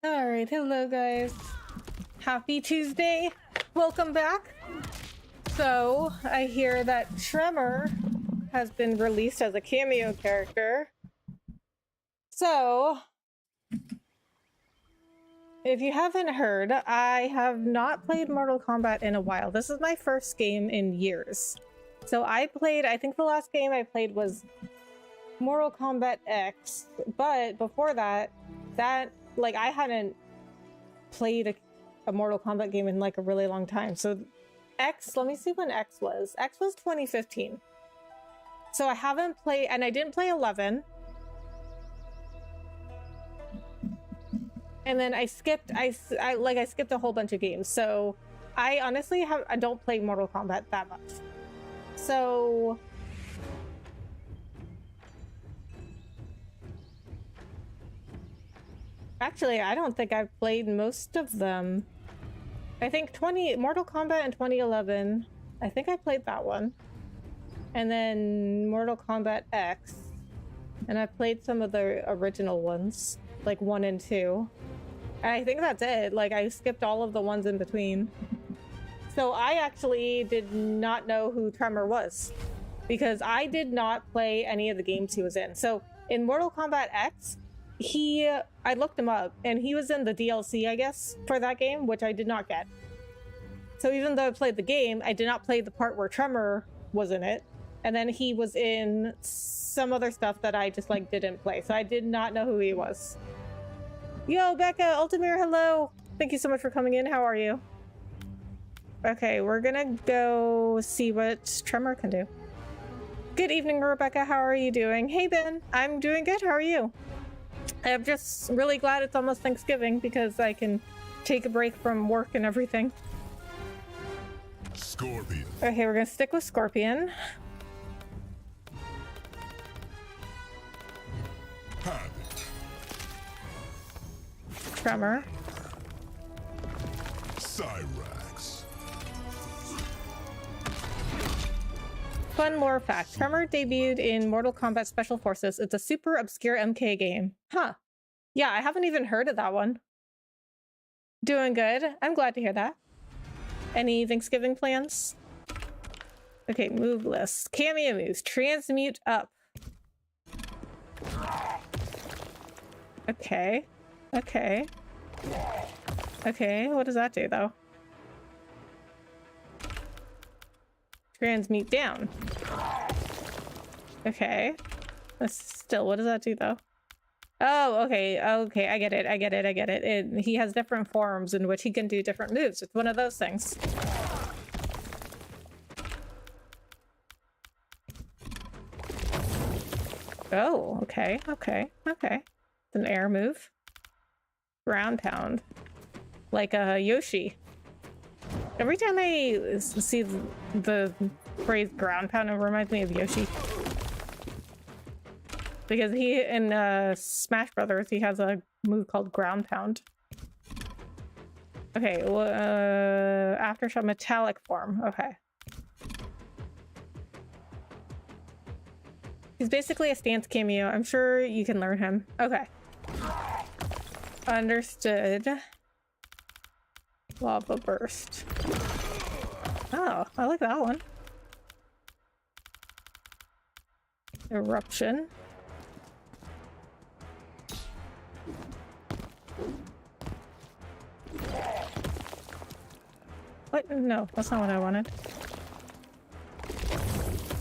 Alright, hello guys. Happy Tuesday. Welcome back. So, I hear that Tremor has been released as a cameo character. So, if you haven't heard, I have not played Mortal Kombat in a while. This is my first game in years. So I think the last game I played was Mortal Kombat X, but before that, I hadn't played a Mortal Kombat game in like a really long time. So X, let me see when X was. X was 2015. So I haven't played, and I didn't play 11. And then I skipped a whole bunch of games. So I honestly I don't play Mortal Kombat that much. So actually, I don't think I've played most of them. I think Mortal Kombat in 2011. I think I played that one. And then Mortal Kombat X. And I played some of the original ones, like 1 and 2. And I think that's it. Like, I skipped all of the ones in between. So I actually did not know who Tremor was, because I did not play any of the games he was in. So in Mortal Kombat X, I looked him up, and he was in the DLC, I guess, for that game, which I did not get. So even though I played the game, I did not play the part where Tremor was in it. And then he was in some other stuff that I just like didn't play. So I did not know who he was. Yo, Becca, Ultimir, hello. Thank you so much for coming in. How are you? Okay, we're gonna go see what Tremor can do. Good evening, Rebecca. How are you doing? Hey, Ben. I'm doing good. How are you? I'm just really glad it's almost Thanksgiving because I can take a break from work and everything. Scorpion. Okay, we're gonna stick with Scorpion. Habit. Tremor. Cyrax. Fun lore fact. Tremor debuted in Mortal Kombat Special Forces. It's a super obscure MK game. Huh. Yeah, I haven't even heard of that one. Doing good. I'm glad to hear that. Any Thanksgiving plans? Okay, move list. Kameo moves. Transmute up. Okay. Okay. Okay, what does that do, though? Transmute down. Okay. Still, what does that do, though? Oh, okay. Okay, I get it. He has different forms in which he can do different moves. It's one of those things. Oh, okay. It's an air move. Ground pound. Like a Yoshi. Every time I see the phrase ground pound, it reminds me of Yoshi. Because he, in Smash Brothers, he has a move called ground pound. Okay, well, aftershock metallic form. Okay. He's basically a stance cameo. I'm sure you can learn him. Okay. Understood. Lava burst. Oh, I like that one. Eruption. What? No, that's not what I wanted.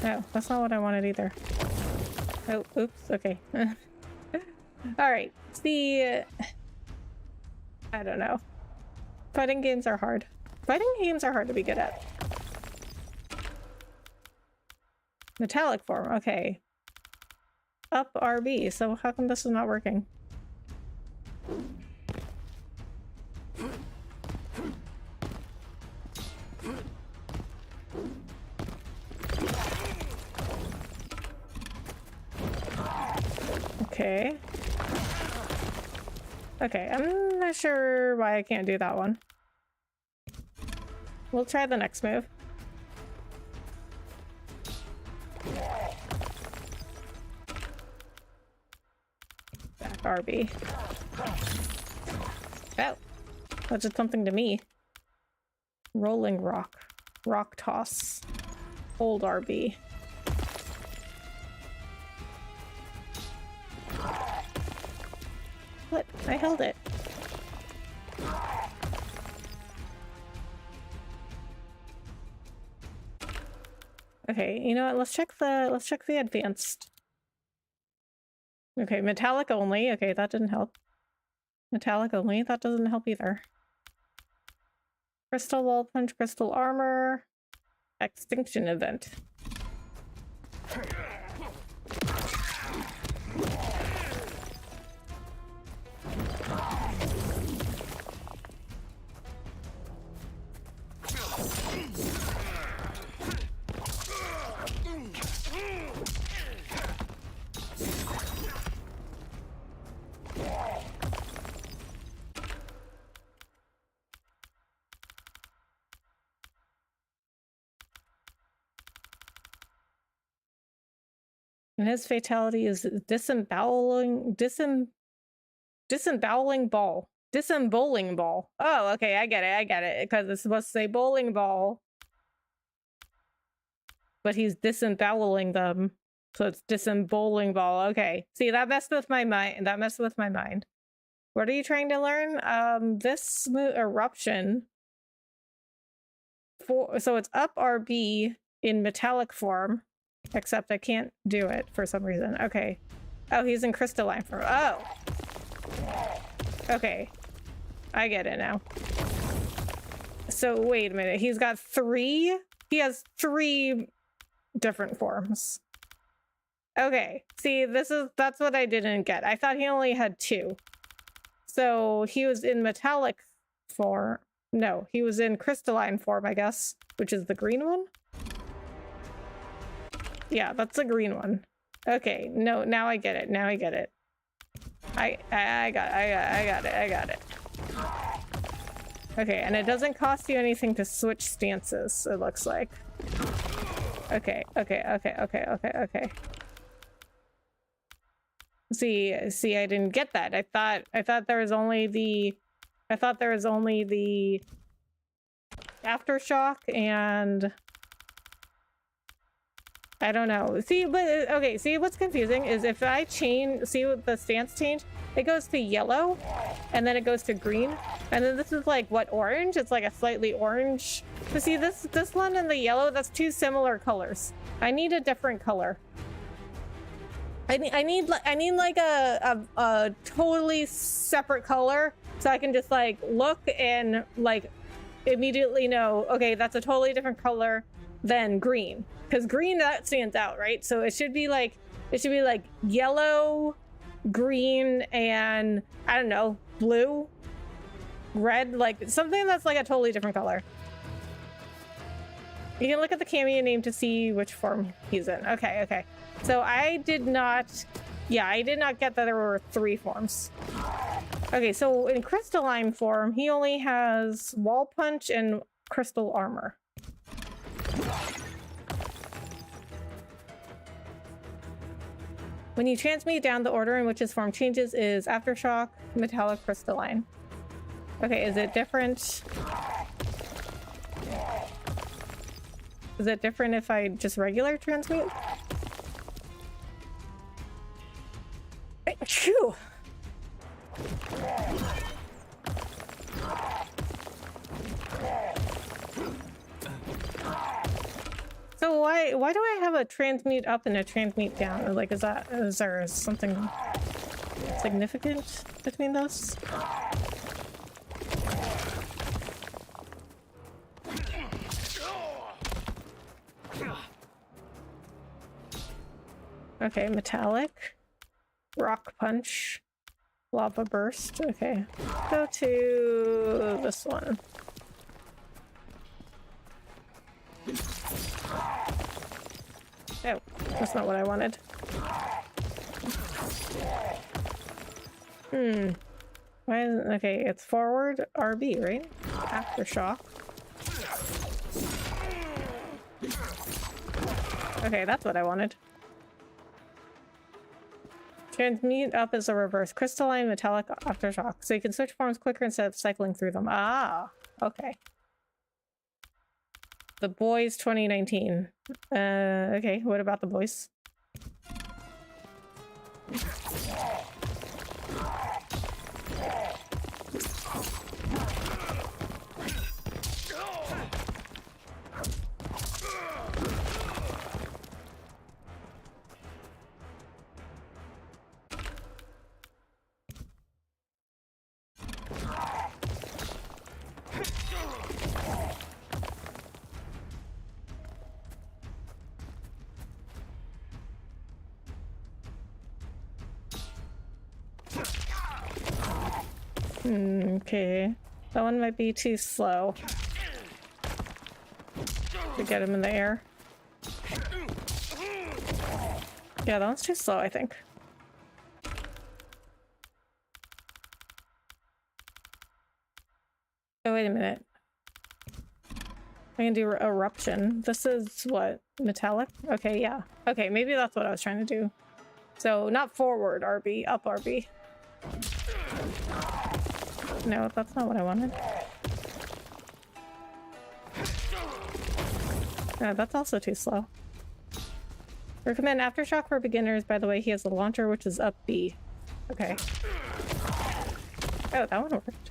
No, that's not what I wanted either. Oh, oops, okay. Alright, I don't know. Fighting games are hard. Fighting games are hard to be good at. Metallic form, okay. Up RB, so how come this is not working? Okay. Okay, I'm not sure why I can't do that one. We'll try the next move. Back RB. Oh, that did something to me. Rolling rock. Rock toss. Hold RB. What? I held it. Okay, you know what? Let's check the advanced. Okay, metallic only. Okay, that didn't help. Metallic only. That doesn't help either. Crystal wall punch, crystal armor. Extinction event. And his fatality is disemboweling ball. Disemboweling ball. Oh, okay, I get it. Because it's supposed to say bowling ball. But he's disemboweling them. So it's disemboweling ball. Okay. See, that messed with my mind. What are you trying to learn? This eruption. So it's up RB in metallic form. Except I can't do it for some reason. Okay. Oh, he's in crystalline form. Oh. Okay. I get it now. So wait a minute. He's got three? He has 3 different forms. Okay. See, that's what I didn't get. I thought he only had 2. So he was in metallic form. No, he was in crystalline form, I guess, which is the green one. Yeah, that's the green one. Okay, no, now I get it. I got it. Okay, and it doesn't cost you anything to switch stances, it looks like. Okay. See, I didn't get that. I thought there was only the aftershock and I don't know. See, but okay, see what's confusing is if I see what the stance change, it goes to yellow and then it goes to green. And then this is like what, orange? It's like a slightly orange. But see this one and the yellow, that's 2 similar colors. I need a different color. I need like a totally separate color so I can just like look and like immediately know, okay, that's a totally different color than green. Because green, that stands out, right? So it should be like yellow, green, and I don't know, blue, red, like something that's like a totally different color. You can look at the Kameo name to see which form he's in. Okay. So I did not get that there were 3 forms. Okay, so in crystalline form, he only has wall punch and crystal armor. When you transmute down, the order in which his form changes is aftershock, metallic, crystalline. Okay, is it different? Is it different if I just regular transmute? Phew! So why do I have a transmute up and a transmute down? Or like, is there something significant between those? Okay, metallic, rock punch, lava burst. Okay, go to this one. Oh, that's not what I wanted. Why isn't... Okay, it's forward RB, right? Aftershock. Okay, that's what I wanted. Transmute up is a reverse crystalline metallic aftershock, so you can switch forms quicker instead of cycling through them. Ah, okay. The Boys 2019. Okay, what about the Boys? Okay. That one might be too slow to get him in the air. Yeah, that one's too slow, I think. Oh, wait a minute. I can do eruption. This is what? Metallic? Okay, yeah. Okay, maybe that's what I was trying to do. So, not forward RB, up RB. No, that's not what I wanted. No, that's also too slow. Recommend Aftershock for beginners. By the way, he has a launcher, which is up B. Okay. Oh, that one worked.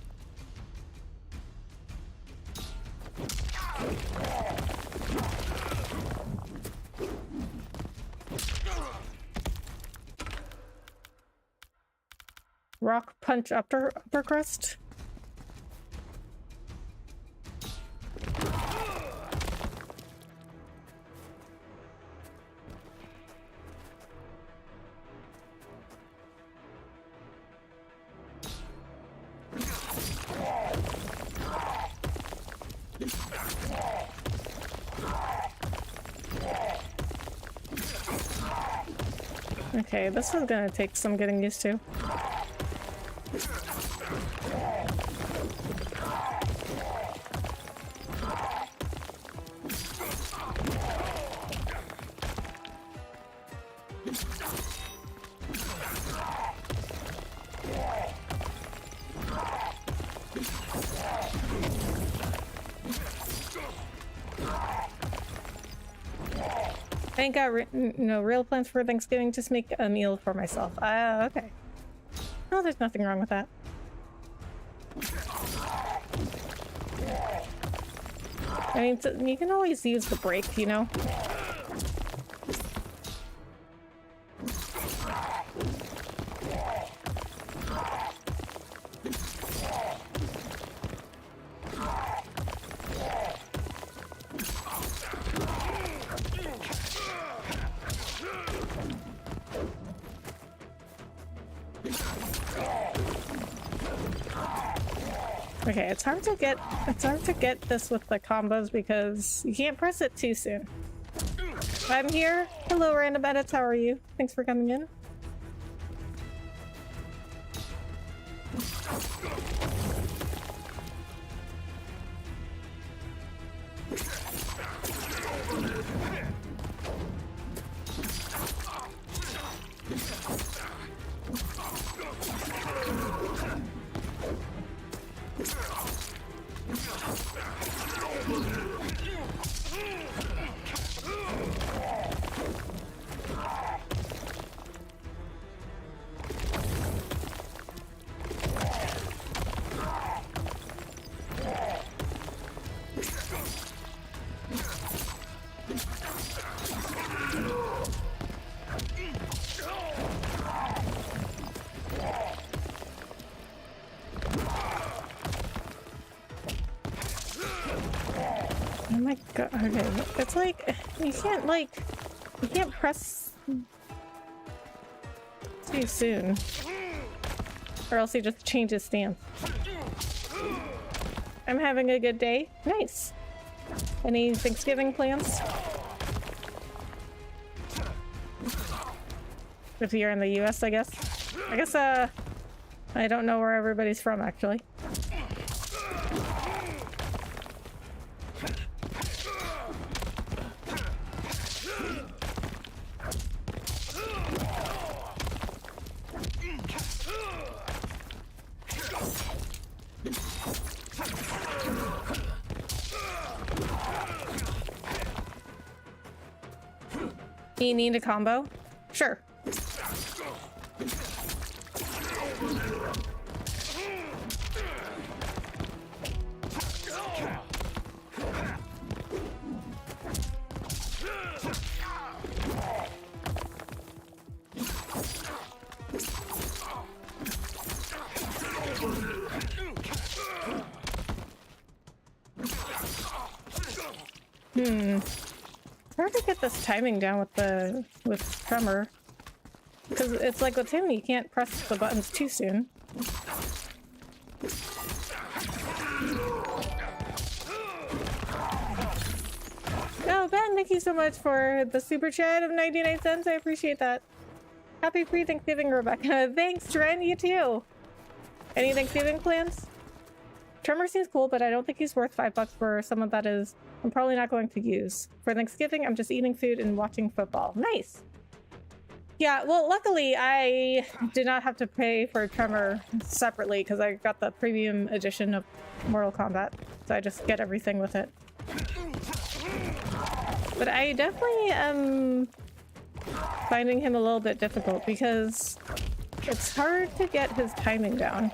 Rock punch upper crust. Okay, this is gonna take some getting used to. I ain't got no real plans for Thanksgiving, just make a meal for myself. Okay. No, there's nothing wrong with that. I mean, you can always use the break, you know? Okay, it's hard to get this with the combos because you can't press it too soon. I'm here. Hello, random edits. How are you? Thanks for coming in. Oh my god, okay. It's like, you can't press too soon. Or else he just changes stance. I'm having a good day. Nice. Any Thanksgiving plans? If you're in the US, I guess. I don't know where everybody's from, actually. You need a combo? Sure. It's hard to get this timing down with Tremor. Because it's like with him, you can't press the buttons too soon. Oh, Ben, thank you so much for the super chat of 99 cents. I appreciate that. Happy pre-Thanksgiving, Rebecca. Thanks, Tren. You too. Any Thanksgiving plans? Tremor seems cool, but I don't think he's worth $5 for someone that is I'm probably not going to use. For Thanksgiving, I'm just eating food and watching football. Nice. Yeah, well, luckily I did not have to pay for Tremor separately because I got the premium edition of Mortal Kombat. So I just get everything with it. But I definitely am finding him a little bit difficult because it's hard to get his timing down.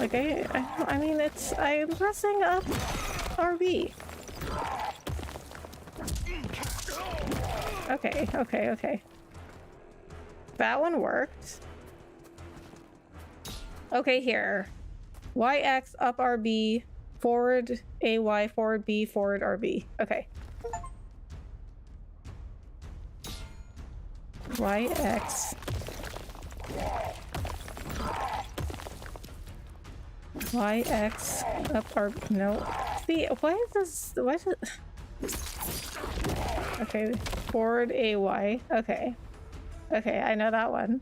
Like I mean, I'm pressing up RB. Okay. That one worked. Okay, here. YX up RB, forward AY, forward B, forward RB. Okay. YX. YX up RB. No. See, why is this? Why is it? Okay, forward AY. Okay. Okay, I know that one.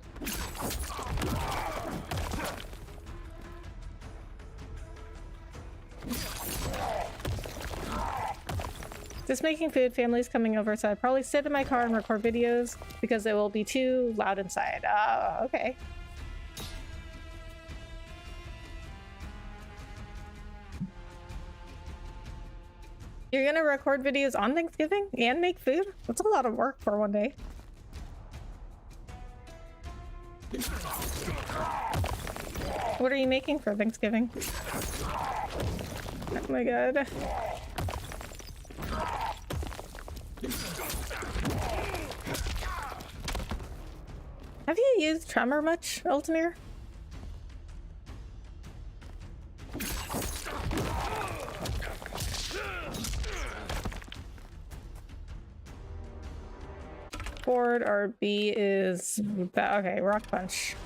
Just making food, family's coming over, so I'd probably sit in my car and record videos because it will be too loud inside. Oh, okay. You're gonna record videos on Thanksgiving and make food? That's a lot of work for one day. What are you making for Thanksgiving? Oh my god. Have you used Tremor much, Ultimir? Forward RB is okay. Rock punch.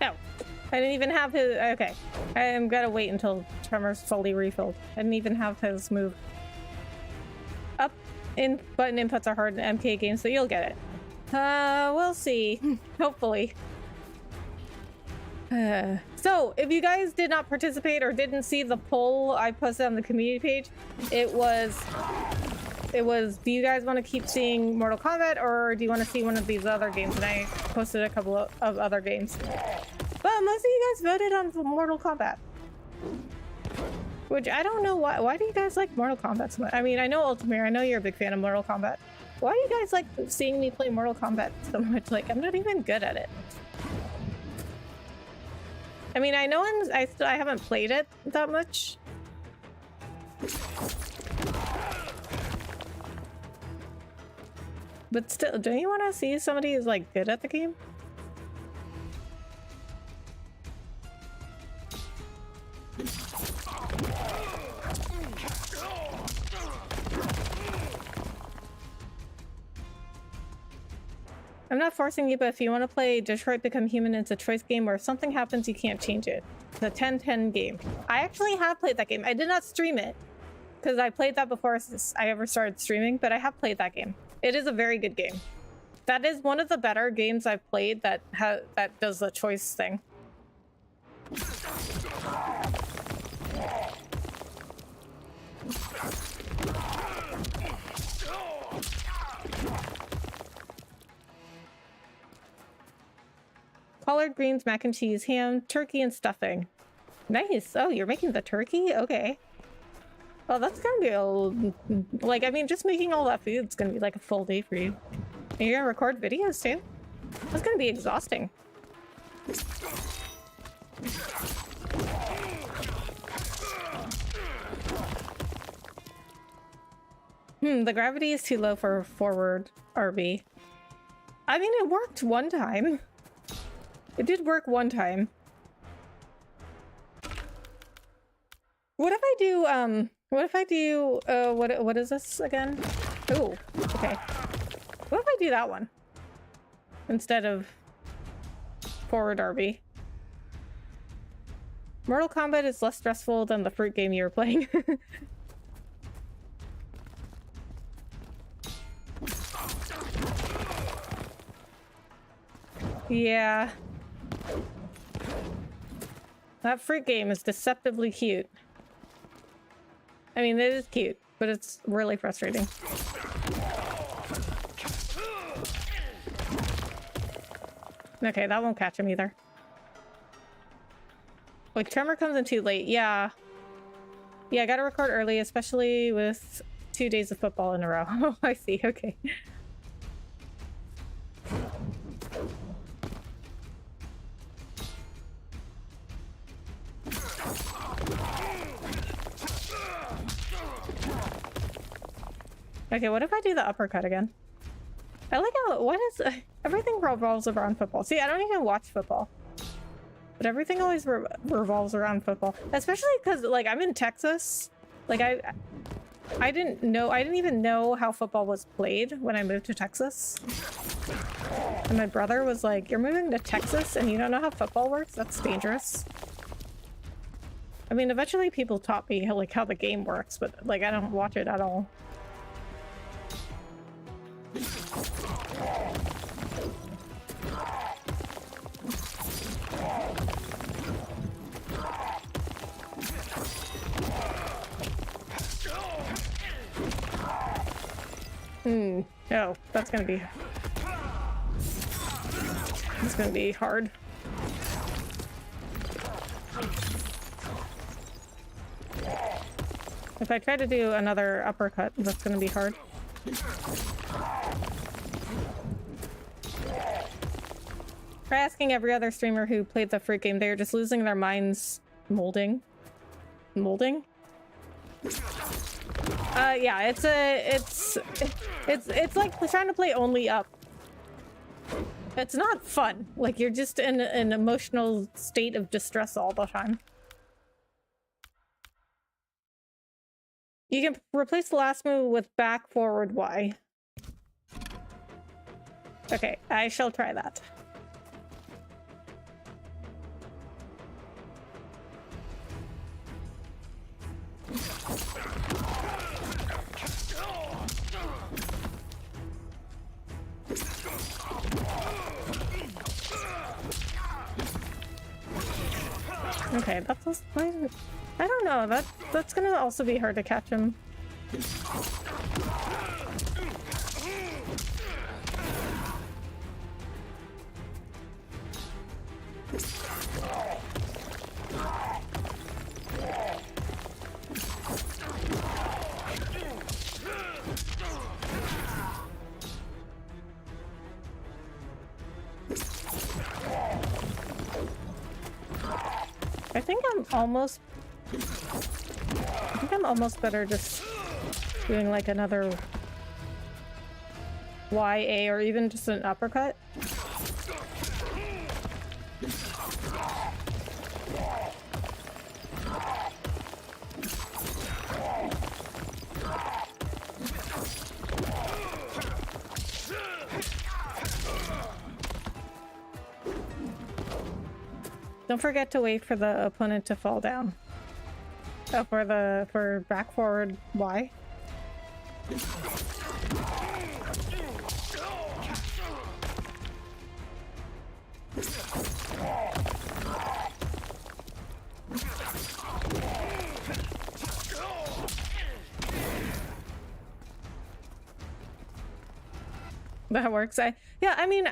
No, I didn't even have his. Okay, I'm gonna wait until Tremor's fully refilled. I didn't even have his move. Up in button inputs are hard in MK games, so you'll get it. We'll see. Hopefully. So, if you guys did not participate or didn't see the poll I posted on the community page, it was, do you guys want to keep seeing Mortal Kombat or do you want to see one of these other games? And I posted a couple of other games. But most of you guys voted on Mortal Kombat. Which I don't know why. Why do you guys like Mortal Kombat so much? I mean, I know Ultimir, I know you're a big fan of Mortal Kombat. Why do you guys like seeing me play Mortal Kombat so much? Like, I'm not even good at it. I mean, I know I haven't played it that much. But still, don't you want to see somebody who's like good at the game? I'm not forcing you, but if you want to play Detroit Become Human, it's a choice game where if something happens, you can't change it. It's a 10-10 game. I actually have played that game. I did not stream it because I played that before I ever started streaming, but I have played that game. It is a very good game. That is one of the better games I've played that does the choice thing. collard greens, mac and cheese, ham, turkey, and stuffing. Nice. Oh, you're making the turkey? Okay. Well, that's gonna be like, I mean, just making all that food is gonna be like a full day for you. And you're gonna record videos too? That's gonna be exhausting. The gravity is too low for forward RB. I mean, it worked one time. It did work one time. What if I do, what is this again? Oh, okay. What if I do that one? Instead of forward RB. Mortal Kombat is less stressful than the fruit game you were playing. Yeah. That fruit game is deceptively cute. I mean, it is cute, but it's really frustrating. Okay, that won't catch him either. Like, Tremor comes in too late. Yeah. Yeah, I gotta record early, especially with 2 days of football in a row. Oh, I see. Okay. Okay, what if I do the uppercut again? I like how, what is, everything revolves around football. See, I don't even watch football. But everything always revolves around football. Especially because, like, I'm in Texas. Like, I didn't even know how football was played when I moved to Texas. And my brother was like, you're moving to Texas and you don't know how football works? That's dangerous. I mean, eventually people taught me how, like, how the game works, but, like, I don't watch it at all. Oh, that's gonna be... It's gonna be hard. If I try to do another uppercut, that's gonna be hard. Try asking every other streamer who played the fruit game. They're just losing their minds molding. Molding? Yeah, it's like trying to play only up. It's not fun. Like, you're just in an emotional state of distress all the time. You can replace the last move with back, forward, Y. Okay, I shall try that. Okay, that's fine. I don't know, that's gonna also be hard to catch him. I think I'm almost better just doing like another YA or even just an uppercut. Don't forget to wait for the opponent to fall down. Oh, for back forward Y. That works. I mean,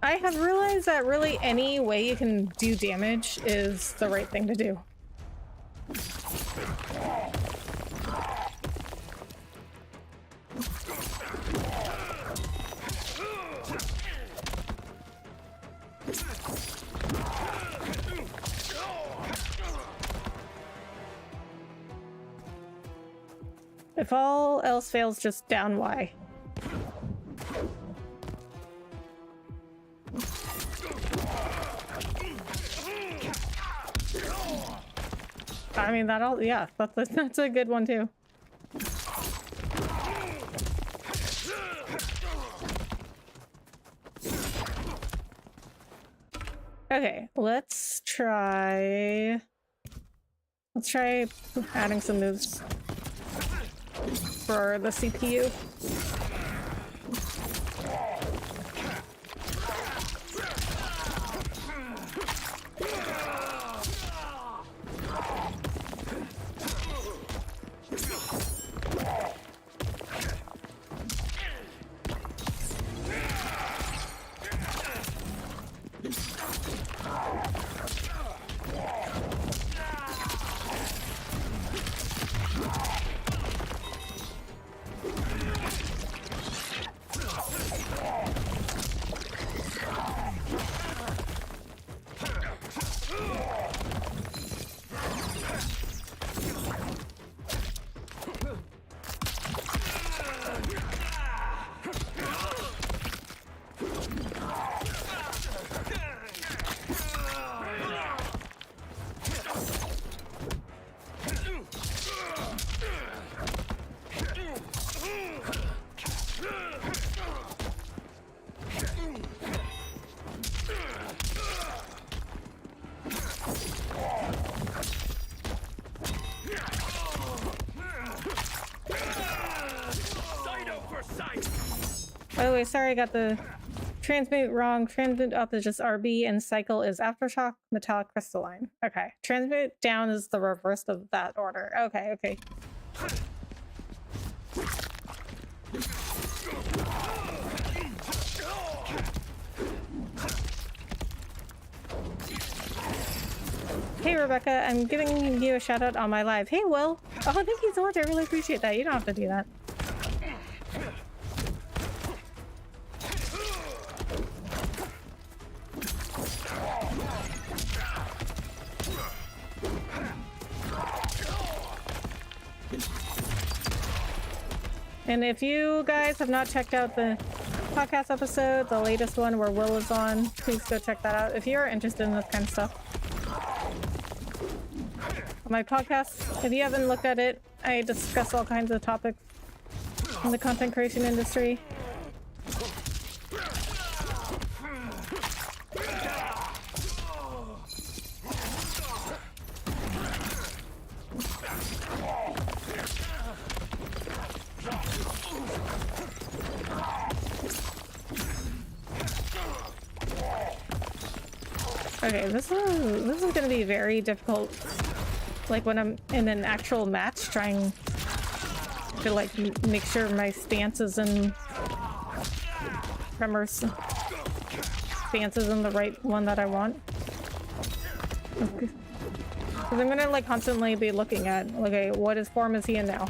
I have realized that really any way you can do damage is the right thing to do. If all else fails, just down Y. I mean, that'll, yeah, that's a good one too. Okay, let's try adding some moves for the CPU. By the way, sorry I got the transmute wrong. Transmute up is just RB and cycle is aftershock, metallic crystalline. Okay. Transmute down is the reverse of that order. Okay, okay. Hey Rebecca, I'm giving you a shout out on my live. Hey Will! Oh, thank you so much. I really appreciate that. You don't have to do that. And if you guys have not checked out the podcast episode, the latest one where Will is on, please go check that out if you're interested in this kind of stuff. My podcast, if you haven't looked at it, I discuss all kinds of topics in the content creation industry. Okay, this is gonna be very difficult. Like when I'm in an actual match, trying to like make sure my stance is in Tremor's stance is in the right one that I want. Because I'm gonna like constantly be looking at, okay, what is form is he in now?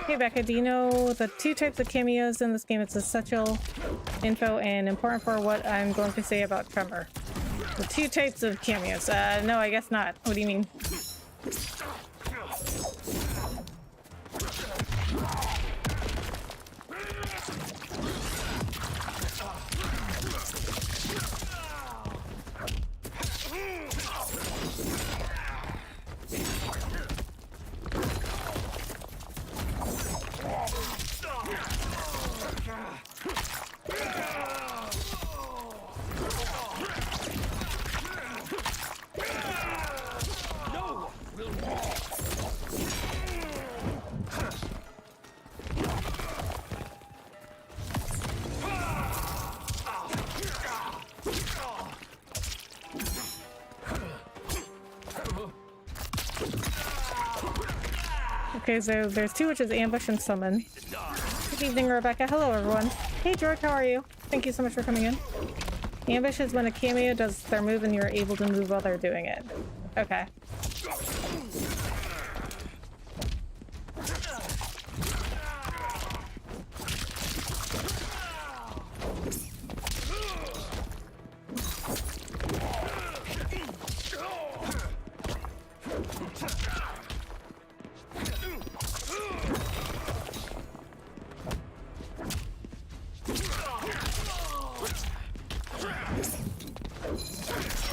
Hey Becca, do you know the 2 types of cameos in this game? It's essential info and important for what I'm going to say about Tremor. The 2 types of cameos. No, I guess not. What do you mean? Okay, so there's 2, which is ambush and summon. Good evening, Rebecca. Hello, everyone. Hey, George, how are you? Thank you so much for coming in. Ambush is when a cameo does their move and you're able to move while they're doing it. Okay.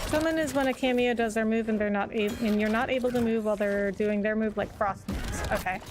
Summon is when a cameo does their move and you're not able to move while they're doing their move, like frost moves. Okay.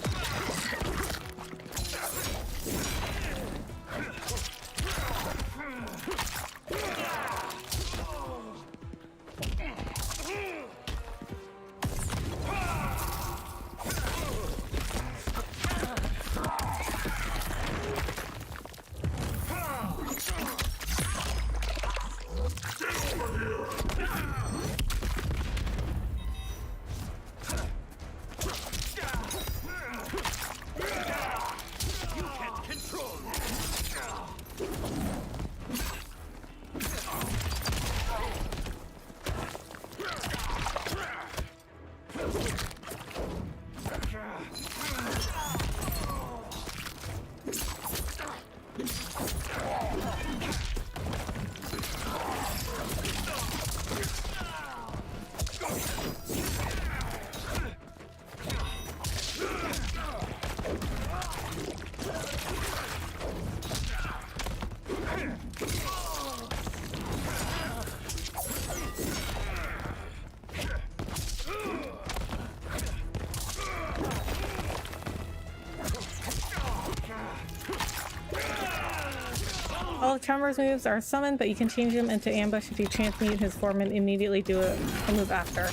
All of Tremor's moves are summoned, but you can change them into ambush if you transmute his form and immediately do a move after.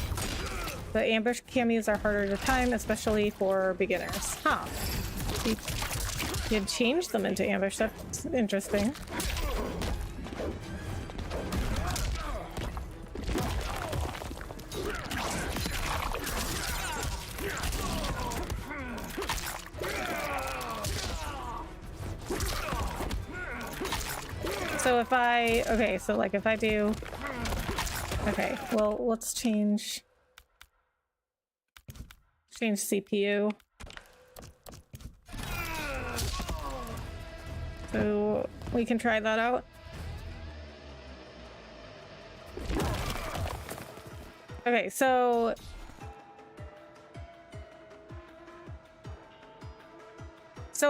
The ambush cameos are harder to time, especially for beginners. Huh. You'd change them into ambush. That's interesting. So if I, okay, so like if I do, okay, well, let's change CPU. So we can try that out. Okay, so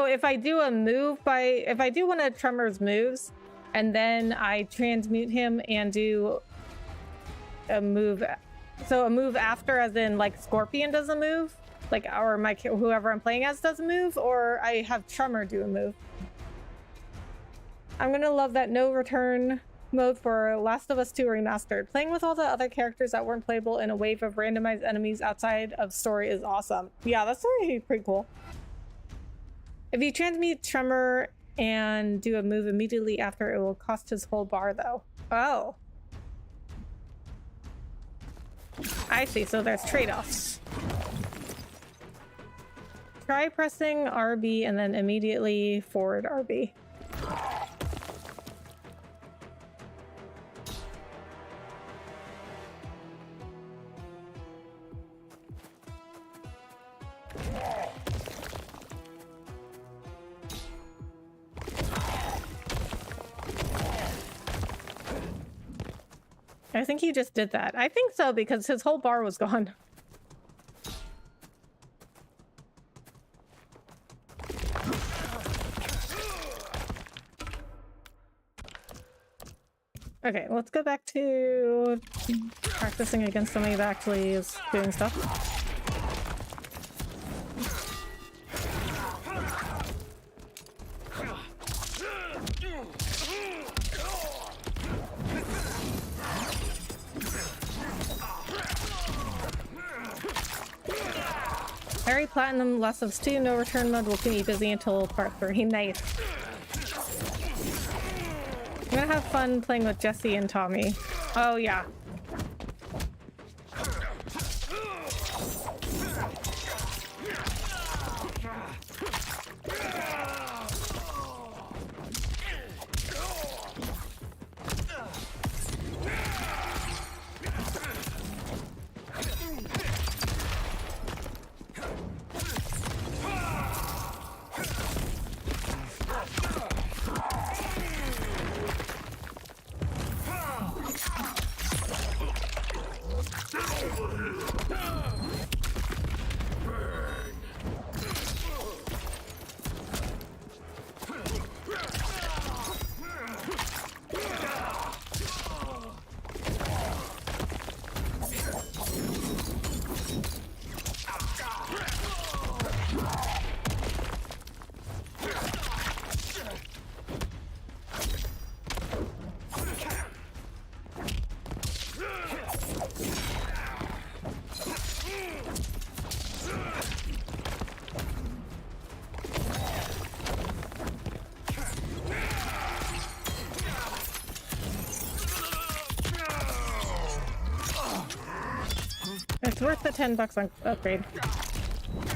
if I do a move if I do one of Tremor's moves, and then I transmute him and do a move. So a move after, as in like Scorpion does a move, like whoever I'm playing as does a move, or I have Tremor do a move. I'm gonna love that no return mode for Last of Us 2 Remastered. Playing with all the other characters that weren't playable in a wave of randomized enemies outside of story is awesome. Yeah, that's pretty cool. If you transmute Tremor and do a move immediately after, it will cost his whole bar though. Oh. I see, so there's trade-offs. Try pressing RB and then immediately forward RB. I think he just did that. I think so, because his whole bar was gone. Okay, let's go back to practicing against somebody that actually is doing stuff. Harry Platinum, Last of Us 2, no return mode will keep me busy until part 3. Nice. I'm gonna have fun playing with Jesse and Tommy. Oh yeah. It's worth the $10 on upgrade.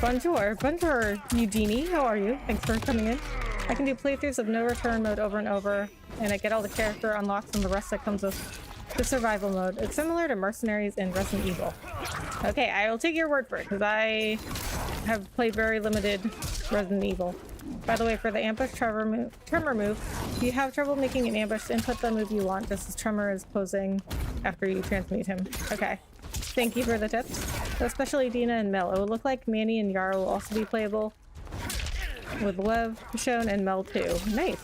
Bonjour, bonjour, Eugenie. How are you? Thanks for coming in. I can do playthroughs of no return mode over and over, and I get all the character unlocks and the rest that comes with the survival mode. It's similar to Mercenaries and Resident Evil. Okay, I will take your word for it, because I have played very limited Resident Evil. By the way, for the ambush Tremor move, if you have trouble making an ambush, input the move you want, just as Tremor is posing after you transmute him. Okay. Thank you for the tips. Especially Dina and Mel. It would look like Manny and Yara will also be playable, with Lev shown and Mel too. Nice.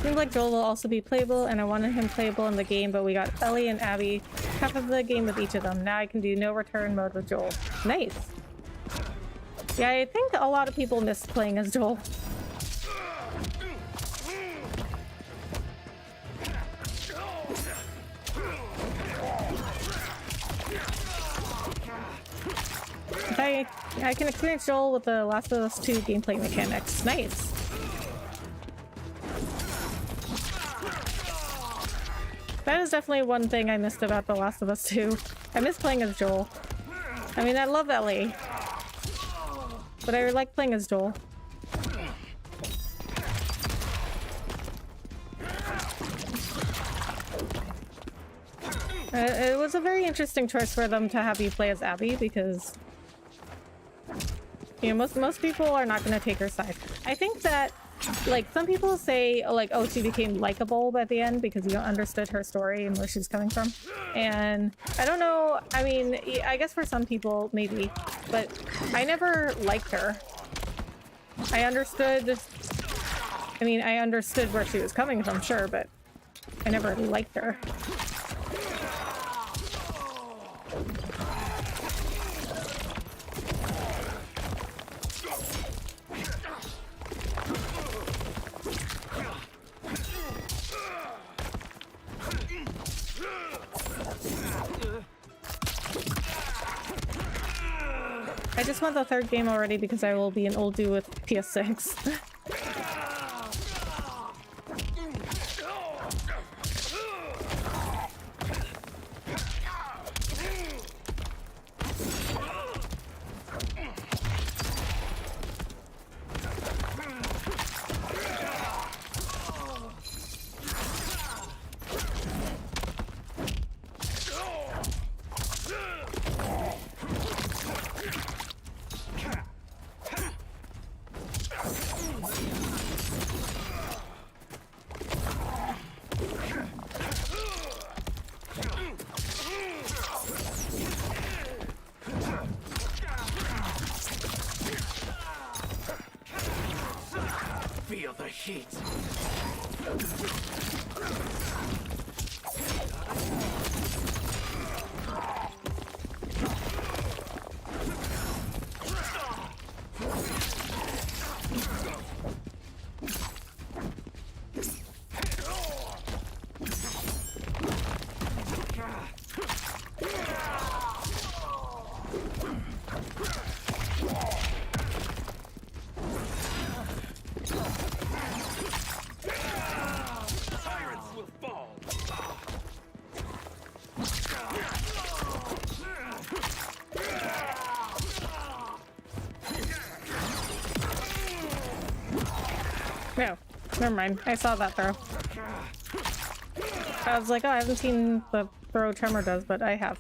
Seems like Joel will also be playable, and I wanted him playable in the game, but we got Ellie and Abby half of the game with each of them. Now I can do no return mode with Joel. Nice. Yeah, I think a lot of people miss playing as Joel. I can experience Joel with the Last of Us 2 gameplay mechanics. Nice. That is definitely one thing I missed about The Last of Us 2. I miss playing as Joel. I mean, I love Ellie, but I like playing as Joel. It was a very interesting choice for them to have you play as Abby, because you know, most people are not going to take her side. I think that, like, some people say, like, oh, she became likable by the end because you understood her story and where she's coming from. And I don't know, I mean, I guess for some people, maybe, but I never liked her. I understood, I mean, I understood where she was coming from, sure, but I never liked her. I just want the third game already because I will be an old dude with PS6. Feel the heat. No, never mind. I saw that throw. I was like, oh, I haven't seen the throw Tremor does, but I have.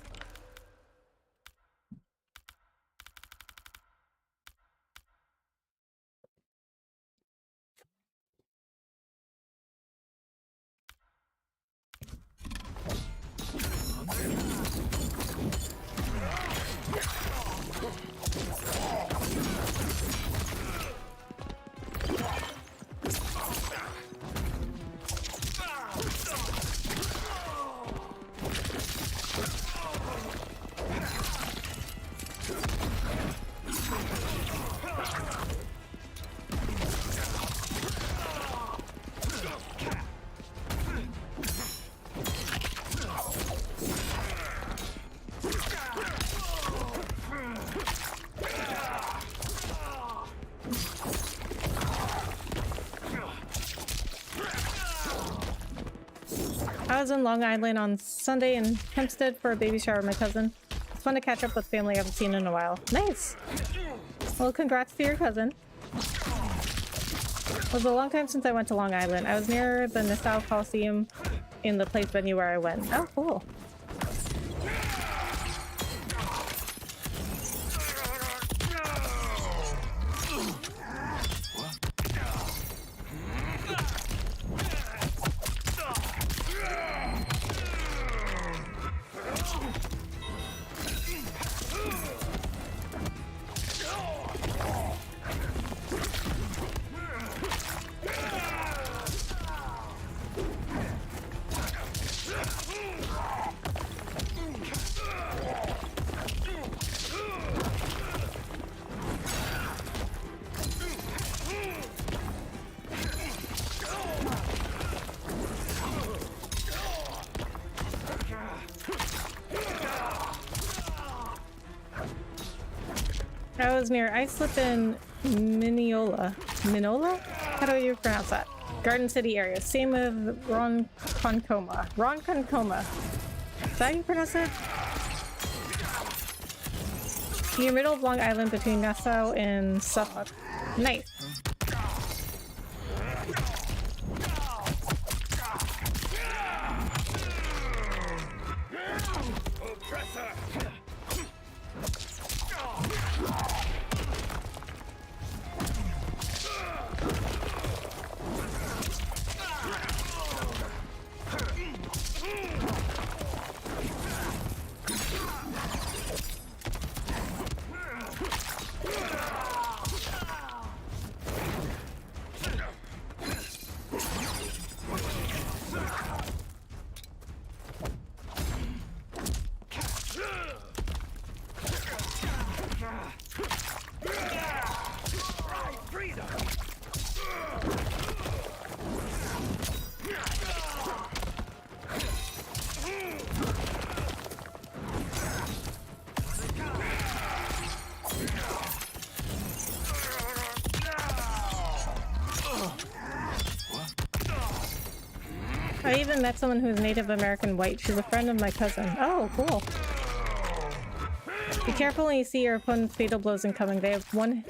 I was in Long Island on Sunday in Hempstead for a baby shower with my cousin. It's fun to catch up with family I haven't seen in a while. Nice! Well, congrats to your cousin. It was a long time since I went to Long Island. I was near the Nassau Coliseum in the place venue where I went. Oh, cool. I was near Islip in Minola? How do you pronounce that? Garden City area. Same with Ronkonkoma. Ronkonkoma. Is that how you pronounce it? Near middle of Long Island between Nassau and Suffolk. Nice. I even met someone who's Native American white. She's a friend of my cousin. Oh, cool. Be careful when you see your opponent's fatal blows incoming. They have one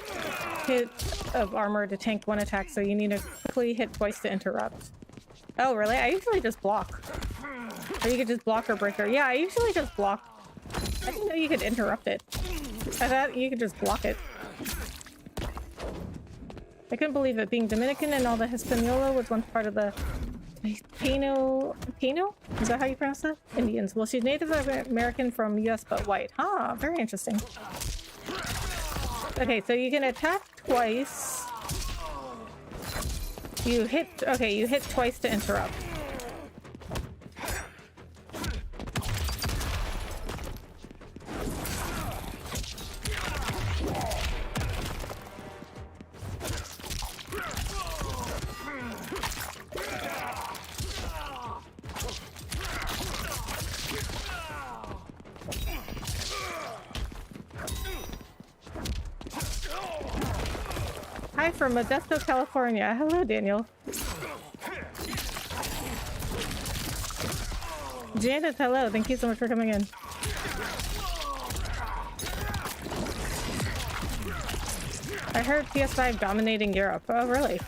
hit of armor to tank one attack, so you need to quickly hit twice to interrupt. Oh, really? I usually just block. Or you could just block or break her. Yeah, I usually just block. I didn't know you could interrupt it. I thought you could just block it. I couldn't believe it. Being Dominican and all the Hispaniola was once part of the Taino? Is that how you pronounce that? Indians. Well, she's Native American from US but white. Huh, very interesting. Okay, so you can attack twice. You hit twice to interrupt. Hi from Modesto, California. Hello, Daniel. Janet, hello. Thank you so much for coming in. I heard PS5 dominating Europe. Oh, really?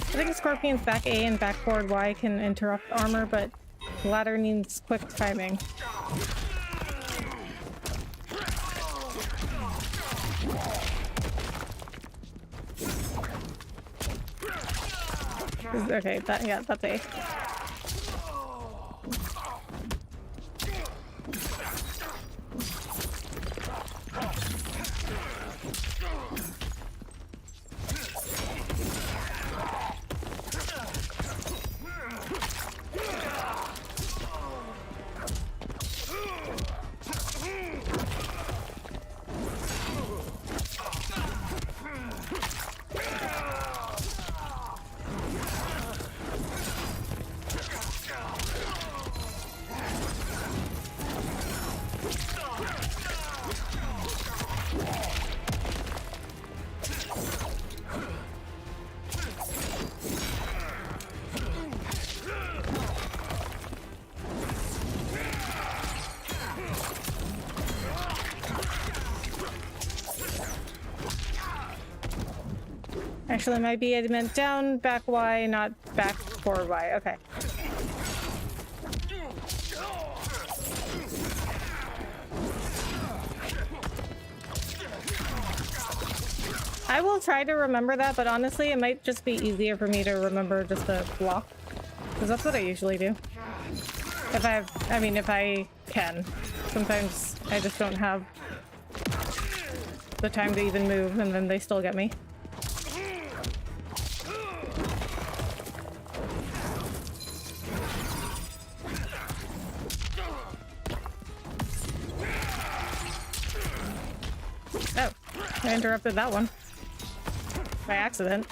I think Scorpion's back A and back forward Y can interrupt armor, but the latter needs quick timing. Okay, that's A. Actually, might be I meant down, back Y, not back, forward Y. Okay. I will try to remember that, but honestly, it might just be easier for me to remember just to block. Because that's what I usually do. If I can. Sometimes I just don't have the time to even move, and then they still get me. Oh, I interrupted that one. By accident.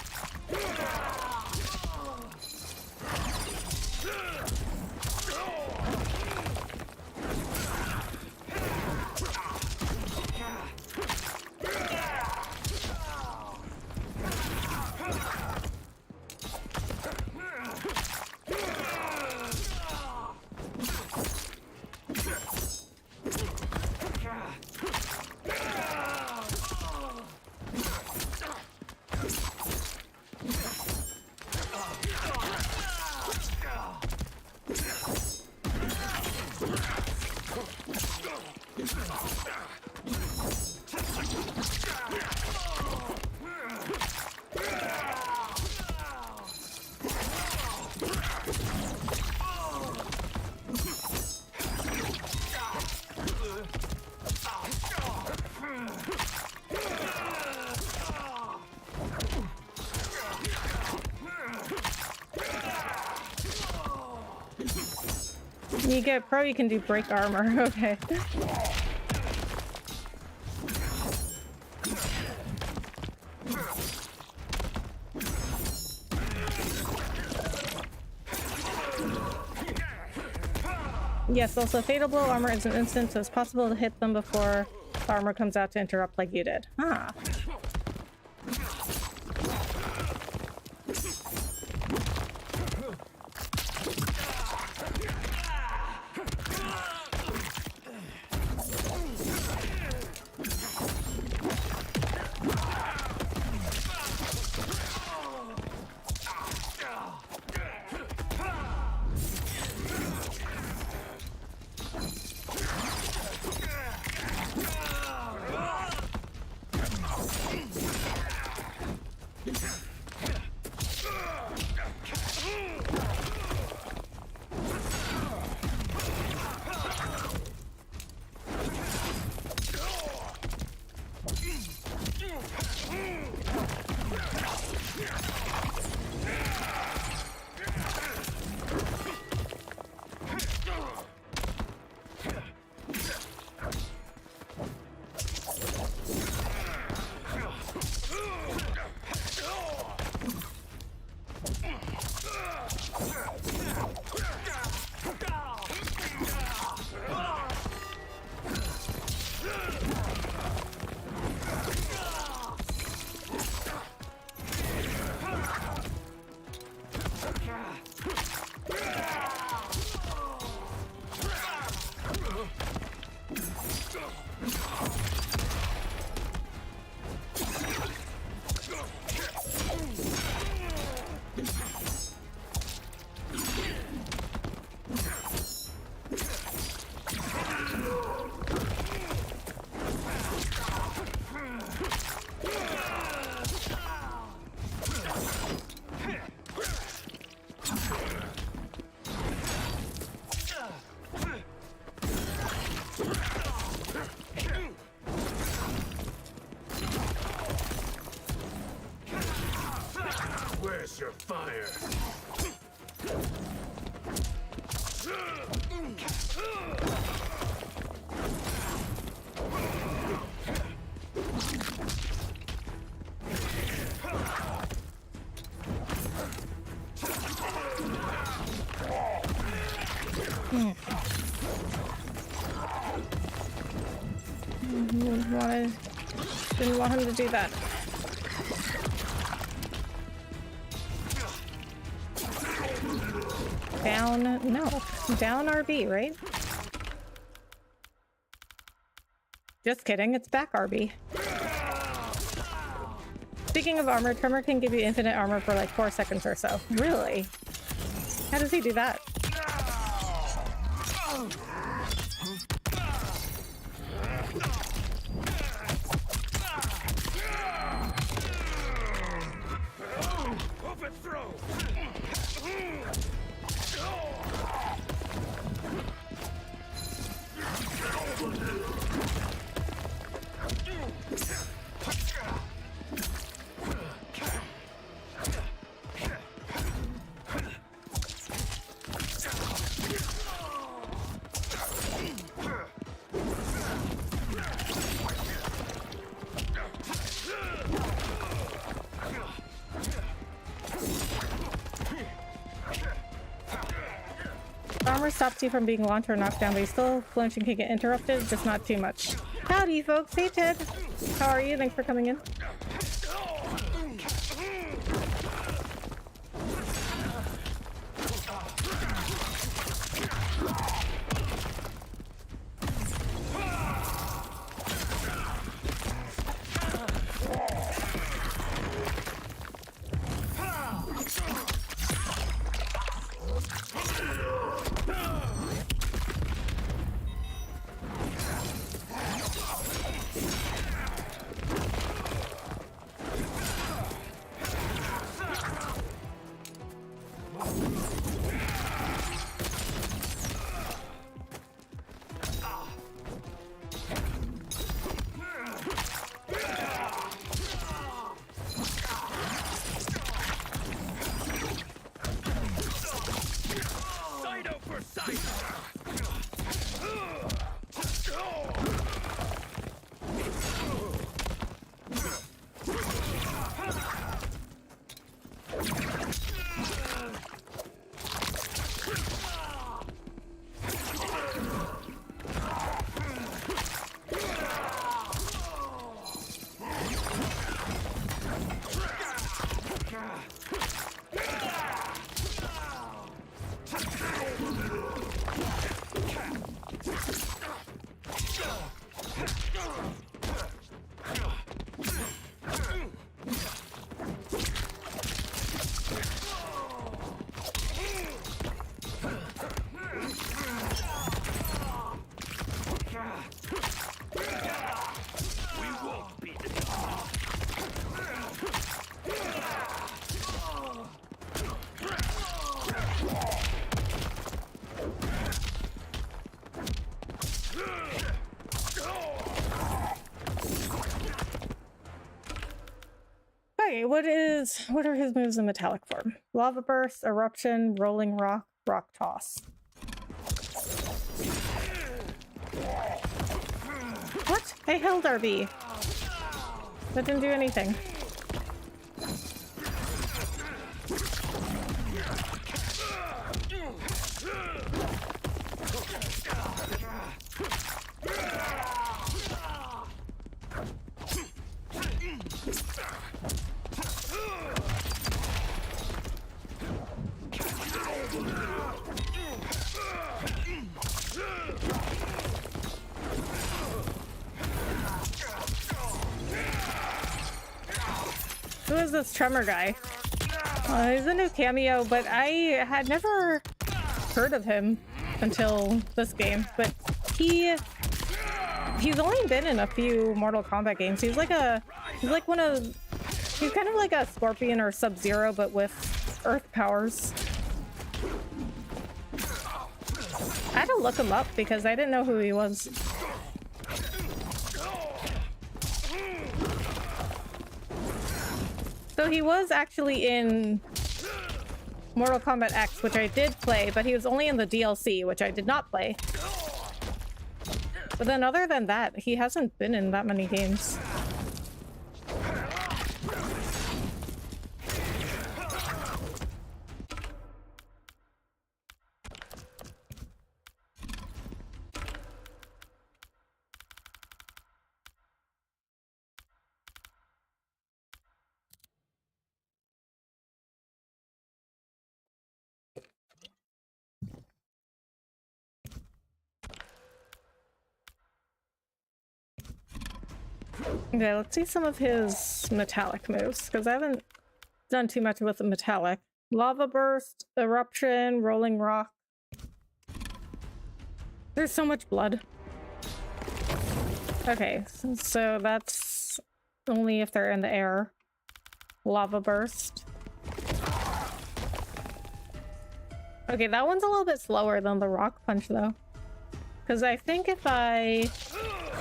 You get pro, you can do break armor. Okay. Yes, also fatal blow armor is an instant, so it's possible to hit them before the armor comes out to interrupt like you did. Ah. Where's your fire? Didn't want him to do that. Down, no, down RB, right? Just kidding, it's back RB. Speaking of armor, Tremor can give you infinite armor for like 4 seconds or so. Really? How does he do that? Armor stops you from being launched or knocked down, but you still flinch and can get interrupted, just not too much. Howdy, folks. Hey, Ted. How are you? Thanks for coming in. what are his moves in metallic form? Lava burst, eruption, rolling rock, rock toss. What? I held RB. That didn't do anything. Who is this Tremor guy? He's a new Kameo, but I had never heard of him until this game. But he's only been in a few Mortal Kombat games. He's kind of like a Scorpion or Sub-Zero, but with Earth powers. I had to look him up because I didn't know who he was. So he was actually in Mortal Kombat X, which I did play, but he was only in the DLC, which I did not play. But then other than that, he hasn't been in that many games. Okay, let's see some of his metallic moves, because I haven't done too much with the metallic. Lava burst, eruption, rolling rock. There's so much blood. Okay, so that's only if they're in the air. Lava burst. Okay, that one's a little bit slower than the rock punch though. Because I think if I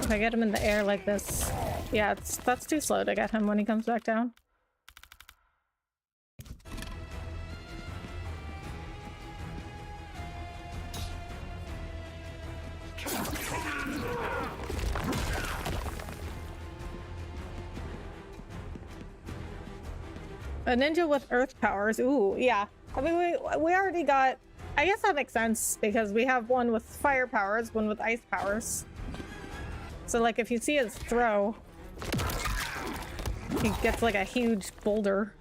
get him in the air like this, yeah, that's too slow to get him when he comes back down. A ninja with earth powers. Ooh, yeah. I mean, we already got... I guess that makes sense, because we have one with fire powers, one with ice powers. So, like, if you see his throw, he gets, like, a huge boulder.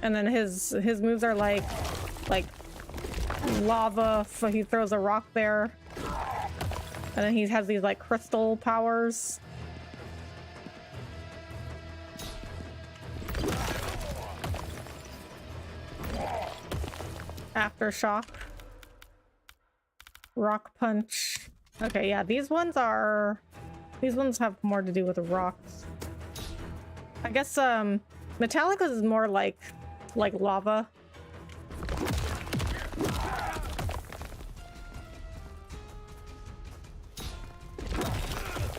And then his moves are, like lava, so he throws a rock there. And then he has these, like, crystal powers. Aftershock. Rock punch. Okay, yeah, these ones have more to do with the rocks. I guess Metallica is more like lava.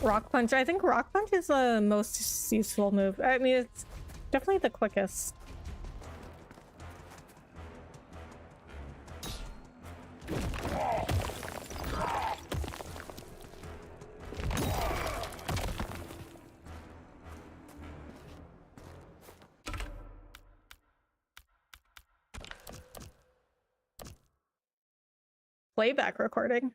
Rock punch. I think rock punch is the most useful move. I mean, it's definitely the quickest. Playback recording.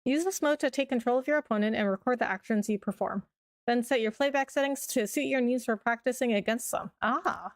Use this mode to take control of your opponent and record the actions you perform. Then set your playback settings to suit your needs for practicing against them. Ah.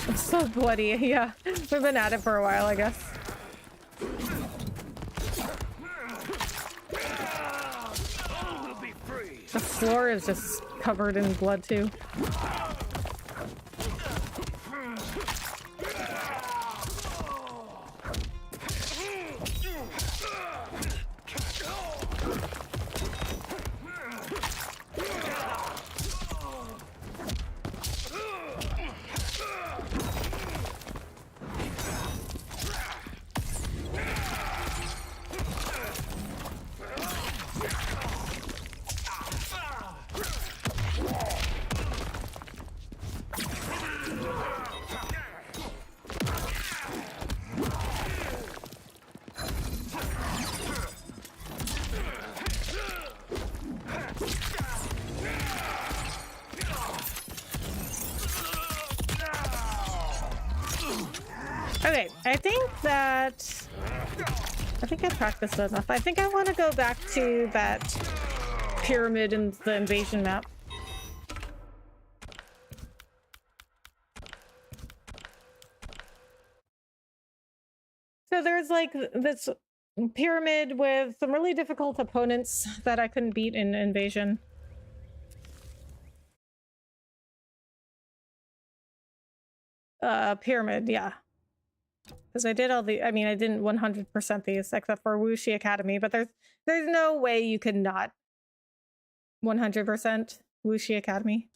It's so bloody, yeah. We've been at it for a while, I guess. The floor is just covered in blood, too. Okay, I think I practiced enough. I think I want to go back to that pyramid in the invasion map. So there's like this pyramid with some really difficult opponents that I couldn't beat in invasion. Pyramid, yeah. Because I did all the, I mean, I didn't 100% these except for Wuxi Academy, but there's no way you could not 100% Wuxi Academy.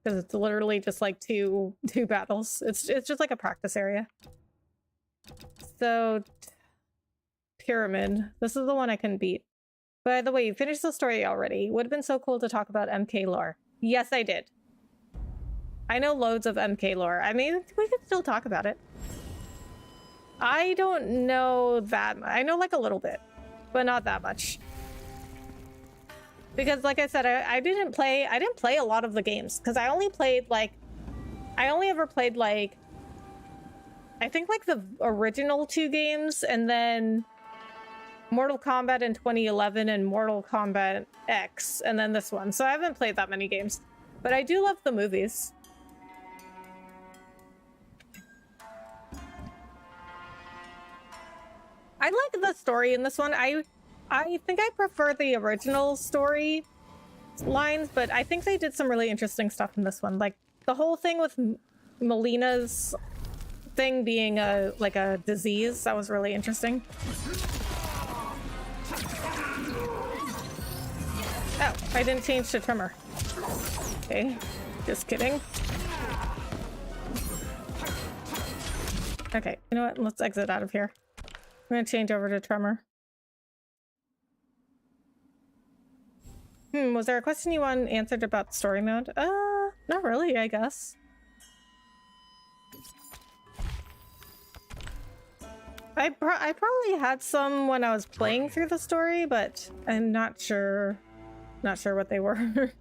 Because it's literally just like two battles. It's just like a practice area. So, pyramid. This is the one I couldn't beat. By the way, you finished the story already. Would have been so cool to talk about MK lore. Yes, I did. I know loads of MK lore. I mean, we could still talk about it. I don't know that much. I know like a little bit, but not that much. Because like I said, I didn't play a lot of the games because I only ever played like, I think like the original 2 games and then Mortal Kombat in 2011 and Mortal Kombat X and then this one. So I haven't played that many games, but I do love the movies. I like the story in this one. I think I prefer the original story lines, but I think they did some really interesting stuff in this one. Like the whole thing with Melina's thing being like a disease, that was really interesting. Oh, I didn't change to Tremor. Okay, just kidding. Okay, you know what? Let's exit out of here. I'm gonna change over to Tremor. Was there a question you want answered about story mode? Not really, I guess. I probably had some when I was playing through the story, but I'm not sure what they were.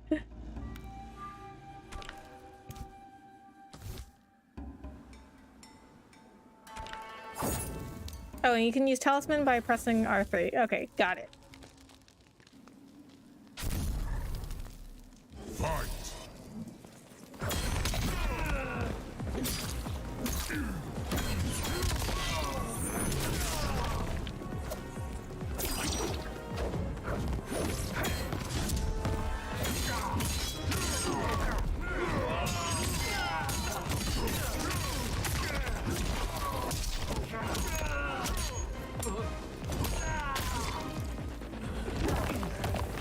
Oh, and you can use talisman by pressing R3. Okay, got it. Fight.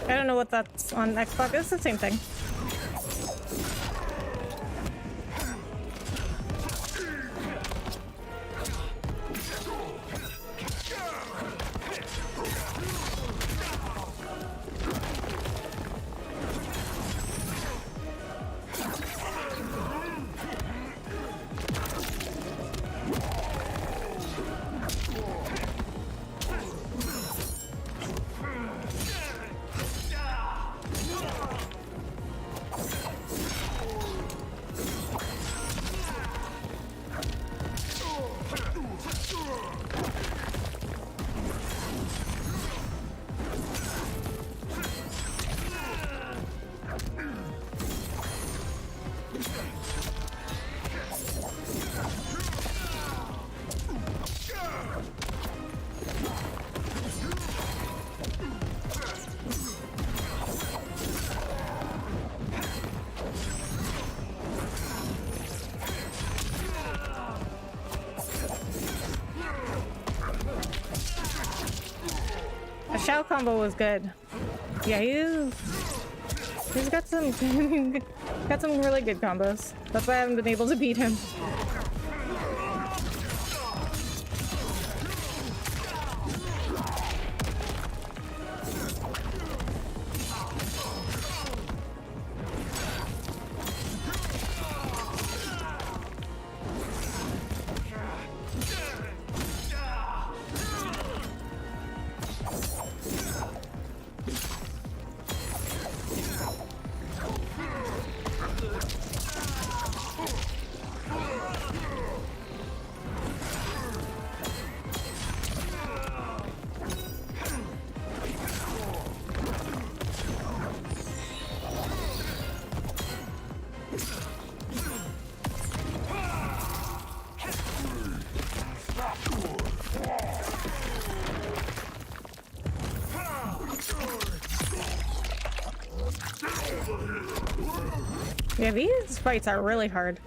I don't know what that's on Xbox. It's the same thing. Shao combo was good. Yeah, he's got some got some really good combos. That's why I haven't been able to beat him. Yeah, these fights are really hard.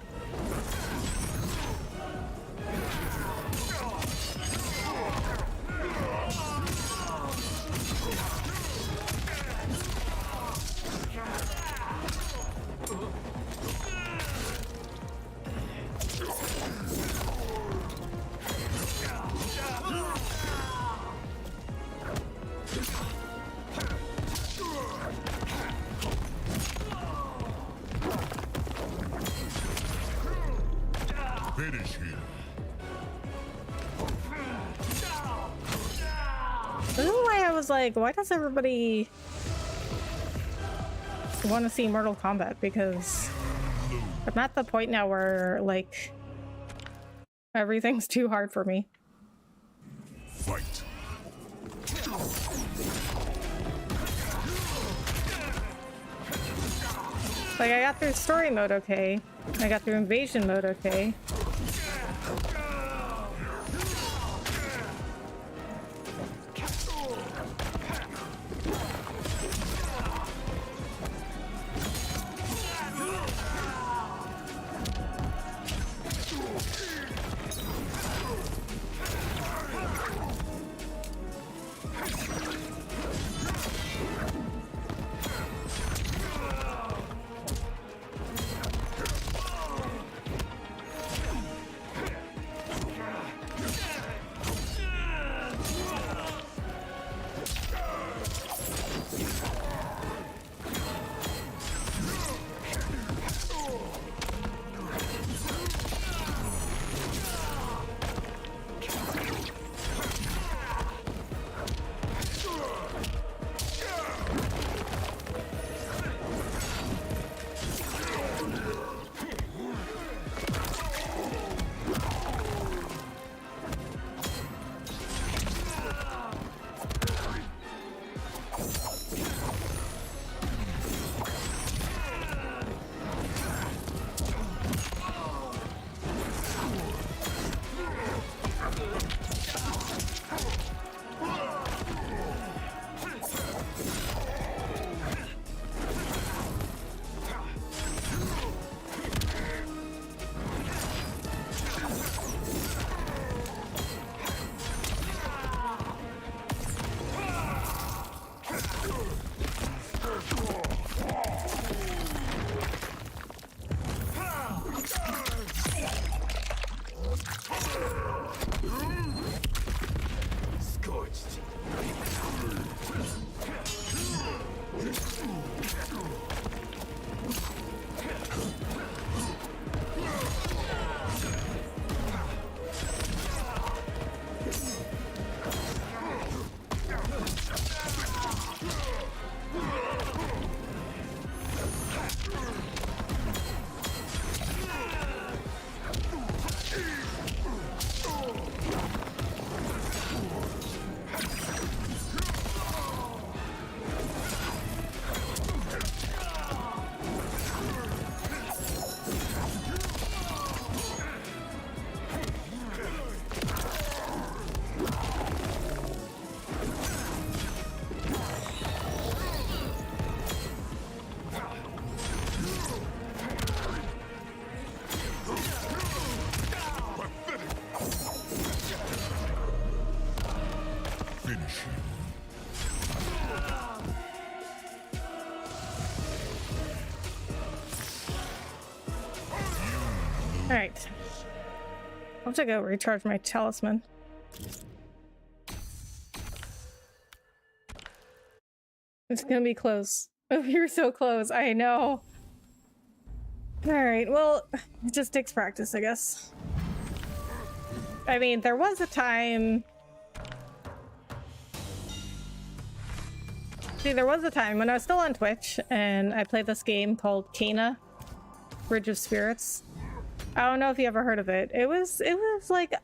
Finish him. This is why I was like, why does everybody want to see Mortal Kombat? Because I'm at the point now where, like, everything's too hard for me. Fight. Like, I got through story mode okay. I got through invasion mode okay. Alright. I'll have to go recharge my talisman. It's gonna be close. Oh, you're so close. I know. Alright, well, it just takes practice, I guess. I mean, there was a time... See, there was a time when I was still on Twitch, and I played this game called Kana, Bridge of Spirits. I don't know if you ever heard of it. It was like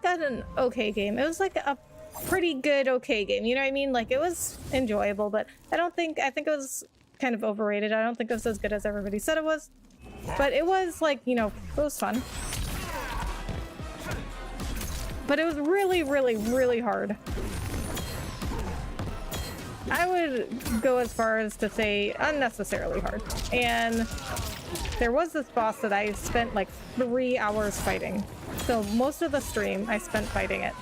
an okay game. It was like a pretty good okay game. You know what I mean? Like, it was enjoyable, but I think it was kind of overrated. I don't think it was as good as everybody said it was. But it was like, you know, it was fun. But it was really, really, really hard. I would go as far as to say unnecessarily hard. And there was this boss that I spent like 3 hours fighting. So most of the stream I spent fighting it.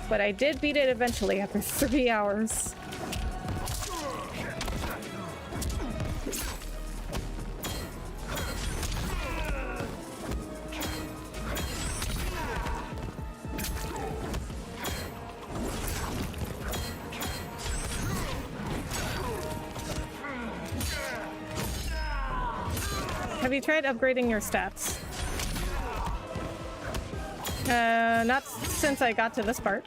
But I did beat it eventually after 3 hours. Have you tried upgrading your stats? Not since I got to this part.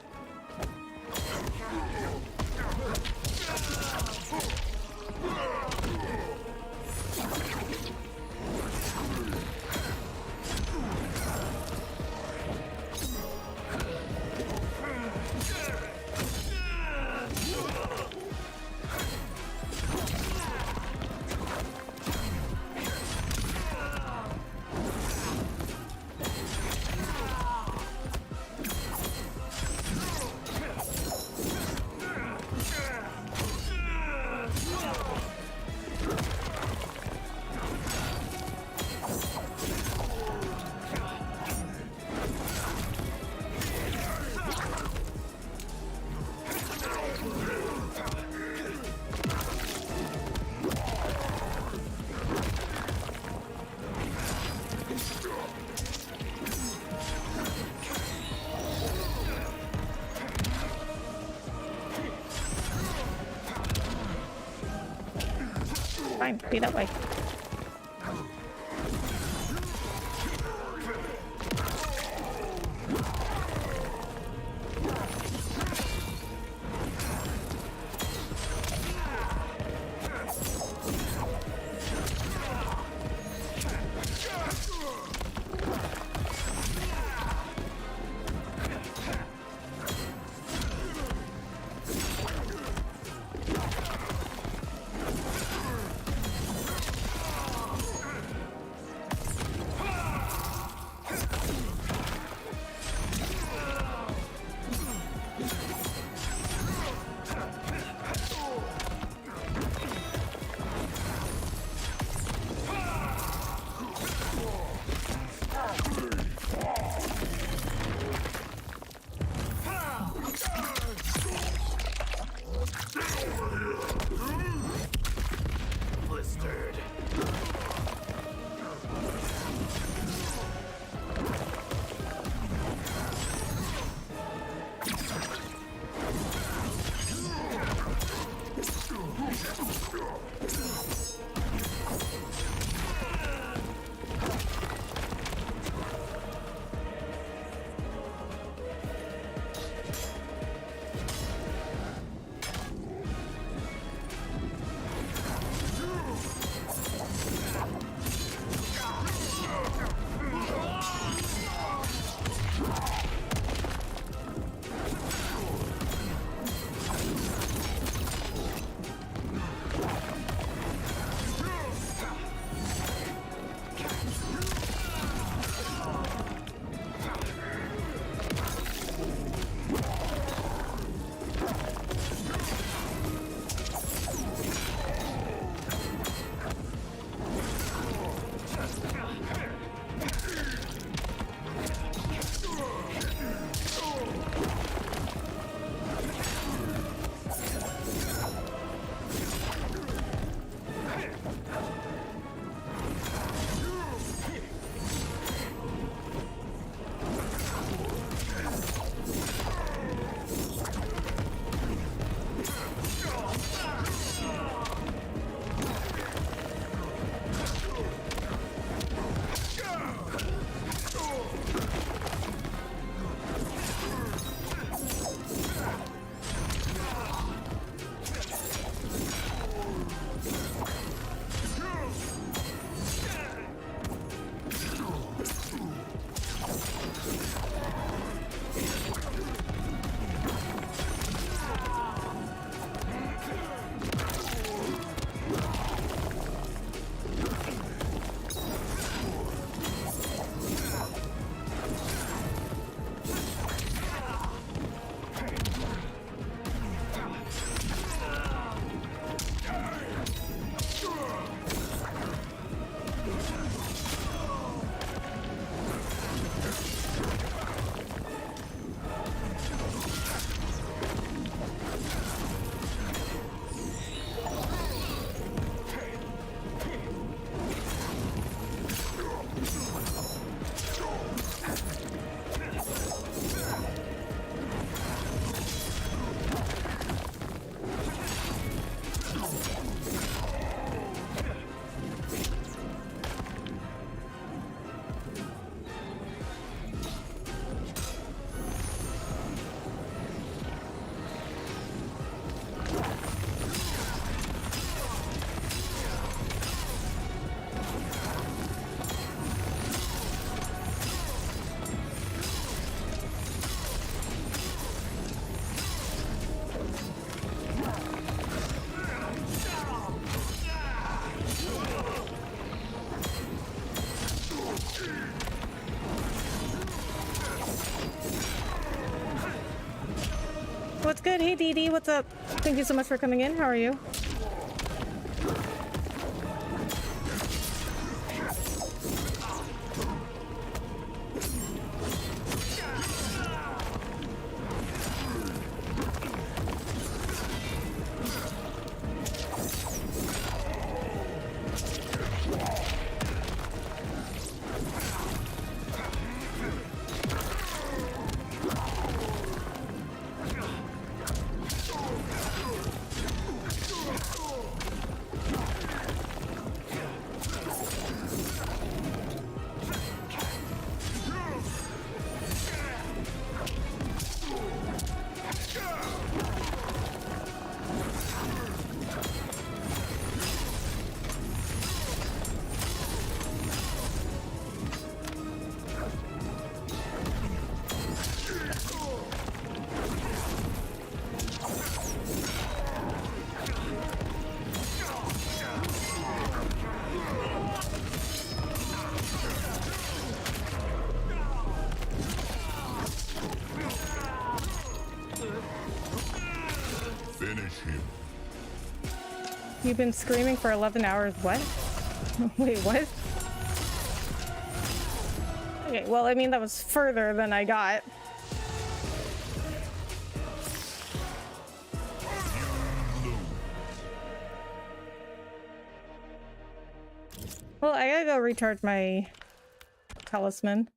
Fine, be that way. What's good? Hey, Dee Dee, what's up? Thank you so much for coming in. How are you? Finish him. You've been screaming for 11 hours. What? Wait, what? Okay, well, I mean, that was further than I got. Well, I gotta go recharge my talisman.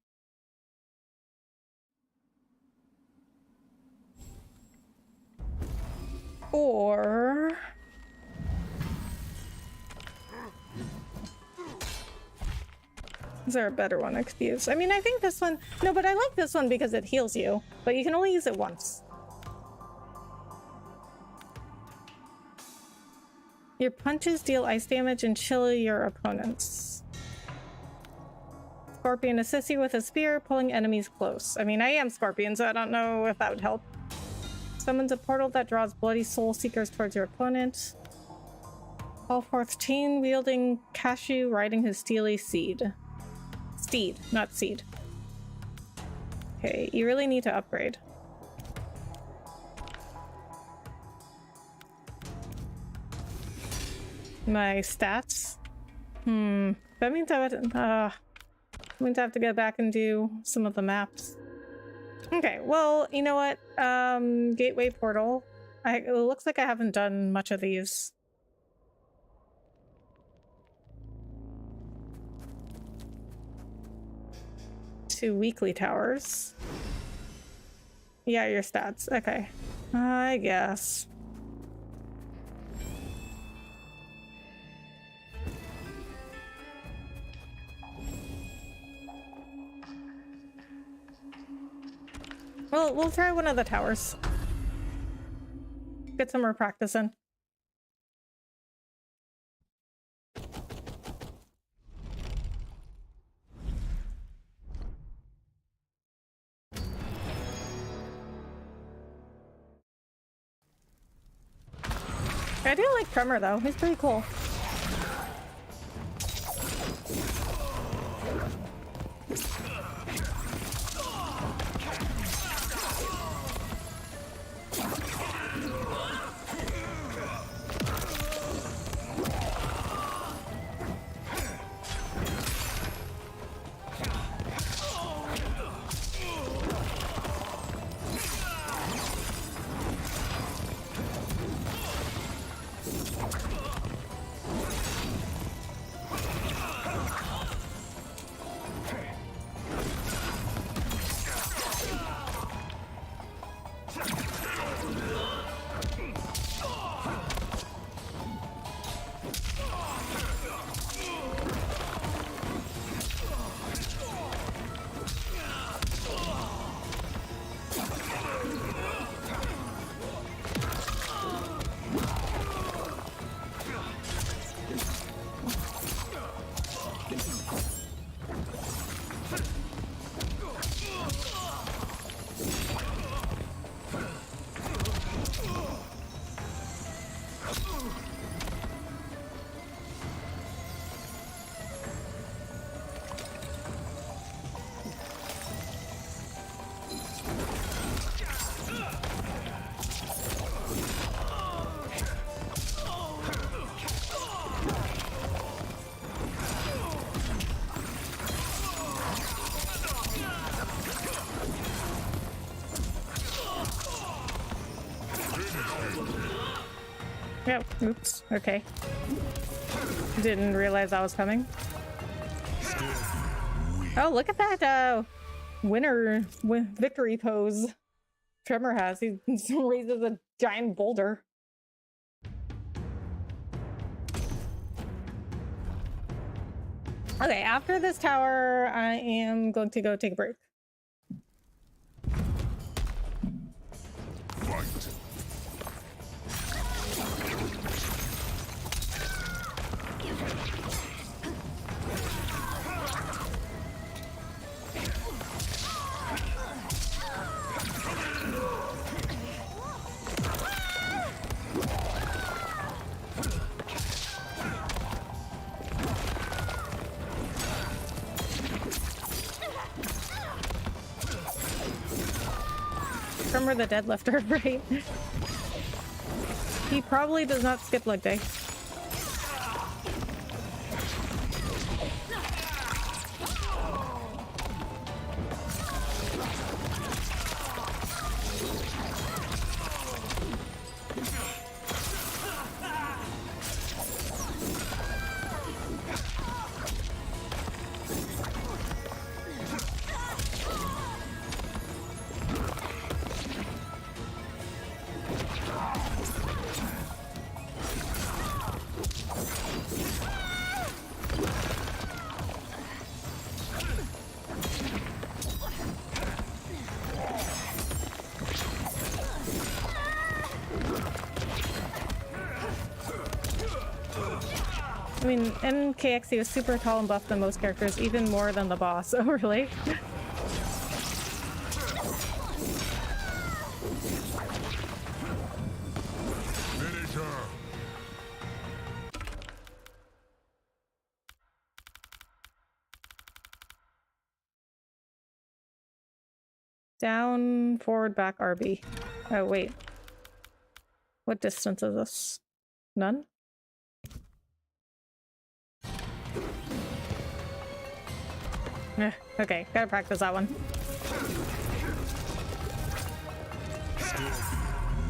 Or... is there a better one I could use? I mean, I think this one... no, but I like this one because it heals you. But you can only use it once. Your punches deal ice damage and chill your opponents. Scorpion assists you with a spear, pulling enemies close. I mean, I am Scorpion, so I don't know if that would help. Summons a portal that draws bloody soul seekers towards your opponent. Call forth chain wielding cashew riding his steely steed. Steed, not seed. Okay, you really need to upgrade. My stats? That means I would, I'm going to have to go back and do some of the maps. Okay, well, you know what? Gateway portal. It looks like I haven't done much of these. Two weekly towers. Yeah, your stats. Okay. I guess. Well, we'll try one of the towers. Get some more practice in. I do like Tremor though, he's pretty cool. Yep. Oops. Okay. Didn't realize that was coming. Oh, look at that victory pose Tremor has. He raises a giant boulder. Okay, after this tower, I am going to go take a break. Fight. Tremor the deadlifter, right? He probably does not skip leg day. I mean, in KX, he was super tall and buff than most characters, even more than the boss. Oh, really? Finish her. Down, forward, back, RB. Oh, wait. What distance is this? None? Okay, gotta practice that one.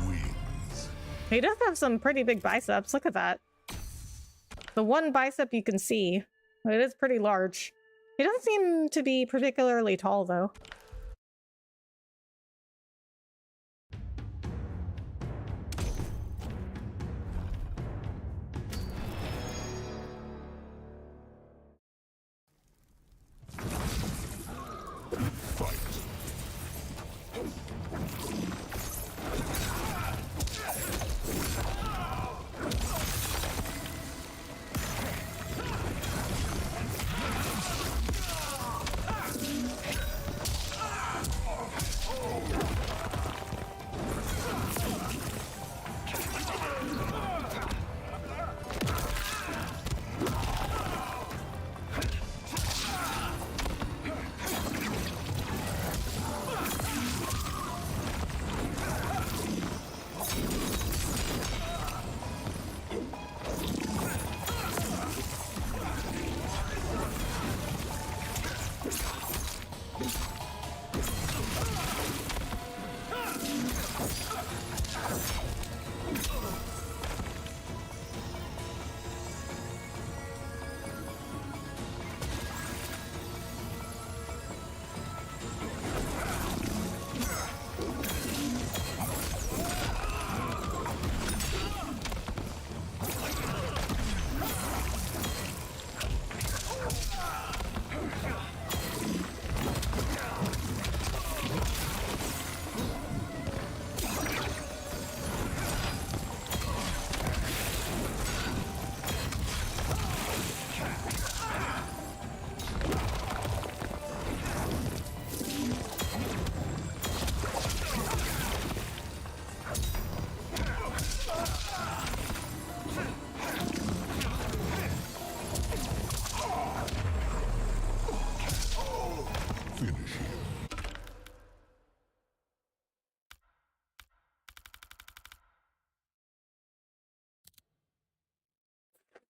Wins. He does have some pretty big biceps. Look at that. The one bicep you can see. It is pretty large. He doesn't seem to be particularly tall, though.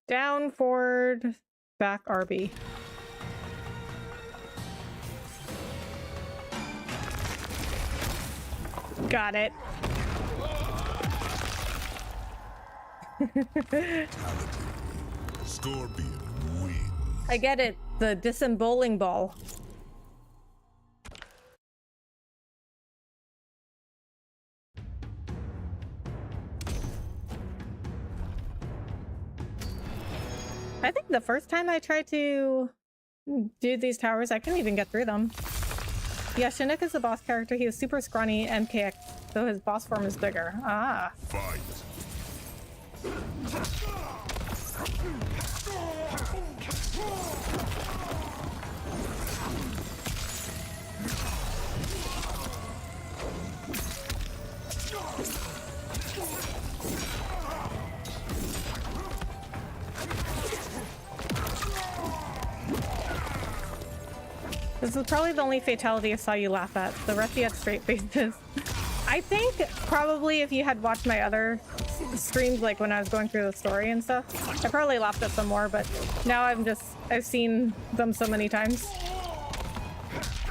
Down, forward, back, RB. Got it. Scorpion wins. I get it. The disemboweling ball. I think the first time I tried to do these towers, I couldn't even get through them. Yeah, Chinook is the boss character. He is super scrawny MKX, so his boss form is bigger. Ah. Fight. This is probably the only fatality I saw you laugh at. The rest you had straight faces. I think probably if you had watched my other streams, like when I was going through the story and stuff, I probably laughed at some more, but now I've seen them so many times.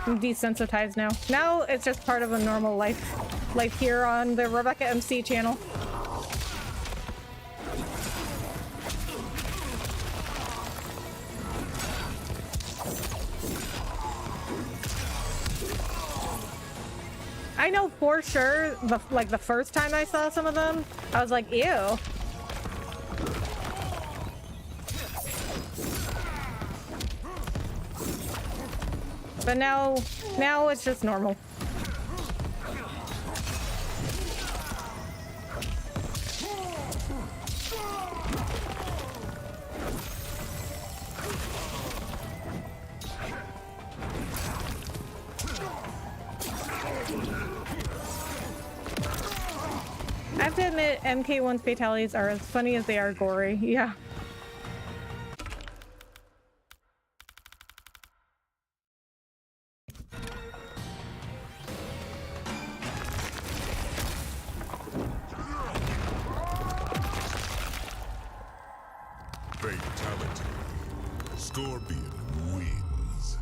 I'm desensitized now. Now it's just part of a normal life here on the Rebecca MC channel. I know for sure, the first time I saw some of them, I was like, ew. But now it's just normal. I have to admit, MK1's fatalities are as funny as they are gory. Yeah. Fatality. Scorpion wins.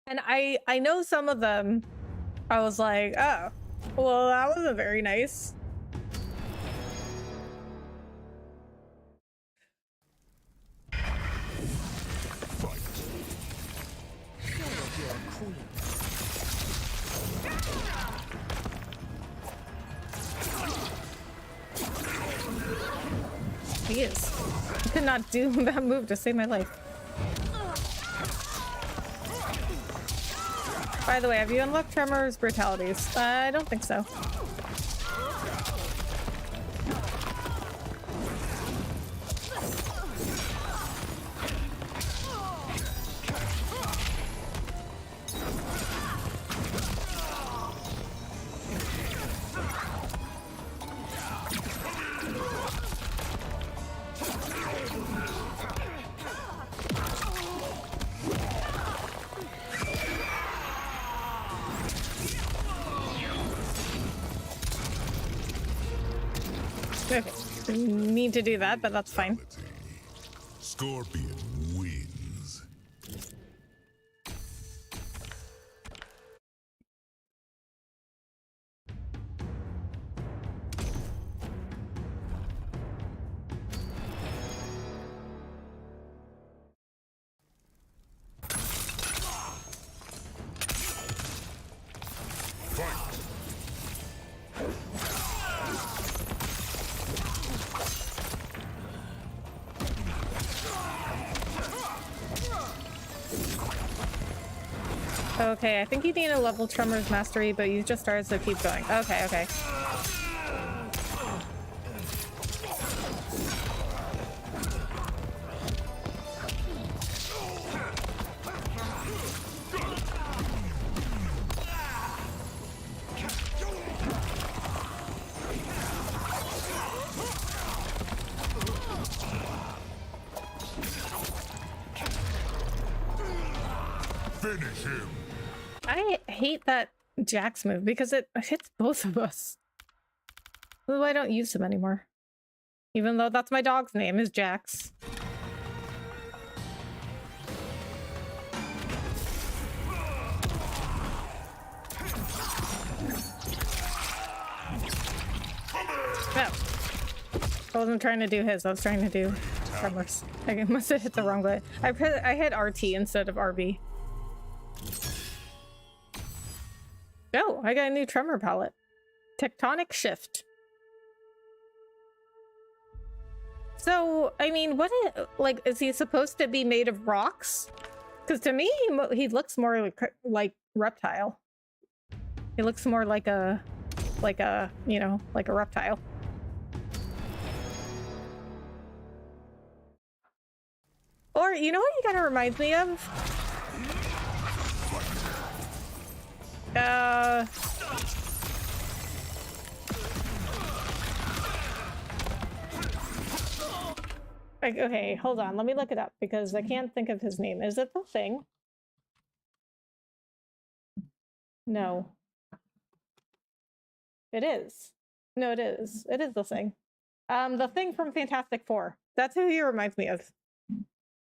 And I know some of them, I was like, oh, well, that wasn't very nice. Fight. Jeez. I could not do that move to save my life. By the way, have you unlocked Tremor's brutalities? I don't think so. Okay. Didn't mean to do that, but that's fine. Scorpion wins. Okay, I think you need to level Tremor's mastery, but you just started, so keep going. Okay, okay. Finish him. I hate that Jax move because it hits both of us. That's why I don't use him anymore. Even though that's my dog's name, is Jax. wasn't trying to do his. I was trying to do Tremor's. I must have hit the wrong button. I hit RT instead of RB. Oh, I got a new Tremor palette. Tectonic Shift. So, I mean, like, is he supposed to be made of rocks? Because to me, he looks more like reptile. He looks more like a, you know, like a reptile. Or, you know what he kind of reminds me of? Like, okay, hold on. Let me look it up because I can't think of his name. Is it the Thing? No. It is. No, it is. It is the Thing. The Thing from Fantastic Four. That's who he reminds me of.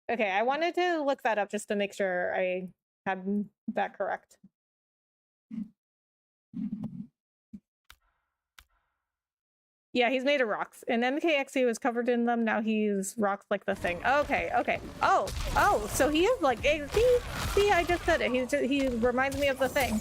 Okay, I wanted to look that up just to make sure I had that correct. Yeah, he's made of rocks. In MKXE was covered in them. Now he's rocks like the Thing. Okay, okay. Oh, so he is like, see, I just said it. He reminds me of the Thing.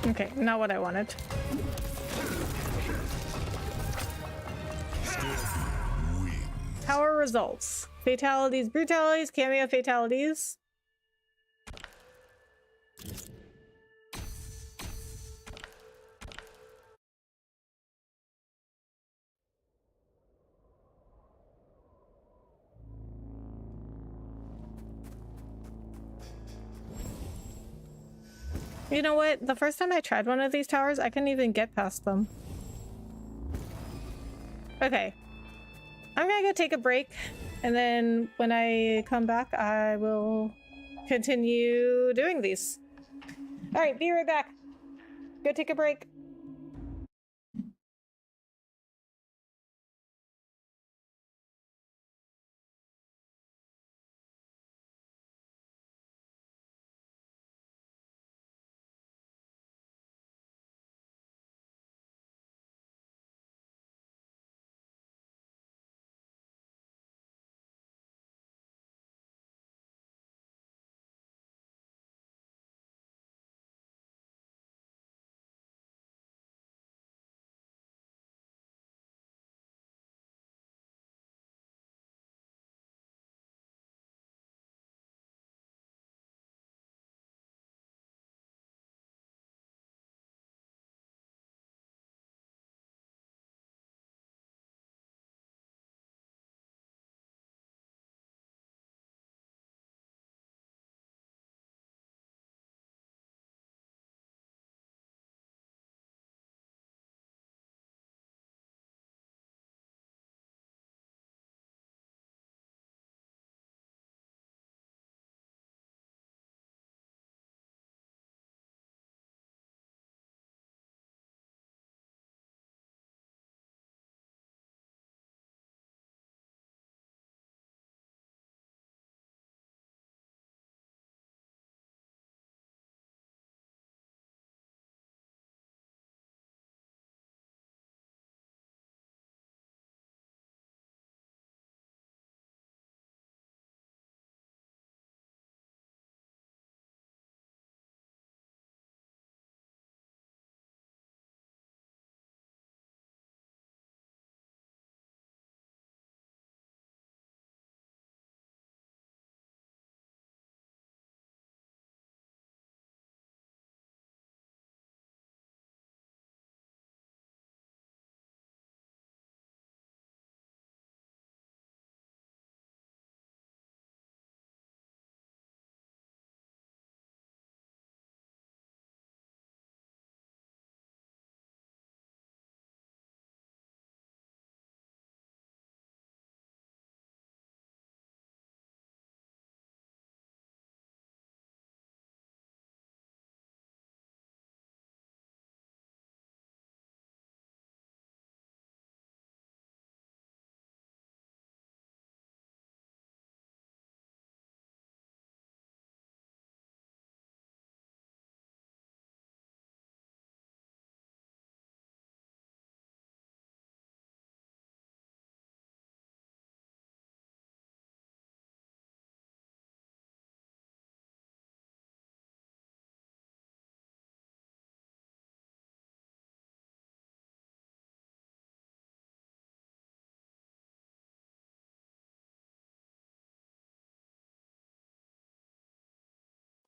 Okay, not what I wanted. Tower results. Fatalities, brutalities, Kameo fatalities. You know what? The first time I tried one of these towers, I couldn't even get past them. Okay. I'm gonna go take a break, and then when I come back, I will continue doing these. Alright, be right back. Go take a break.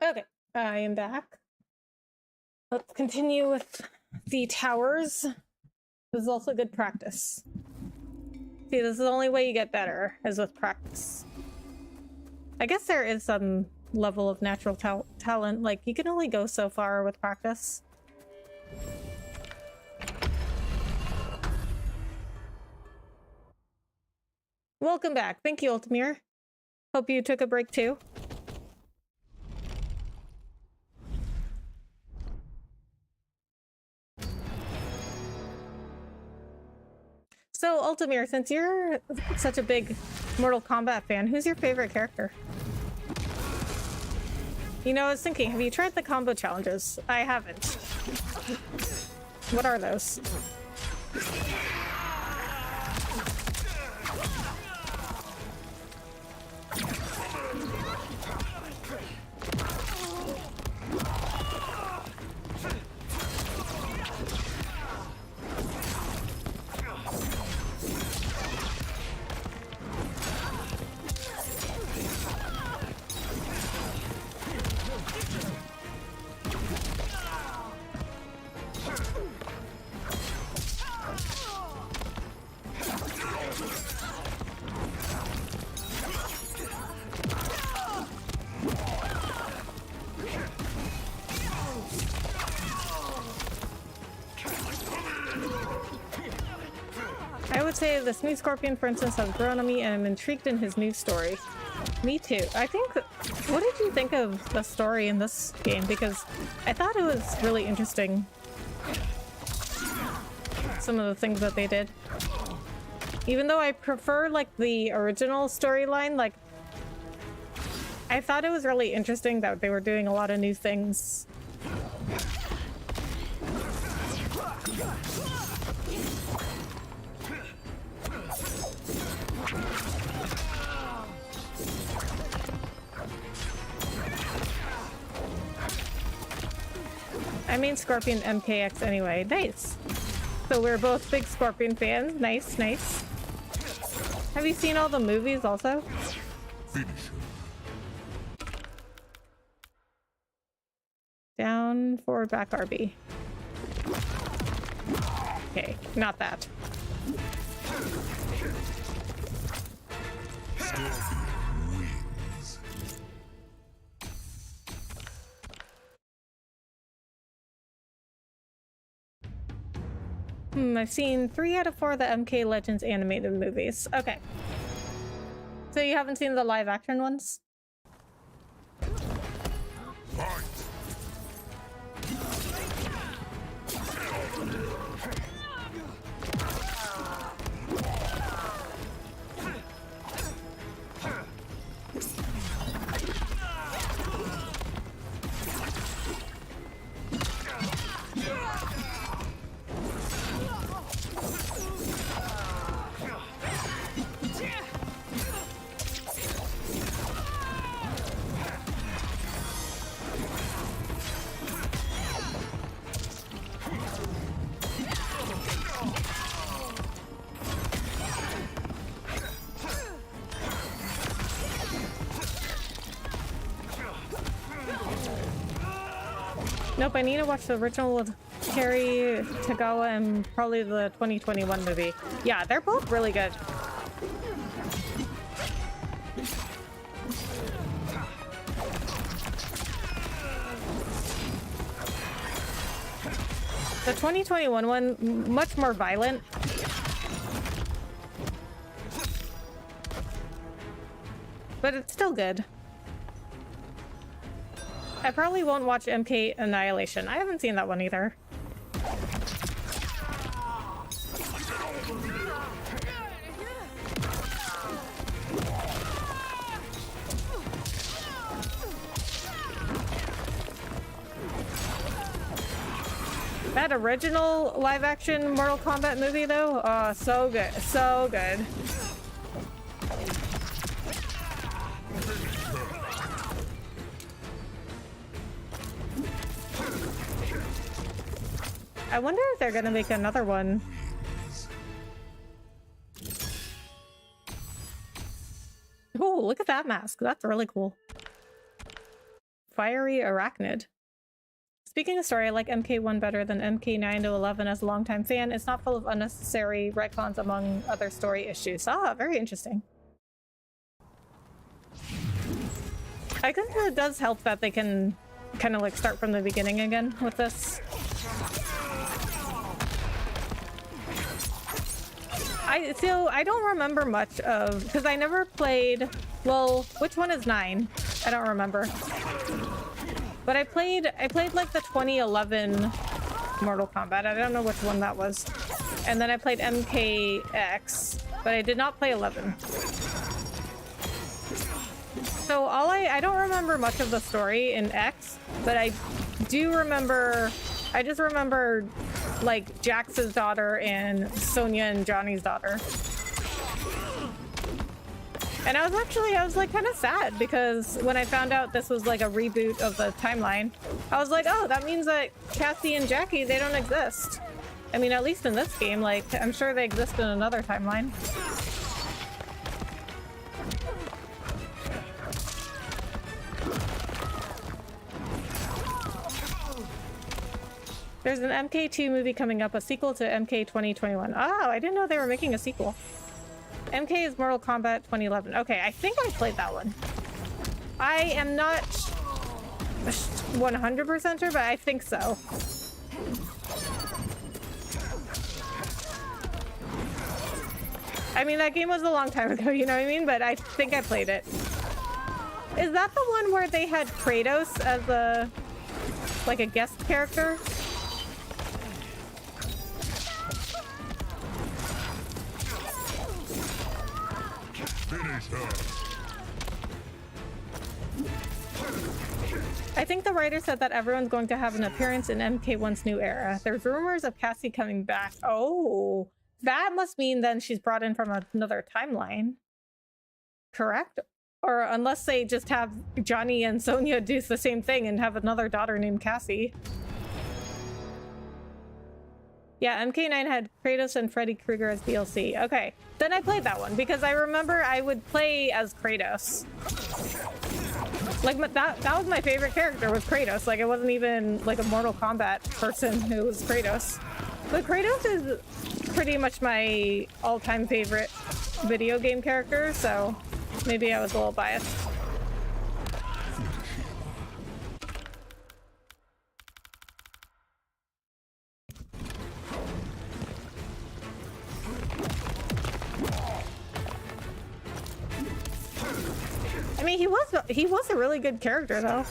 Okay, I am back. Let's continue with the towers. This is also good practice. See, this is the only way you get better, is with practice. I guess there is some level of natural talent. Like, you can only go so far with practice. Welcome back. Thank you, Ultimir. Hope you took a break too. So, Ultimir, since you're such a big Mortal Kombat fan, who's your favorite character? You know, I was thinking, have you tried the combo challenges? I haven't. What are those? I would say this new Scorpion, for instance, has grown on me, and I'm intrigued in his new story. Me too. I think... What did you think of the story in this game? Because I thought it was really interesting. Some of the things that they did. Even though I prefer, like, the original storyline, like... I thought it was really interesting that they were doing a lot of new things. I mean Scorpion MKX anyway. Nice. So we're both big Scorpion fans. Nice, nice. Have you seen all the movies also? Finish him. Down, forward, back, RB. Okay, not that. Scorpion wins. I've seen 3 out of 4 of the MK Legends animated movies. Okay. So you haven't seen the live action ones? Fight. Nope, I need to watch the original with Kerry Tagawa and probably the 2021 movie. Yeah, they're both really good. The 2021 one, much more violent. But it's still good. I probably won't watch MK Annihilation. I haven't seen that one either. That original live-action Mortal Kombat movie, though, oh, so good, so good. I wonder if they're gonna make another one. Oh, look at that mask. That's really cool. fiery arachnid. Speaking of story, I like MK1 better than MK9 to 11 as a longtime fan. It's not full of unnecessary retcons among other story issues. Ah, very interesting. I guess it does help that they can kind of like start from the beginning again with this. I don't remember much of, because I never played, well, which one is 9? I don't remember. But I played like the 2011 Mortal Kombat. I don't know which one that was. And then I played MKX, but I did not play 11. So I don't remember much of the story in X, but I do remember, I just remember like Jax's daughter and Sonya and Johnny's daughter. And I was like kind of sad because when I found out this was like a reboot of the timeline, I was like, oh, that means that Cassie and Jackie, they don't exist. I mean, at least in this game, like I'm sure they exist in another timeline. There's an MK2 movie coming up, a sequel to MK 2021. Oh, I didn't know they were making a sequel. MK is Mortal Kombat 2011. Okay, I think I played that one. I am not 100% sure, but I think so. I mean, that game was a long time ago, you know what I mean? But I think I played it. Is that the one where they had Kratos as a, like a guest character? I think the writer said that everyone's going to have an appearance in MK1's new era. There's rumors of Cassie coming back. Oh, that must mean then she's brought in from another timeline. Correct? Or unless they just have Johnny and Sonya do the same thing and have another daughter named Cassie. Yeah, MK9 had Kratos and Freddy Krueger as DLC. Okay, then I played that one because I remember I would play as Kratos. Like that was my favorite character, was Kratos. Like it wasn't even like a Mortal Kombat person who was Kratos. But Kratos is pretty much my all-time favorite video game character, so maybe I was a little biased. I mean, he was a really good character, though.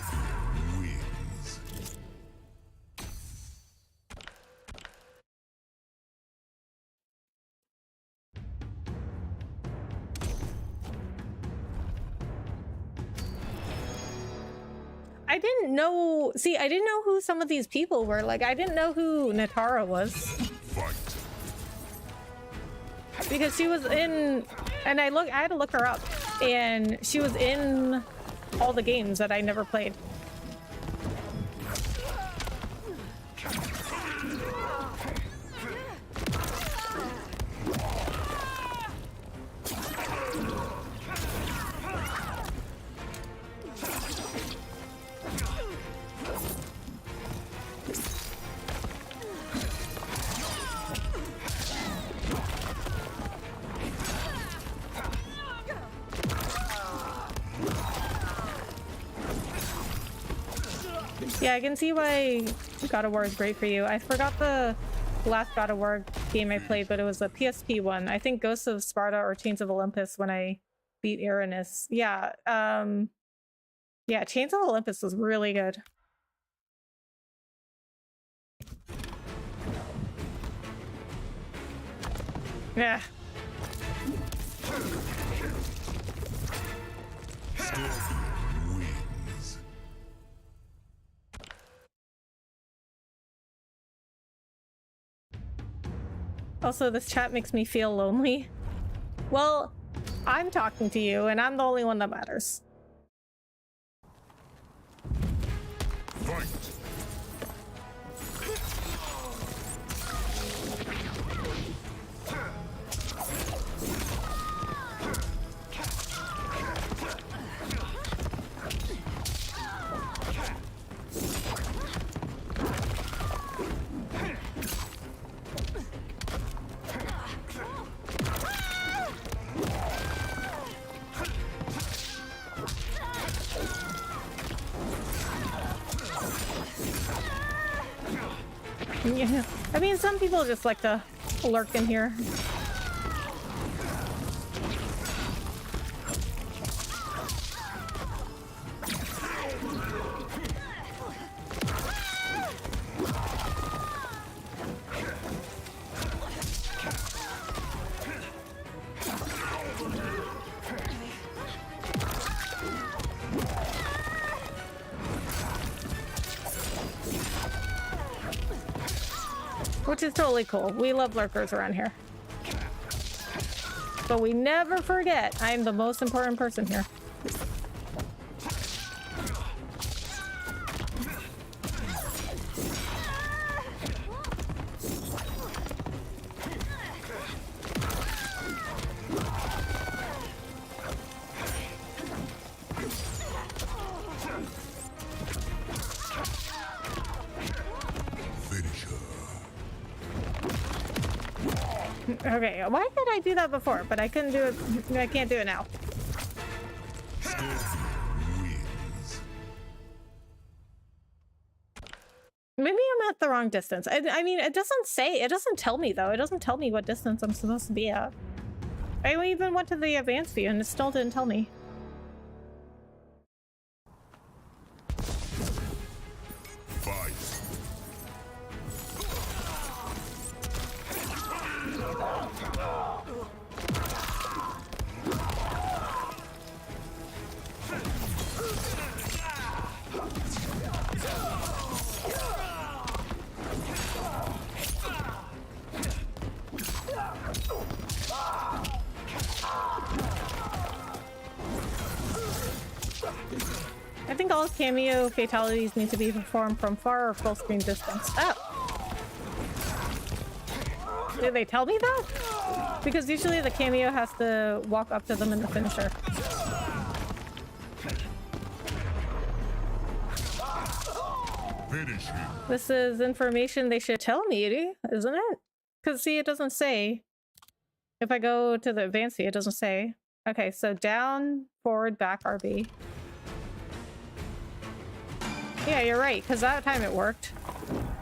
I didn't know. See, I didn't know who some of these people were. Like, I didn't know who Natara was. Because she was in, and I had to look her up, and she was in all the games that I never played. Yeah, I can see why God of War is great for you. I forgot the last God of War game I played, but it was a PSP one. I think Ghosts of Sparta or Chains of Olympus when I beat Uranus. Yeah, yeah, Chains of Olympus was really good. Yeah. Also, this chat makes me feel lonely. Well, I'm talking to you, and I'm the only one that matters. Fight. Yeah. I mean, some people just like to lurk in here. Which is totally cool. We love lurkers around here. But we never forget, I'm the most important person here. Okay, why could I do that before? But I couldn't do it. I can't do it now. Maybe I'm at the wrong distance. I mean, it doesn't say. It doesn't tell me, though. It doesn't tell me what distance I'm supposed to be at. I even went to the advanced view and it still didn't tell me. Fight. I think all Kameo fatalities need to be performed from far or full screen distance. Oh! Did they tell me that? Because usually the Kameo has to walk up to them in the finisher. Finish him. This is information they should tell me, isn't it? Because see, it doesn't say. If I go to the advanced view, it doesn't say. Okay, so down, forward, back, RB. Yeah, you're right, because that time it worked.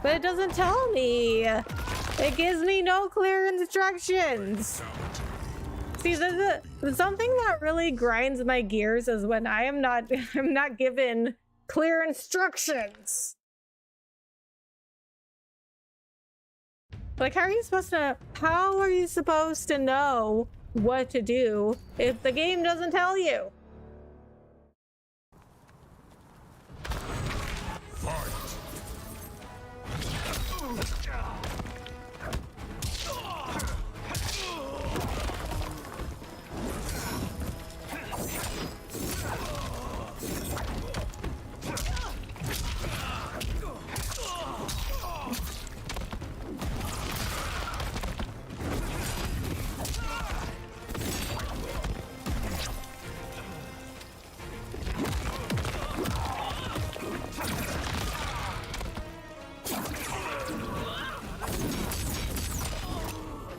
But it doesn't tell me. It gives me no clear instructions. See, something that really grinds my gears is when I'm not given clear instructions. Like, how are you supposed to know what to do if the game doesn't tell you? Fight.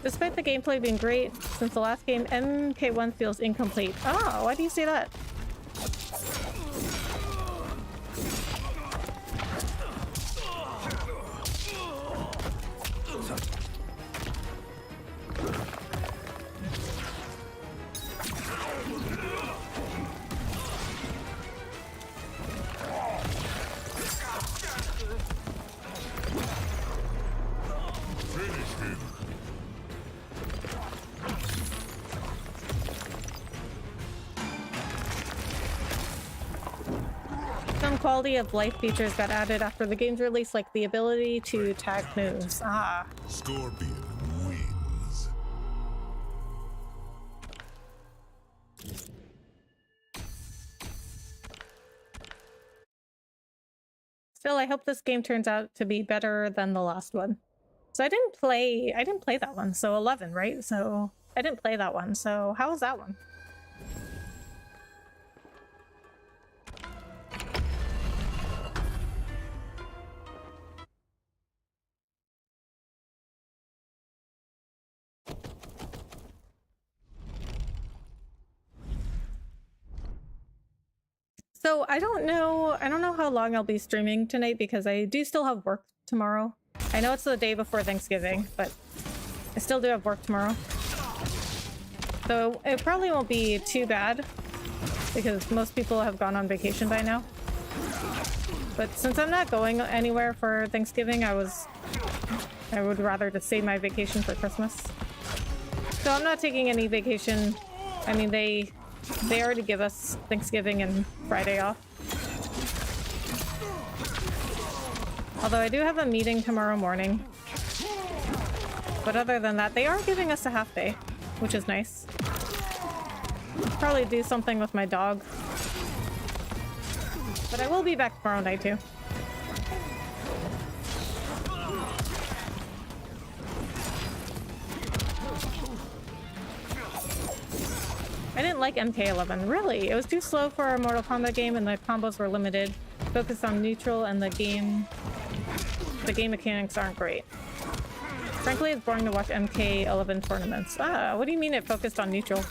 Despite the gameplay being great since the last game, MK1 feels incomplete. Oh, why do you say that? Quality of life features got added after the game's release, like the ability to tag moves. Ah. Scorpion wins. Still, I hope this game turns out to be better than the last one. So I didn't play that one. So 11, right? So I didn't play that one. So how was that one? So I don't know how long I'll be streaming tonight because I do still have work tomorrow. I know it's the day before Thanksgiving, but I still do have work tomorrow. So it probably won't be too bad because most people have gone on vacation by now. But since I'm not going anywhere for Thanksgiving, I would rather just save my vacation for Christmas. So I'm not taking any vacation. I mean, they already give us Thanksgiving and Friday off. Although I do have a meeting tomorrow morning. But other than that, they are giving us a half day, which is nice. Probably do something with my dog. But I will be back tomorrow night too. I didn't like MK11. Really? It was too slow for a Mortal Kombat game and the combos were limited. Focused on neutral and the game mechanics aren't great. Frankly, it's boring to watch MK11 tournaments. Ah, what do you mean it focused on neutral?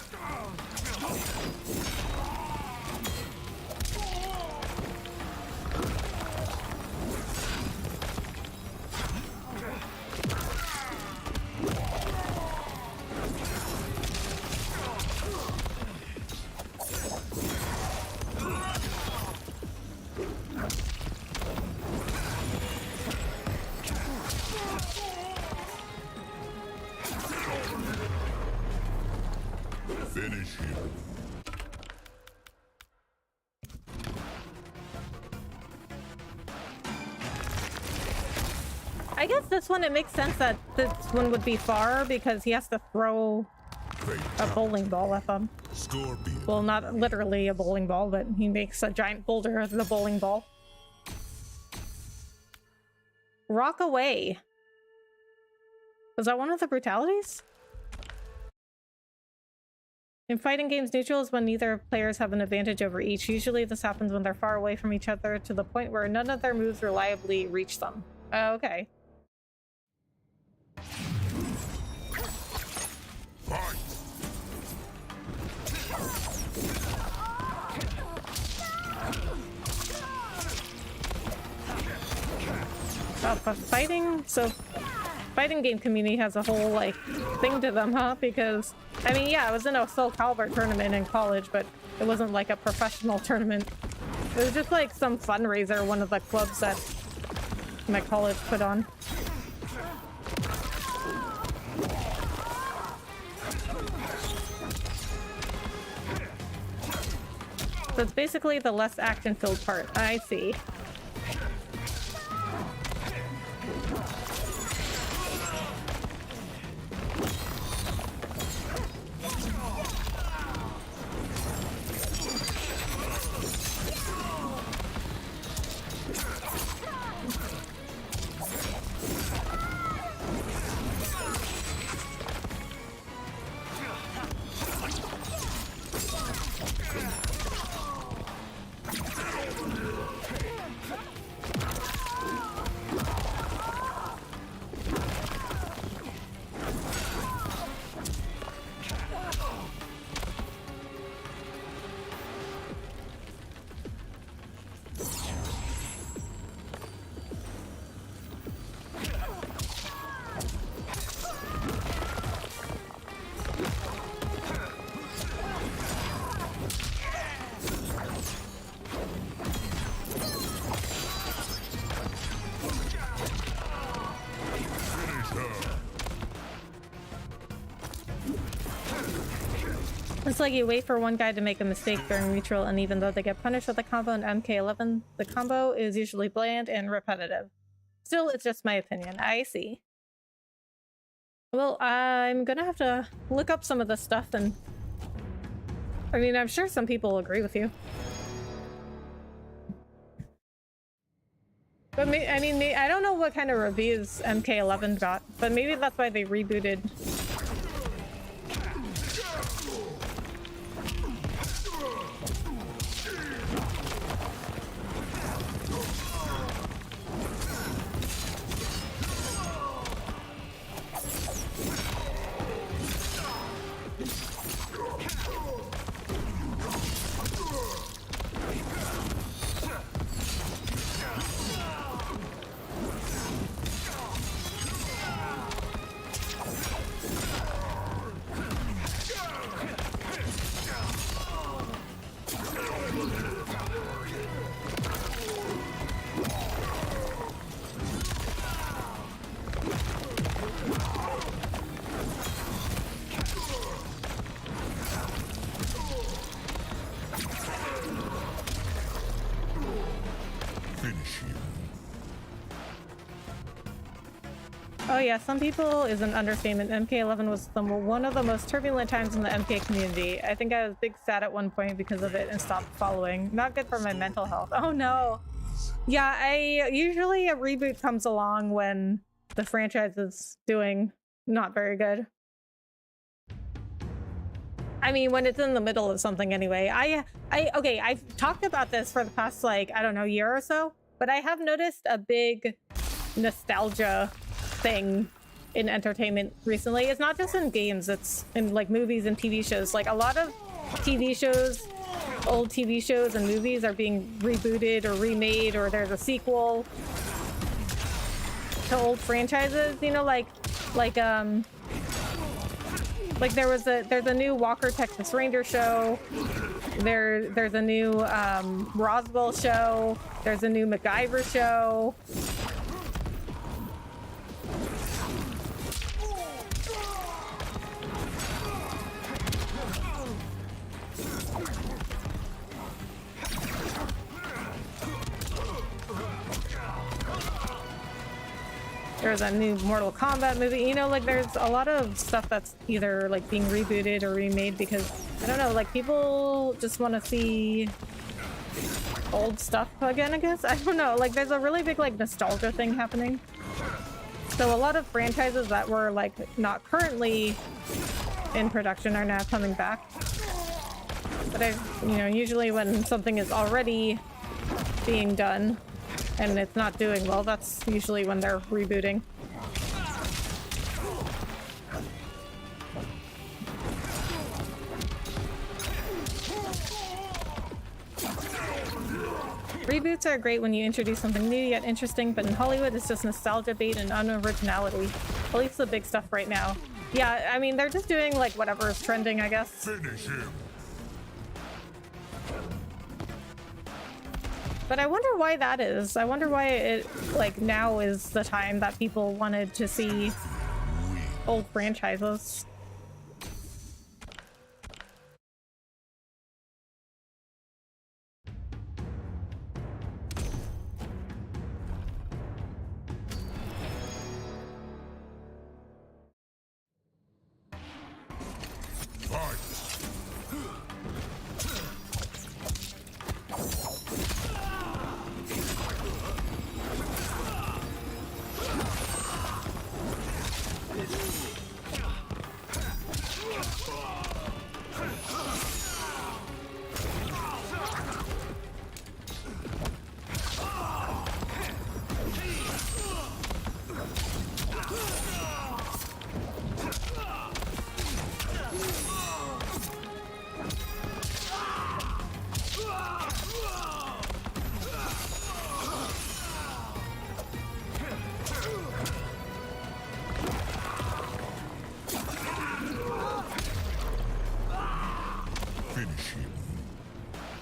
Finish him. I guess this one, it makes sense that this one would be far because he has to throw a bowling ball at them. Scorpion. Well, not literally a bowling ball, but he makes a giant boulder as the bowling ball. Rock away. Was that one of the brutalities? In fighting games, neutral is when neither players have an advantage over each. Usually this happens when they're far away from each other to the point where none of their moves reliably reach them. Okay. Fight. Fighting game community has a whole, like, thing to them, huh? Because, I mean, yeah, I was in a Soul Calibur tournament in college, but it wasn't like a professional tournament. It was just like some fundraiser one of the clubs that my college put on. So it's basically the less action-filled part. I see. It's like you wait for one guy to make a mistake during neutral, and even though they get punished with a combo in MK11, the combo is usually bland and repetitive. Still, it's just my opinion. I see. Well, I'm gonna have to look up some of this stuff, and I mean, I'm sure some people agree with you. But I mean, I don't know what kind of reviews MK11 got, but maybe that's why they rebooted. Oh yeah, some people is an understatement. MK11 was one of the most turbulent times in the MK community. I think I was big sad at one point because of it and stopped following. Not good for my mental health. Oh no. Yeah, usually a reboot comes along when the franchise is doing not very good. I mean, when it's in the middle of something anyway. Okay, I've talked about this for the past, like, I don't know, year or so, but I have noticed a big nostalgia thing in entertainment recently. It's not just in games, it's in like movies and TV shows. Like a lot of TV shows, old TV shows and movies are being rebooted or remade, or there's a sequel to old franchises, you know, like there's a new Walker Texas Ranger show. There's a new Roswell show. There's a new MacGyver show. There's a new Mortal Kombat movie, you know, like there's a lot of stuff that's either like being rebooted or remade because, I don't know, like people just want to see old stuff again, I guess. I don't know, like there's a really big like nostalgia thing happening. So a lot of franchises that were like not currently in production are now coming back. But usually when something is already being done and it's not doing well, that's usually when they're rebooting. Reboots are great when you introduce something new yet interesting, but in Hollywood it's just nostalgia bait and unoriginality. At least the big stuff right now. Yeah, I mean, they're just doing like whatever is trending, I guess. Finish him. But I wonder why that is. I wonder why it, like, now is the time that people wanted to see old franchises.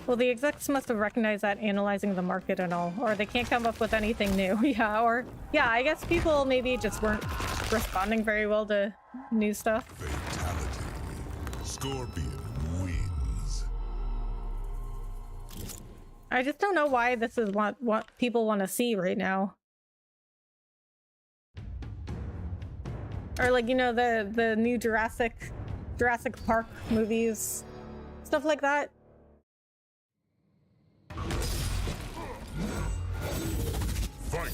Well, the execs must have recognized that analyzing the market and all, or they can't come up with anything new. Yeah, I guess people maybe just weren't responding very well to new stuff. Fatality. Scorpion wins. I just don't know why this is what people want to see right now. Or like, you know, the new Jurassic Park movies, stuff like that. Fight.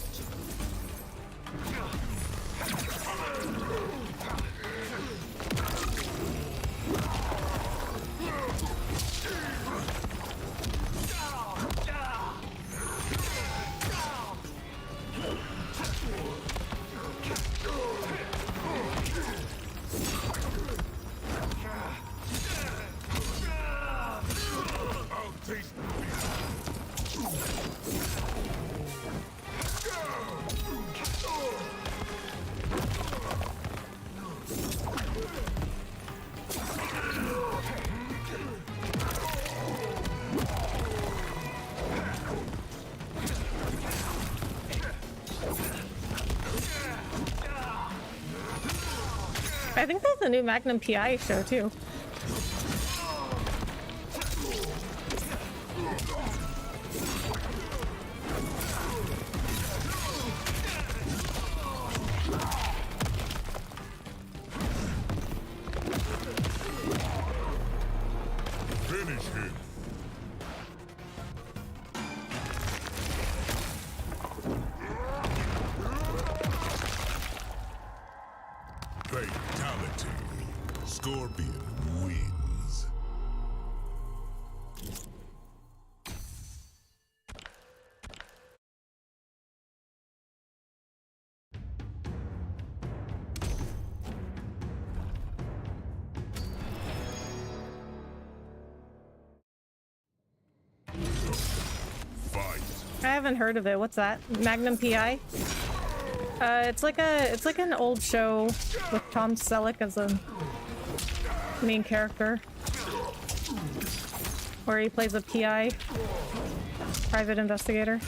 I think there's a new Magnum PI show too. Fatality. Scorpion wins. Fight. I haven't heard of it. What's that? Magnum PI? It's like an old show with Tom Selleck as a main character, where he plays a PI, private investigator.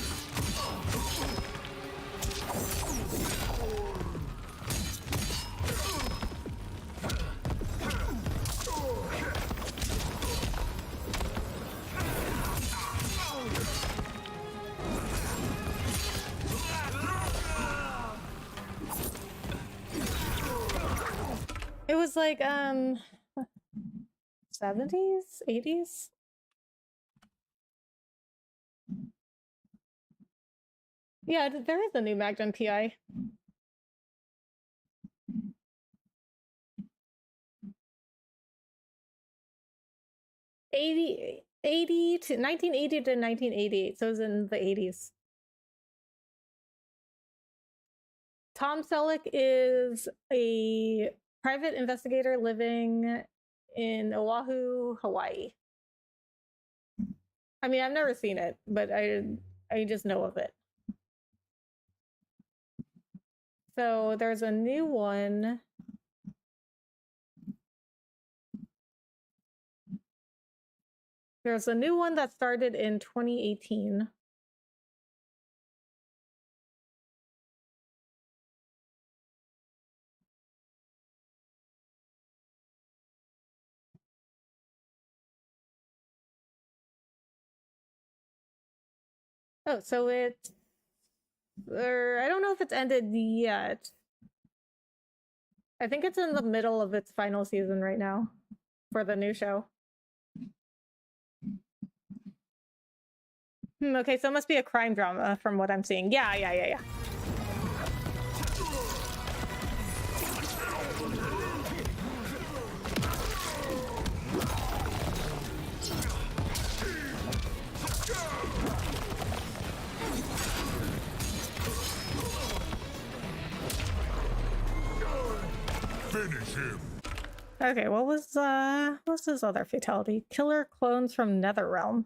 It was like 70s, 80s. Yeah, there is a new Magnum PI. '80 to 1980 to 1988, so it was in the 80s. Tom Selleck is a private investigator living in Oahu, Hawaii. I mean, I've never seen it, but I just know of it. So there's a new one. There's a new one that started in 2018. Oh, so I don't know if it's ended yet. I think it's in the middle of its final season right now for the new show. Okay, so it must be a crime drama from what I'm seeing. Yeah. Finish him. Okay, what's this other fatality? Killer clones from Netherrealm.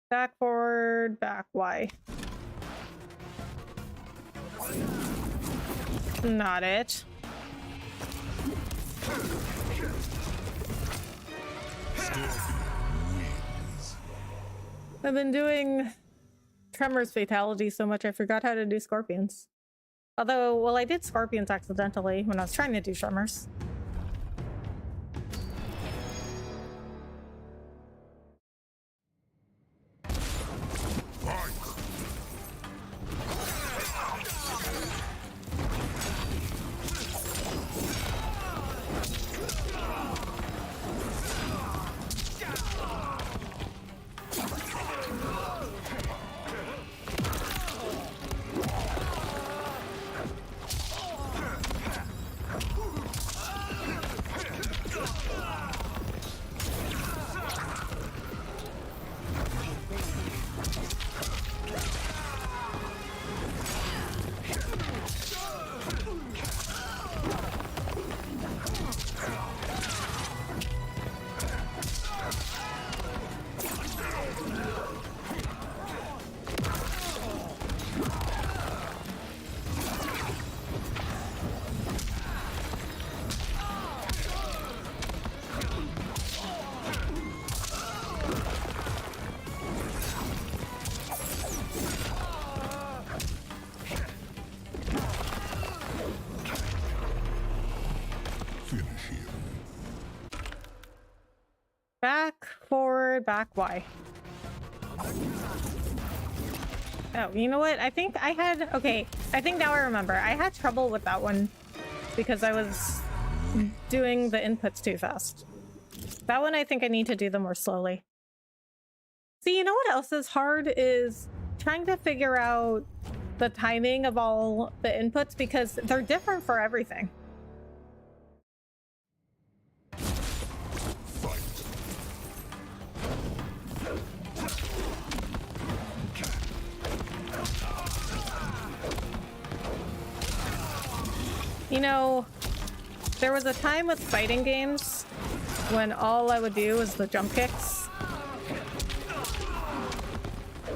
Back, forward, back, Y. Not it. I've been doing Tremor's fatality so much I forgot how to do Scorpions. Although, well, I did Scorpions accidentally when I was trying to do Tremors. Back, forward, back, Y. Oh, you know what? I think I had... Okay, I think now I remember. I had trouble with that one because I was doing the inputs too fast. That one I think I need to do them more slowly. See, you know what else is hard is trying to figure out the timing of all the inputs because they're different for everything. You know, there was a time with fighting games when all I would do was the jump kicks.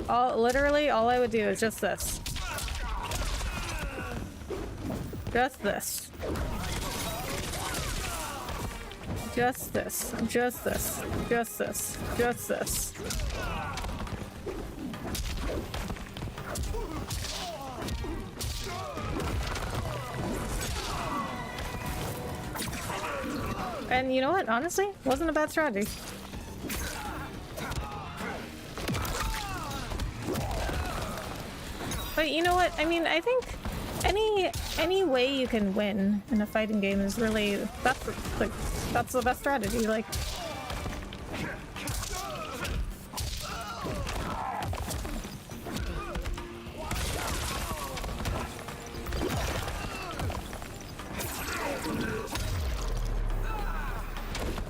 Literally all I would do is just this. Just this. Just this. Just this. Just this. Just this. And you know what? Honestly, wasn't a bad strategy. But you know what? I mean, I think any way you can win in a fighting game is really that's the best strategy. Like,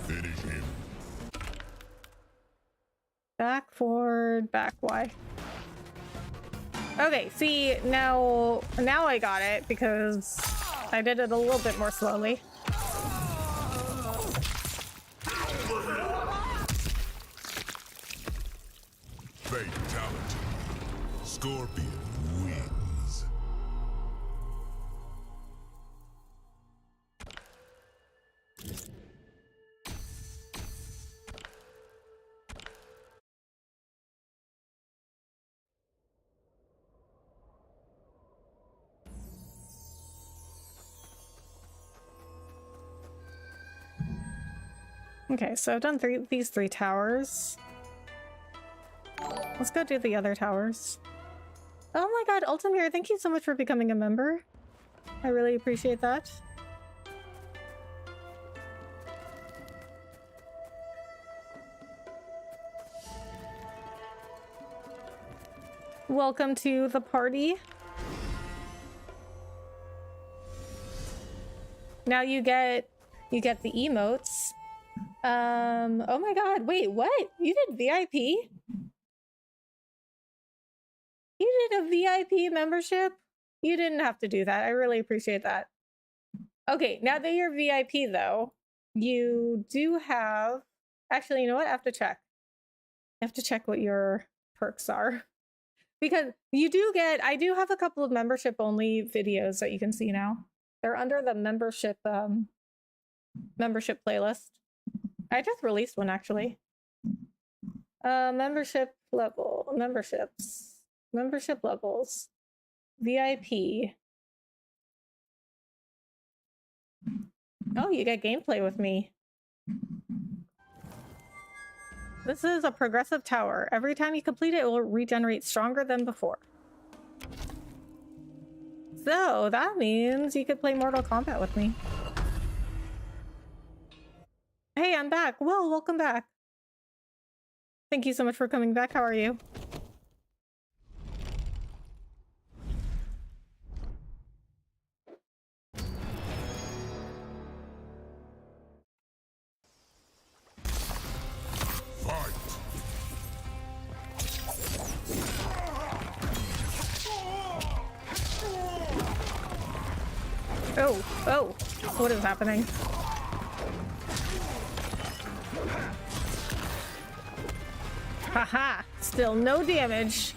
Finish him. back, forward, back, Y. Okay, see, now I got it because I did it a little bit more slowly. Fatality. Scorpion wins. Okay, so I've done these three towers. Let's go do the other towers. Oh my god, Ultimir, thank you so much for becoming a member. I really appreciate that. Welcome to the party. Now you get the emotes. Oh my god, wait, what? You did VIP? You did a VIP membership? You didn't have to do that. I really appreciate that. Okay, now that you're VIP though, you do have... Actually, you know what? I have to check. I have to check what your perks are. Because you do get... I do have a couple of membership only videos that you can see now. They're under the membership playlist. I just released one actually. Membership level, membership levels, VIP. Oh, you get gameplay with me. This is a progressive tower. Every time you complete it, it will regenerate stronger than before. So that means you could play Mortal Kombat with me. Hey, I'm back. Well, welcome back. Thank you so much for coming back. How are you? Fight. Oh, what is happening? Haha, still no damage.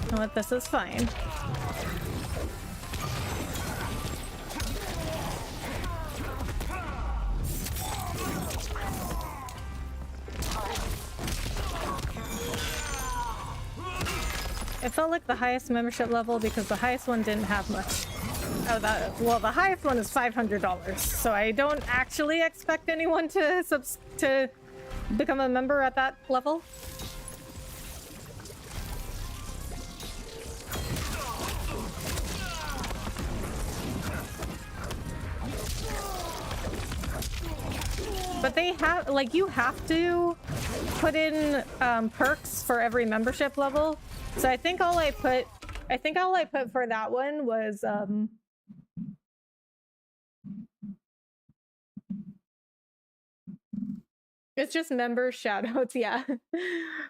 You know what, this is fine. It felt like the highest membership level because the highest one didn't have much. Oh, well, the highest one is $500, so I don't actually expect anyone to become a member at that level. But they have, like, you have to put in perks for every membership level. So I think all I put for that one was It's just member shoutouts, yeah.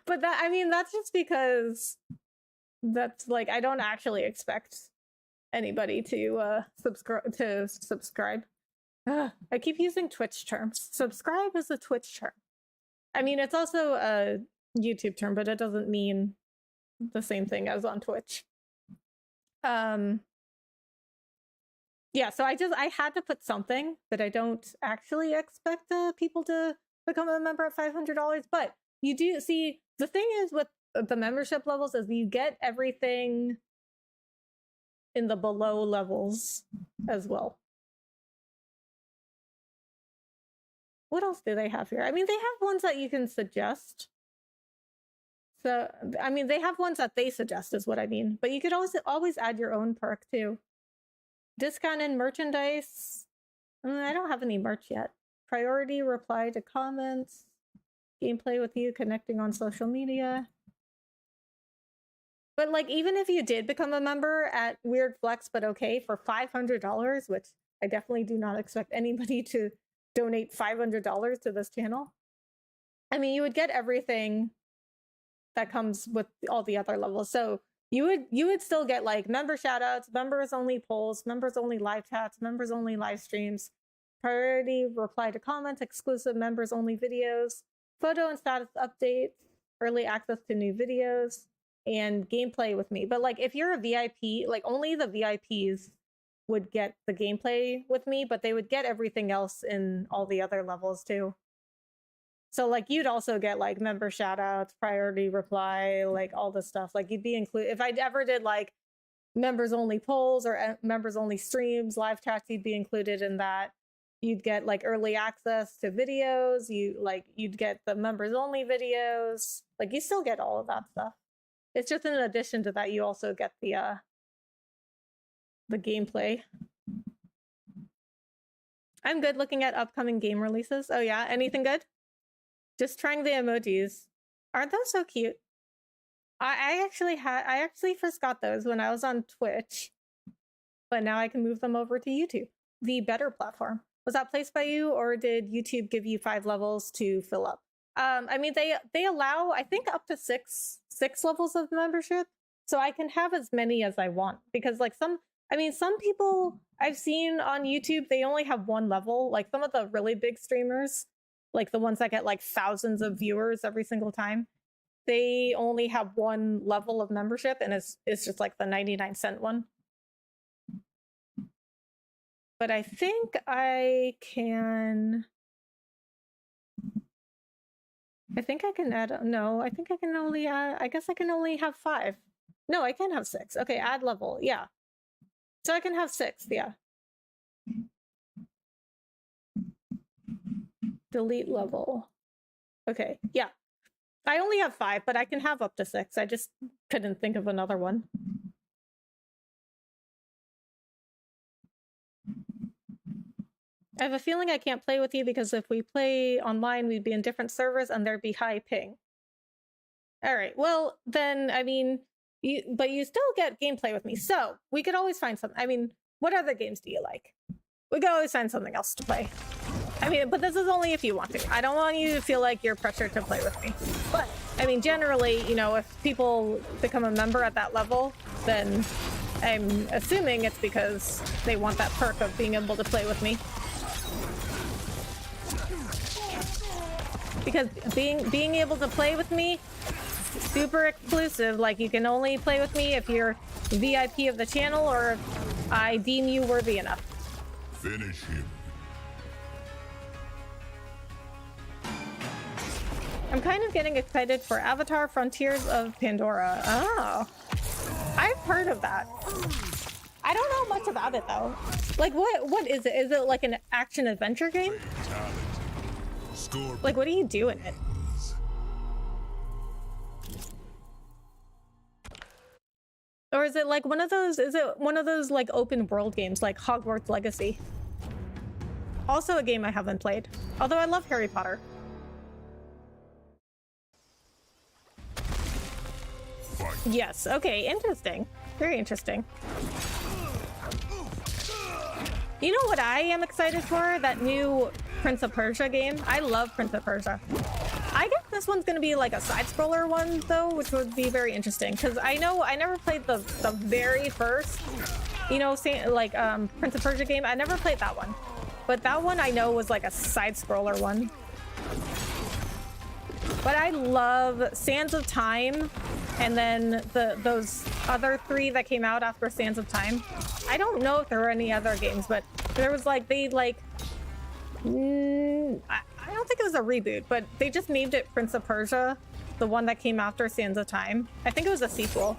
But that, I mean, that's just because that's like, I don't actually expect anybody to subscribe. Ugh, I keep using Twitch terms. Subscribe is a Twitch term. I mean, it's also a YouTube term, but it doesn't mean the same thing as on Twitch. Yeah, so I had to put something that I don't actually expect people to become a member at $500, but you do see, the thing is with the membership levels is you get everything in the below levels as well. What else do they have here? I mean, they have ones that you can suggest. So, I mean, they have ones that they suggest is what I mean. But you could always add your own perk too. Discounted merchandise. I don't have any merch yet. Priority reply to comments. Gameplay with you, connecting on social media. But like, even if you did become a member at Weird Flex, but okay, for $500, which I definitely do not expect anybody to donate $500 to this channel. I mean, you would get everything that comes with all the other levels. So you would still get like member shoutouts, members only polls, members only live chats, members only live streams, priority reply to comments, exclusive members only videos, photo and status updates, early access to new videos, and gameplay with me. But like, if you're a VIP, like only the VIPs would get the gameplay with me, but they would get everything else in all the other levels too. So like, you'd also get like member shoutouts, priority reply, like all the stuff. Like, you'd be included. If I ever did like members only polls or members only streams, live chats, you'd be included in that. You'd get like early access to videos. You'd get the members only videos. Like, you still get all of that stuff. It's just in addition to that, you also get the gameplay. I'm good looking at upcoming game releases. Oh yeah, anything good? Just trying the emojis. Aren't those so cute? I actually first got those when I was on Twitch, but now I can move them over to YouTube, the better platform. Was that placed by you, or did YouTube give you 5 levels to fill up? I mean, they allow, I think, up to six levels of membership, so I can have as many as I want, because like some people I've seen on YouTube, they only have 1 level. Like some of the really big streamers, like the ones that get like thousands of viewers every single time, they only have 1 level of membership, and it's just like the 99-cent one. But I think I can add, no, I think I can only add, I guess I can only have 5. No, I can have 6. Okay, add level, yeah. So I can have 6, yeah. Delete level. Okay, yeah. I only have 5, but I can have up to 6. I just couldn't think of another one. I have a feeling I can't play with you because if we play online, we'd be in different servers and there'd be high ping. All right, well, then, I mean, but you still get gameplay with me, so we could always find something. I mean, what other games do you like? We could always find something else to play. I mean, but this is only if you want to. I don't want you to feel like you're pressured to play with me. But, I mean, generally, you know, if people become a member at that level, then I'm assuming it's because they want that perk of being able to play with me. Because being able to play with me, super exclusive. Like, you can only play with me if you're VIP of the channel or if I deem you worthy enough. Finish him. I'm kind of getting excited for Avatar Frontiers of Pandora. Oh, I've heard of that. I don't know much about it though. Like, what is it? Is it like an action adventure game? Like, what do you do in it? Or is it like one of those, like open world games like Hogwarts Legacy? Also a game I haven't played, although I love Harry Potter. Fight. Yes, okay, interesting. Very interesting. You know what I am excited for? That new Prince of Persia game. I love Prince of Persia. I guess this one's gonna be like a side-scroller one though, which would be very interesting because I know I never played the very first, you know, like Prince of Persia game. I never played that one, but that one I know was like a side-scroller one. But I love Sands of Time, and then those other 3 that came out after Sands of Time. I don't know if there were any other games, but there was like I don't think it was a reboot, but they just named it Prince of Persia, the one that came after Sands of Time. I think it was a sequel.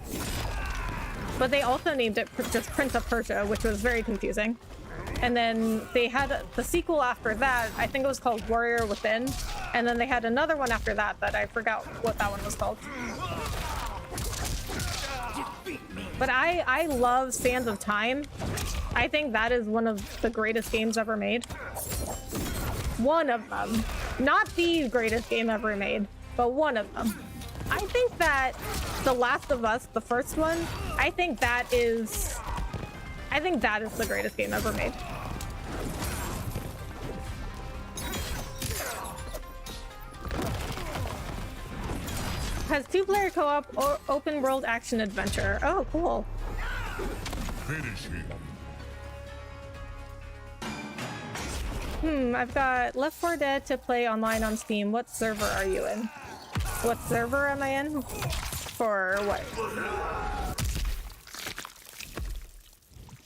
But they also named it just Prince of Persia, which was very confusing. And then they had the sequel after that, I think it was called Warrior Within. And then they had another one after that I forgot what that one was called. But I love Sands of Time. I think that is one of the greatest games ever made. One of them. Not the greatest game ever made, but one of them. I think that The Last of Us, the first one, I think that is the greatest game ever made. Has 2-player co-op or open world action adventure. Oh, cool. Finish him. I've got Left 4 Dead to play online on Steam. What server are you in? What server am I in? For what?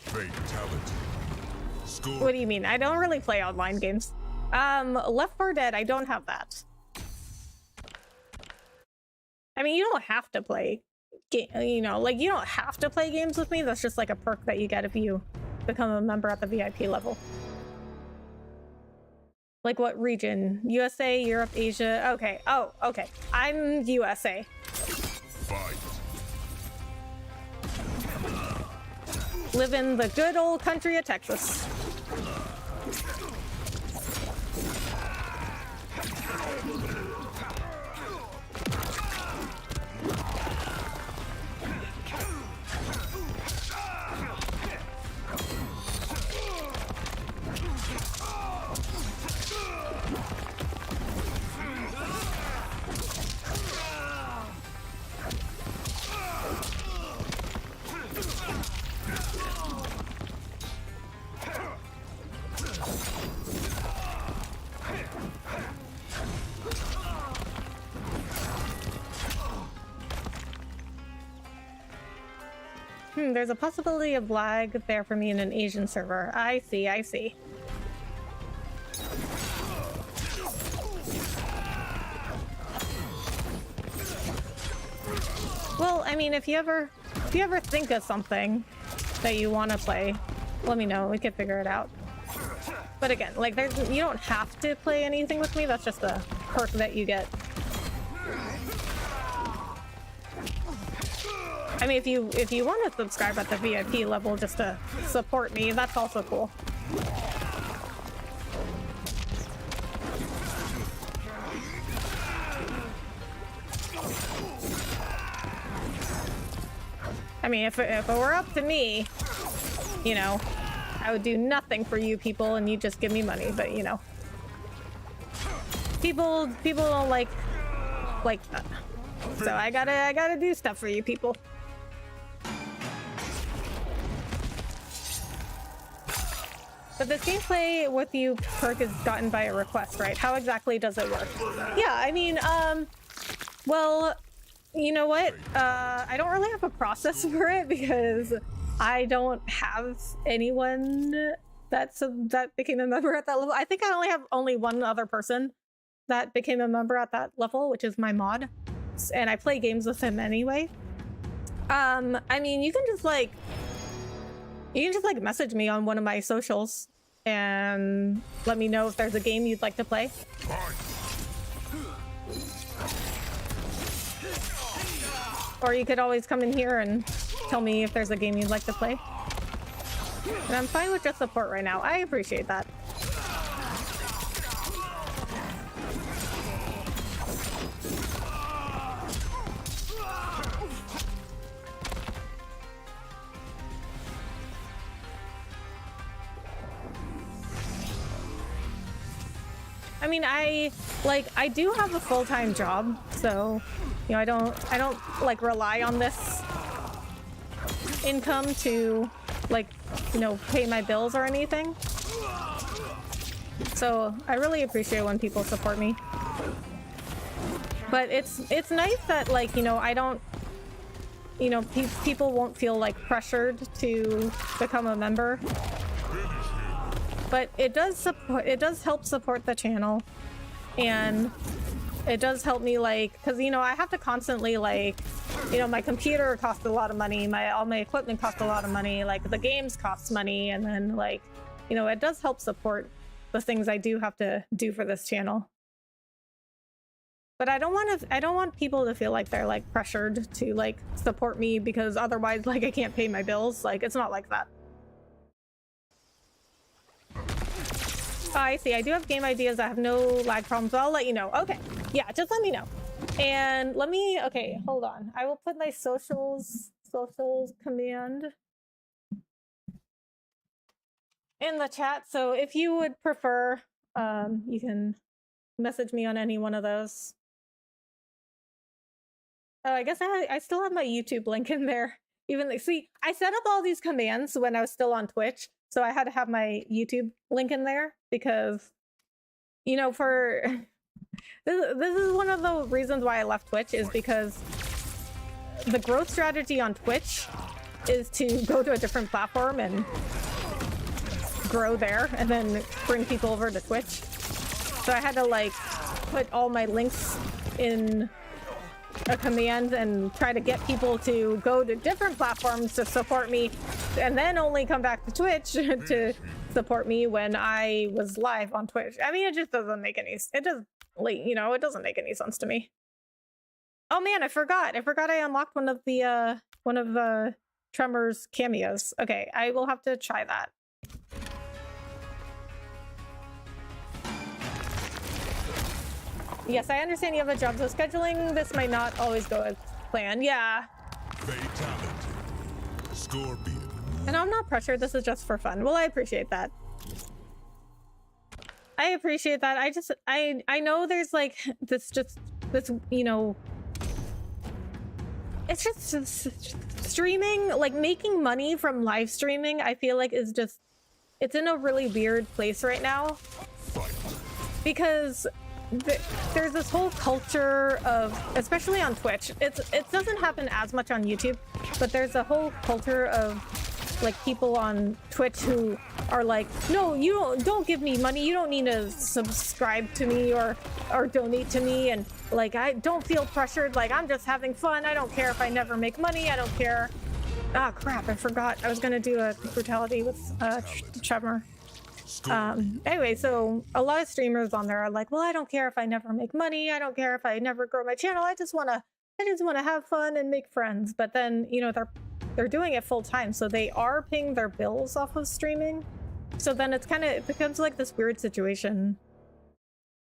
Fatality. Score. What do you mean? I don't really play online games. Left 4 Dead, I don't have that. I mean, you don't have to play, you know, like you don't have to play games with me. That's just like a perk that you get if you become a member at the VIP level. Like what region? USA, Europe, Asia? Okay. Oh, okay. I'm USA. Fight. Live in the good old country of Texas. There's a possibility of lag there for me in an Asian server. I see, I see. Well, I mean, if you ever think of something that you want to play, let me know. We can figure it out. But again, like, you don't have to play anything with me. That's just a perk that you get. I mean, if you want to subscribe at the VIP level just to support me, that's also cool. I mean, if it were up to me, you know, I would do nothing for you people and you just give me money, but you know. People don't like that. So I gotta do stuff for you people. But this gameplay with you perk is gotten by a request, right? How exactly does it work? Yeah, I mean, well, you know what? I don't really have a process for it because I don't have anyone that became a member at that level. I think I only have one other person that became a member at that level, which is my mod. And I play games with him anyway. I mean, you can just like message me on one of my socials and let me know if there's a game you'd like to play. Or you could always come in here and tell me if there's a game you'd like to play. And I'm fine with just support right now. I appreciate that. I mean, I do have a full-time job, so, you know, I don't like rely on this income to, like, you know, pay my bills or anything. So I really appreciate when people support me. But it's nice that, like, you know, I don't, you know, people won't feel like pressured to become a member. But it does help support the channel, and it does help me, like, because, you know, I have to constantly, like, you know, my computer costs a lot of money, all my equipment costs a lot of money, like the games cost money, and then, like, you know, it does help support the things I do have to do for this channel. But I don't want people to feel like they're, like, pressured to, like, support me because otherwise, like, I can't pay my bills. Like, it's not like that. Oh, I see. I do have game ideas. I have no lag problems. I'll let you know. Okay. Yeah, just let me know. And let me... Okay, hold on. I will put my socials command in the chat. So if you would prefer, you can message me on any one of those. Oh, I guess I still have my YouTube link in there. See, I set up all these commands when I was still on Twitch. So I had to have my YouTube link in there because, you know, for this is one of the reasons why I left Twitch, is because the growth strategy on Twitch is to go to a different platform and grow there and then bring people over to Twitch. So I had to, like, put all my links in a command and try to get people to go to different platforms to support me, and then only come back to Twitch to support me when I was live on Twitch. I mean, it just doesn't make any... It does, like, you know, it doesn't make any sense to me. Oh man, I forgot I unlocked one of the Tremor's cameos. Okay, I will have to try that. Yes, I understand you have a job, so scheduling this might not always go as planned. Yeah. Fatality. Scorpion. And I'm not pressured. This is just for fun. Well, I appreciate that. I appreciate that. I know there's, like, this, you know, it's just streaming, like, making money from live streaming, I feel like is just, it's in a really weird place right now. Fight. Because there's this whole culture of, especially on Twitch, it doesn't happen as much on YouTube, but there's a whole culture of, like, people on Twitch who are like, no, you don't give me money, you don't need to subscribe to me or donate to me, and, like, I don't feel pressured, like, I'm just having fun, I don't care if I never make money, I don't care. Ah, crap, I forgot I was gonna do a brutality with Tremor. Anyway, so a lot of streamers on there are like, well, I don't care if I never make money, I don't care if I never grow my channel, I just want to have fun and make friends. But then, you know, they're doing it full time, so they are paying their bills off of streaming. So then it becomes like this weird situation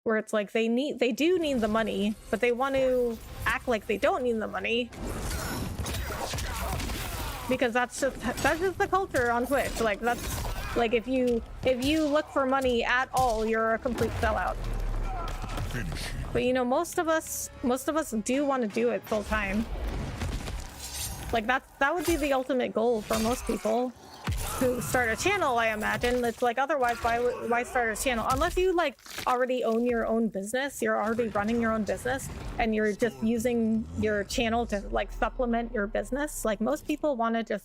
where it's like they do need the money, but they want to act like they don't need the money. Because that's just the culture on Twitch. Like, that's like, if you look for money at all, you're a complete sellout. But, you know, most of us do want to do it full time. Like, that would be the ultimate goal for most people who start a channel, I imagine. It's like, otherwise, why start a channel? Unless you, like, already own your own business, you're already running your own business, and you're just using your channel to, like, supplement your business. Like, most people want to just,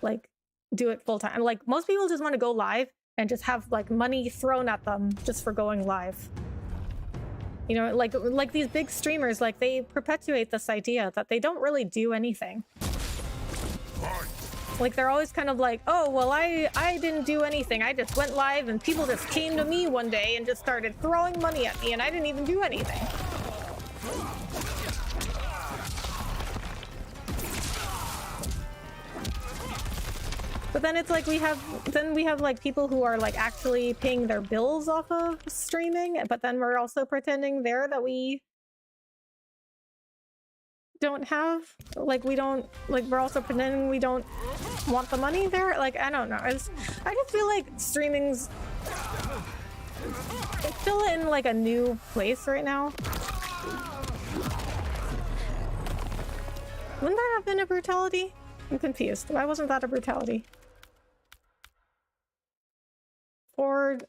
like, do it full time. Like, most people just want to go live and just have, like, money thrown at them just for going live. You know, like these big streamers, like, they perpetuate this idea that they don't really do anything. Like, they're always kind of like, oh, well, I didn't do anything, I just went live and people just came to me one day and just started throwing money at me and I didn't even do anything. But then it's like we have like people who are, like, actually paying their bills off of streaming, but then we're also pretending there that we don't have, like, we're also pretending we don't want the money there. Like, I don't know. I just feel like streaming's it's still in like a new place right now. Wouldn't that have been a brutality? I'm confused. Why wasn't that a brutality? Ford,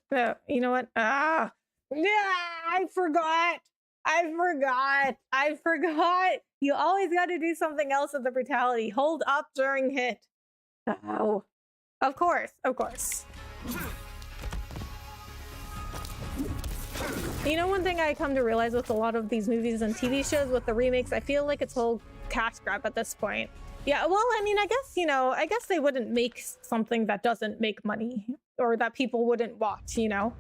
you know what? Ah! Yeah, I forgot! I forgot! You always gotta do something else with the brutality. Hold up during hit. Oh. Of course, of course. You know, one thing I come to realize with a lot of these movies and TV shows with the remakes, I feel like it's whole cash grab at this point. Yeah, well, I mean, I guess, you know, I guess they wouldn't make something that doesn't make money or that people wouldn't watch, you know?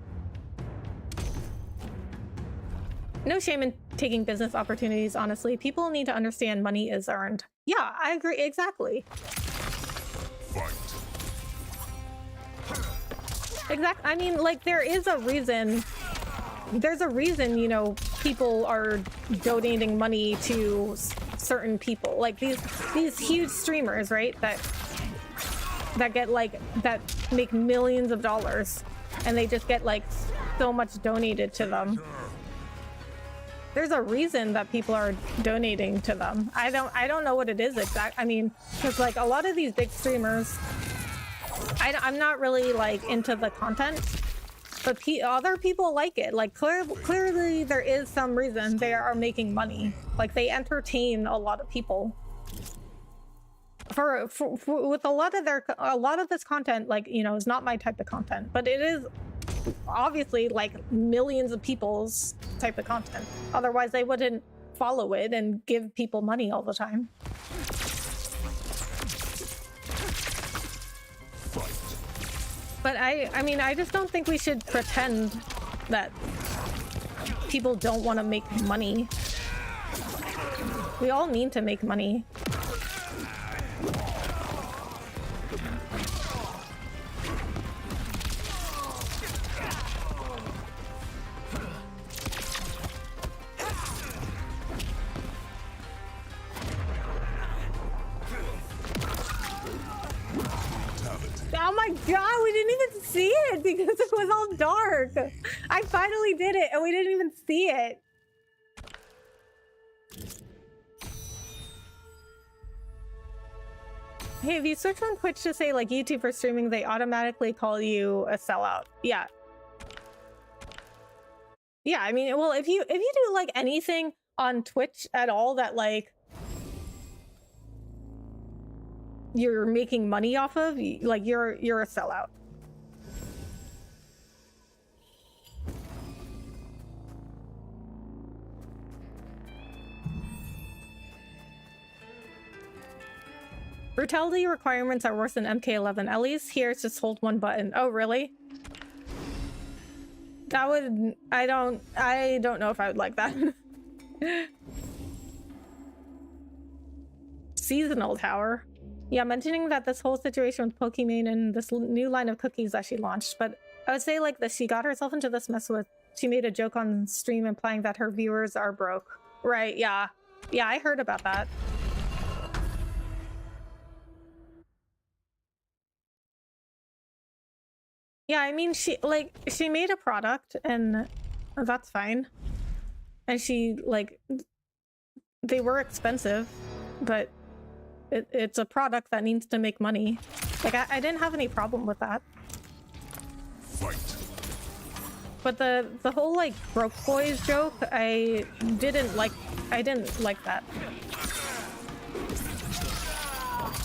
No shame in taking business opportunities, honestly. People need to understand money is earned. Yeah, I agree, exactly. Fight. Exactly. I mean, like, there is a reason. There's a reason, you know, people are donating money to certain people. Like these huge streamers, right? That get like that make millions of dollars, and they just get like so much donated to them. There's a reason that people are donating to them. I don't know what it is exactly. I mean, because like a lot of these big streamers, I'm not really like into the content, but other people like it. Like clearly there is some reason they are making money. Like they entertain a lot of people. For with a lot of this content, like, you know, is not my type of content, but it is obviously like millions of people's type of content. Otherwise they wouldn't follow it and give people money all the time. But I mean, I just don't think we should pretend that people don't want to make money. We all need to make money. Oh my god, we didn't even see it because it was all dark. I finally did it and we didn't even see it. Hey, if you switch on Twitch to say like YouTube for streaming, they automatically call you a sellout. Yeah. Yeah, I mean, well, if you do like anything on Twitch at all that like you're making money off of, like you're a sellout. Brutality requirements are worse than MK11. At least here it's just hold one button. Oh, really? That would... I don't know if I would like that. Seasonal tower. Yeah, mentioning that this whole situation with Pokimane and this new line of cookies that she launched, but I would say like that she got herself into this mess with... She made a joke on stream implying that her viewers are broke. Right, yeah. Yeah, I heard about that. Yeah, I mean, she made a product and that's fine. And she, like, they were expensive, but it's a product that needs to make money. Like, I didn't have any problem with that. Fight. But the whole, like, broke boys joke, I didn't like that.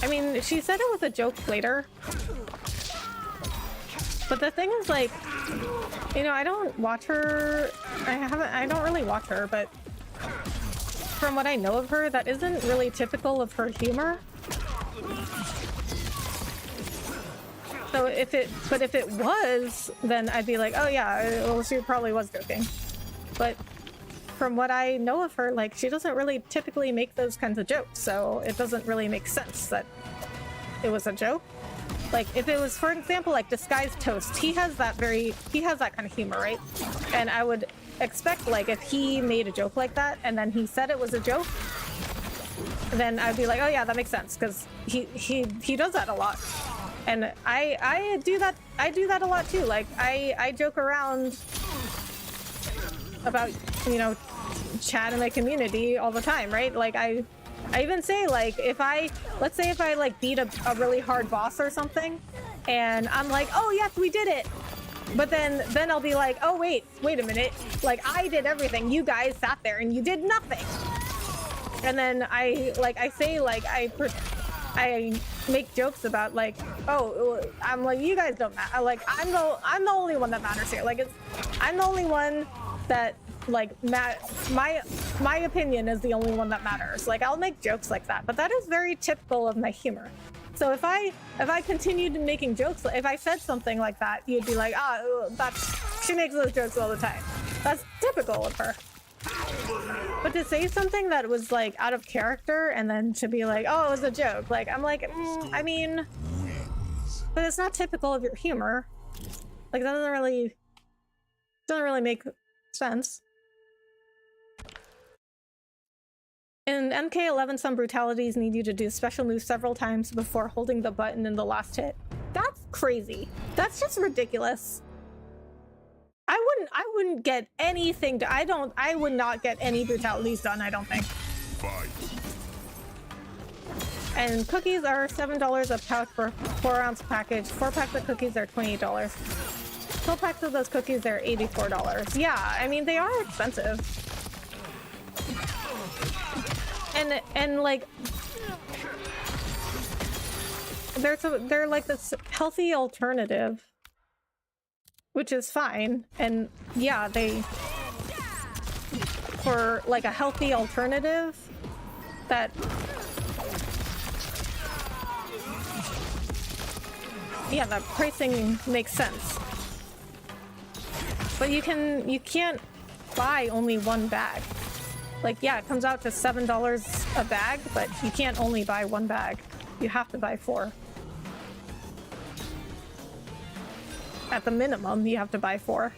I mean, she said it was a joke later. But the thing is, like, you know, I don't watch her. I don't really watch her, but from what I know of her, that isn't really typical of her humor. So if it was, then I'd be like, oh yeah, well, she probably was joking. But from what I know of her, like, she doesn't really typically make those kinds of jokes, so it doesn't really make sense that it was a joke. Like, if it was, for example, like Disguised Toast, he has that kind of humor, right? And I would expect, like, if he made a joke like that and then he said it was a joke, then I'd be like, oh yeah, that makes sense, because he does that a lot. And I do that a lot too. Like I joke around about, you know, chat in my community all the time, right? Like I even say, like, let's say if I like beat a really hard boss or something, and I'm like, oh yes, we did it. But then I'll be like, oh wait a minute, like I did everything. You guys sat there and you did nothing. And then I make jokes about like, oh, I'm like, you guys don't matter. Like I'm the only one that matters here. Like I'm the only one that like my opinion is the only one that matters. Like I'll make jokes like that, but that is very typical of my humor. So if I continued making jokes, if I said something like that, you'd be like, she makes those jokes all the time. That's typical of her. But to say something that was like out of character and then to be like, oh, it was a joke, like I'm like, I mean, but it's not typical of your humor. Like that doesn't really make sense. In MK11, some brutalities need you to do special moves several times before holding the button in the last hit. That's crazy. That's just ridiculous. I wouldn't get anything to, I would not get any brutalities done, I don't think. Fight. And cookies are $7 a pouch for 4-ounce package. 4 packs of cookies are $28. 12 packs of those cookies are $84. Yeah, I mean, they are expensive. And like, they're like this healthy alternative, which is fine. And yeah, for like a healthy alternative that, yeah, that pricing makes sense. But you can't buy only one bag. Like, yeah, it comes out to $7 a bag, but you can't only buy one bag. You have to buy 4. At the minimum, you have to buy 4.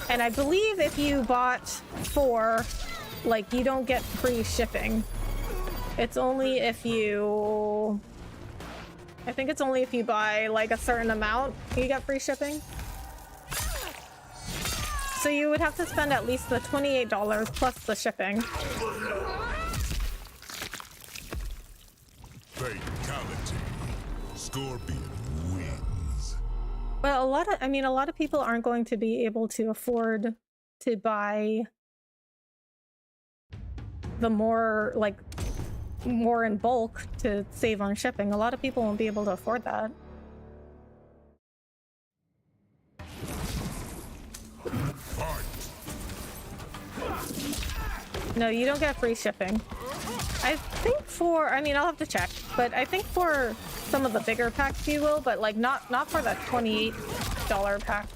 And I believe if you bought 4, like, you don't get free shipping. It's only if you... I think it's only if you buy, like, a certain amount, you get free shipping. So you would have to spend at least the $28 plus the shipping. Fatality. Scorpion wins. But a lot of people aren't going to be able to afford to buy the more in bulk to save on shipping. A lot of people won't be able to afford that. No, you don't get free shipping. I think I'll have to check, but I think for some of the bigger packs you will, but like not for the $28 pack.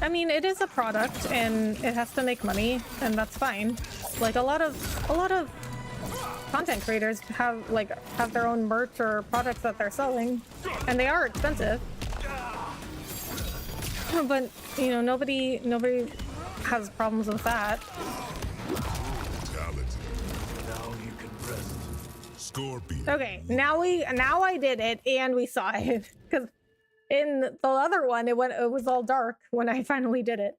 I mean, it is a product and it has to make money, and that's fine. Like a lot of content creators have their own merch or products that they're selling, and they are expensive. But you know, nobody has problems with that. Fatality. Now you can rest. Scorpion. Okay, now I did it and we saw it, because in the other one it was all dark when I finally did it.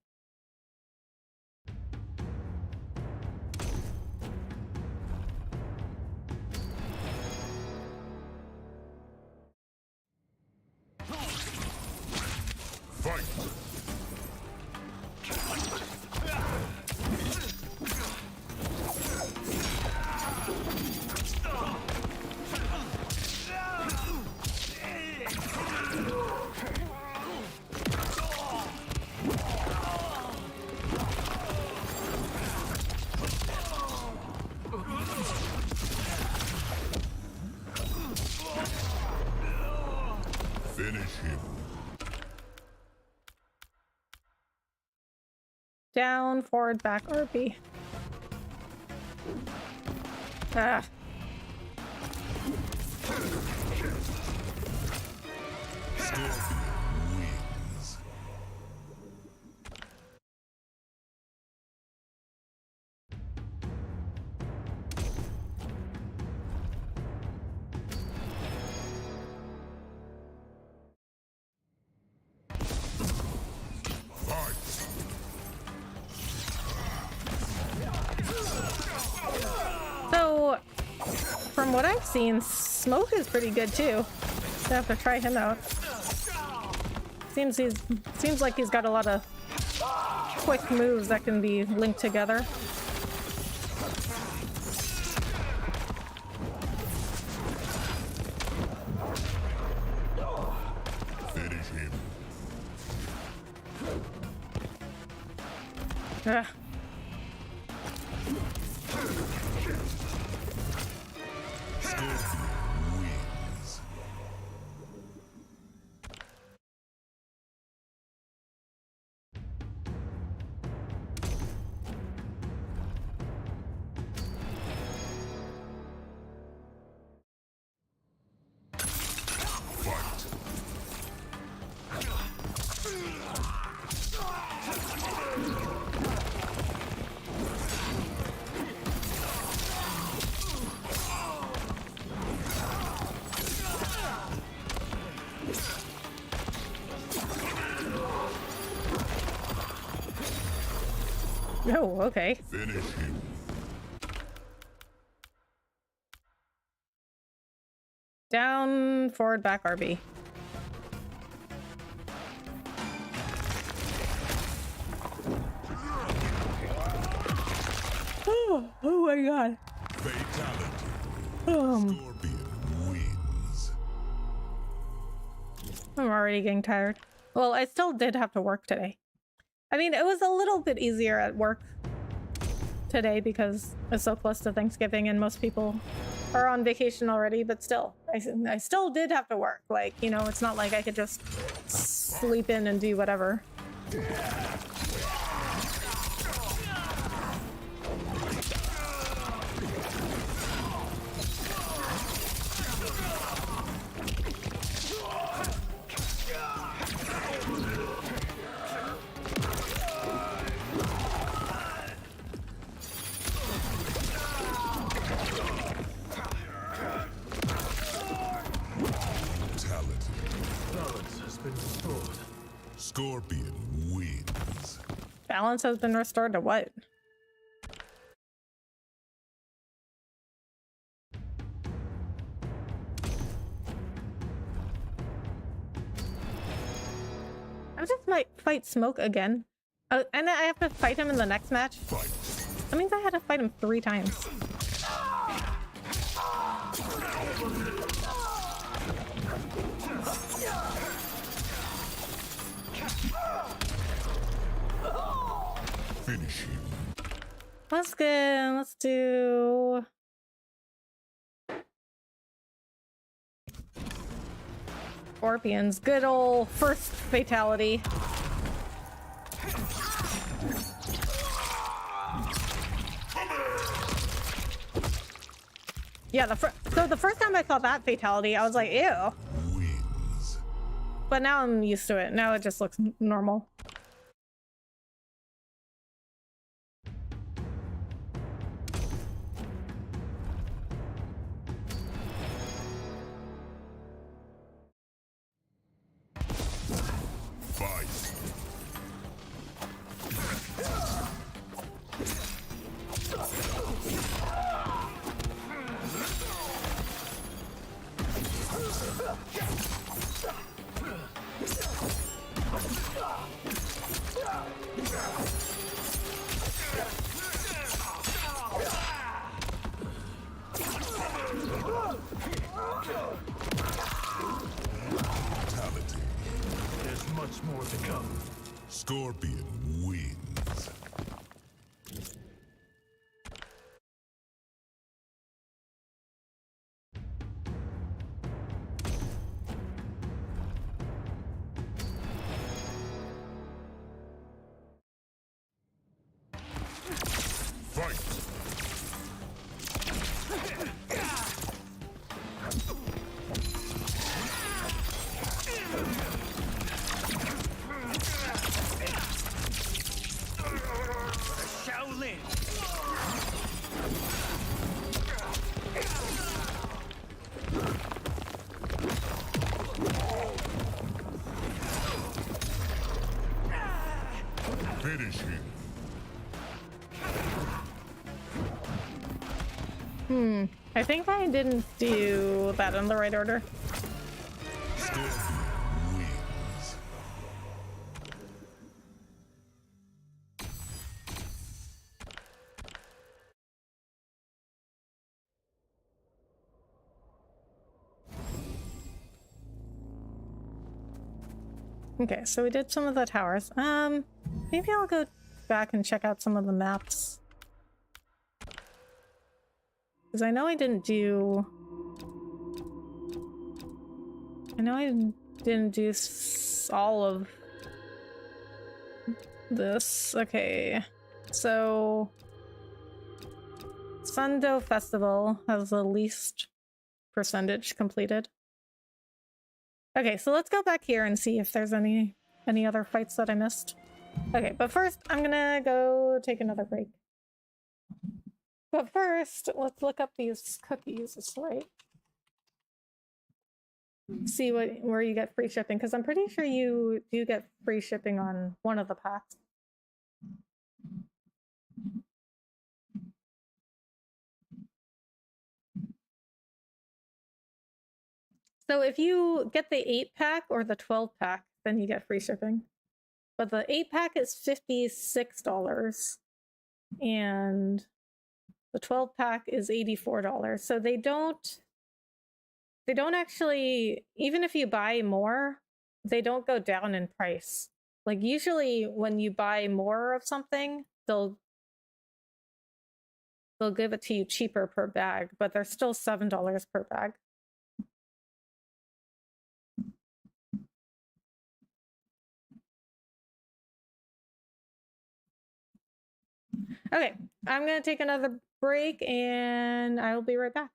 Fight. Finish him. Down, forward, back, or B. Ah. Scorpion wins. So, from what I've seen, Smoke is pretty good too. I have to try him out. Seems like he's got a lot of quick moves that can be linked together. Finish him. Ugh. Scorpion wins. Fight. Oh, okay. Finish him. Down, forward, back, RB. Oh my god. Fatality. Scorpion wins. I'm already getting tired. Well, I still did have to work today. I mean, it was a little bit easier at work today because it's so close to Thanksgiving and most people are on vacation already, but still, I still did have to work. Like, you know, it's not like I could just sleep in and do whatever. Fatality. Balance has been restored. Scorpion wins. Balance has been restored to what? I just might fight Smoke again. And I have to fight him in the next match. Fight. That means I had to fight him 3 times. Finish him. Let's go. Let's do... Scorpions. Good old first fatality. Yeah, so the first time I saw that fatality, I was like, ew. Wins. But now I'm used to it. Now it just looks normal. Fight. Fatality. There's much more to come. Scorpion wins. Fight. Shaolin. Finish him. I think I didn't do that in the right order. Scorpion wins. Okay, so we did some of the towers. Maybe I'll go back and check out some of the maps. Because I know I didn't do... all of this. Okay, so... Sundo Festival has the least percentage completed. Okay, so let's go back here and see if there's any other fights that I missed. Okay, but first I'm gonna go take another break. But first, let's look up these cookies. That's right. See where you get free shipping, because I'm pretty sure you do get free shipping on one of the packs. So if you get the 8-pack or the 12-pack, then you get free shipping. But the 8-pack is $56, and the 12-pack is $84. So they don't actually, even if you buy more, they don't go down in price. Like usually when you buy more of something, they'll give it to you cheaper per bag, but they're still $7 per bag. Okay, I'm gonna take another break and I will be right back.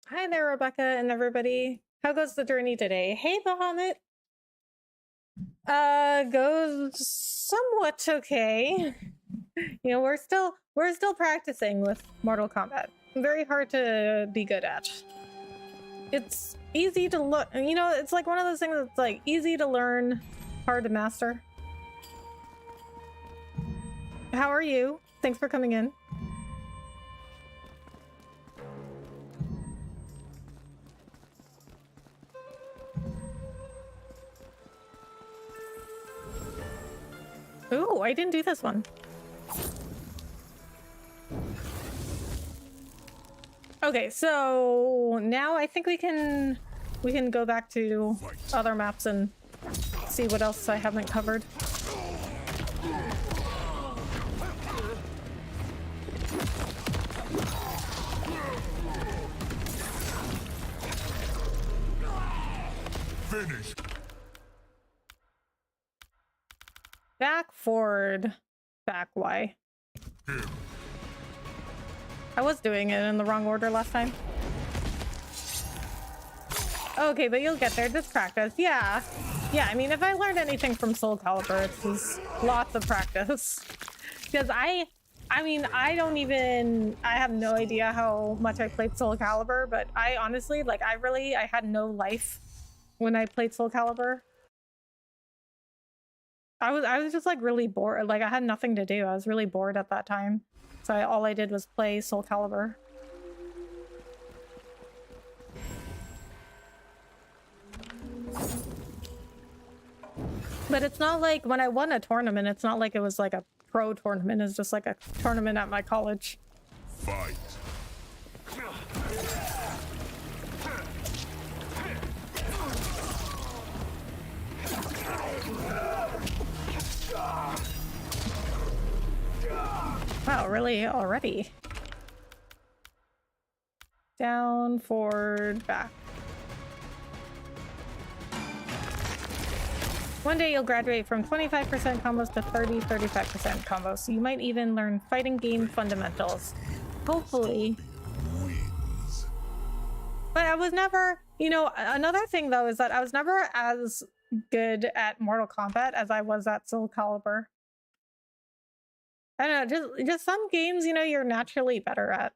Hi there, Rebecca and everybody. How goes the journey today? Hey, Bahamut. Goes somewhat okay. You know, we're still practicing with Mortal Kombat. Very hard to be good at. It's easy to look, you know, it's like one of those things that's like easy to learn, hard to master. How are you? Thanks for coming in. Ooh, I didn't do this one. Okay, so now I think we can go back to other maps and see what else I haven't covered. Finish. Back, forward, back, Y. Him. I was doing it in the wrong order last time. Okay, but you'll get there. Just practice. Yeah. Yeah, I mean, if I learned anything from Soul Calibur, it's just lots of practice. Because I mean, I have no idea how much I played Soul Calibur, but I honestly, like, I had no life when I played Soul Calibur. I was just like really bored. Like I had nothing to do. I was really bored at that time. So all I did was play Soul Calibur. But it's not like when I won a tournament, it's not like it was like a pro tournament. It's just like a tournament at my college. Fight. Wow, really? Already? Down, forward, back. One day you'll graduate from 25% combos to 35% combos. You might even learn fighting game fundamentals. Hopefully. Wins. But I was never, you know, another thing though is that I was never as good at Mortal Kombat as I was at Soul Calibur. I don't know, just some games, you know, you're naturally better at.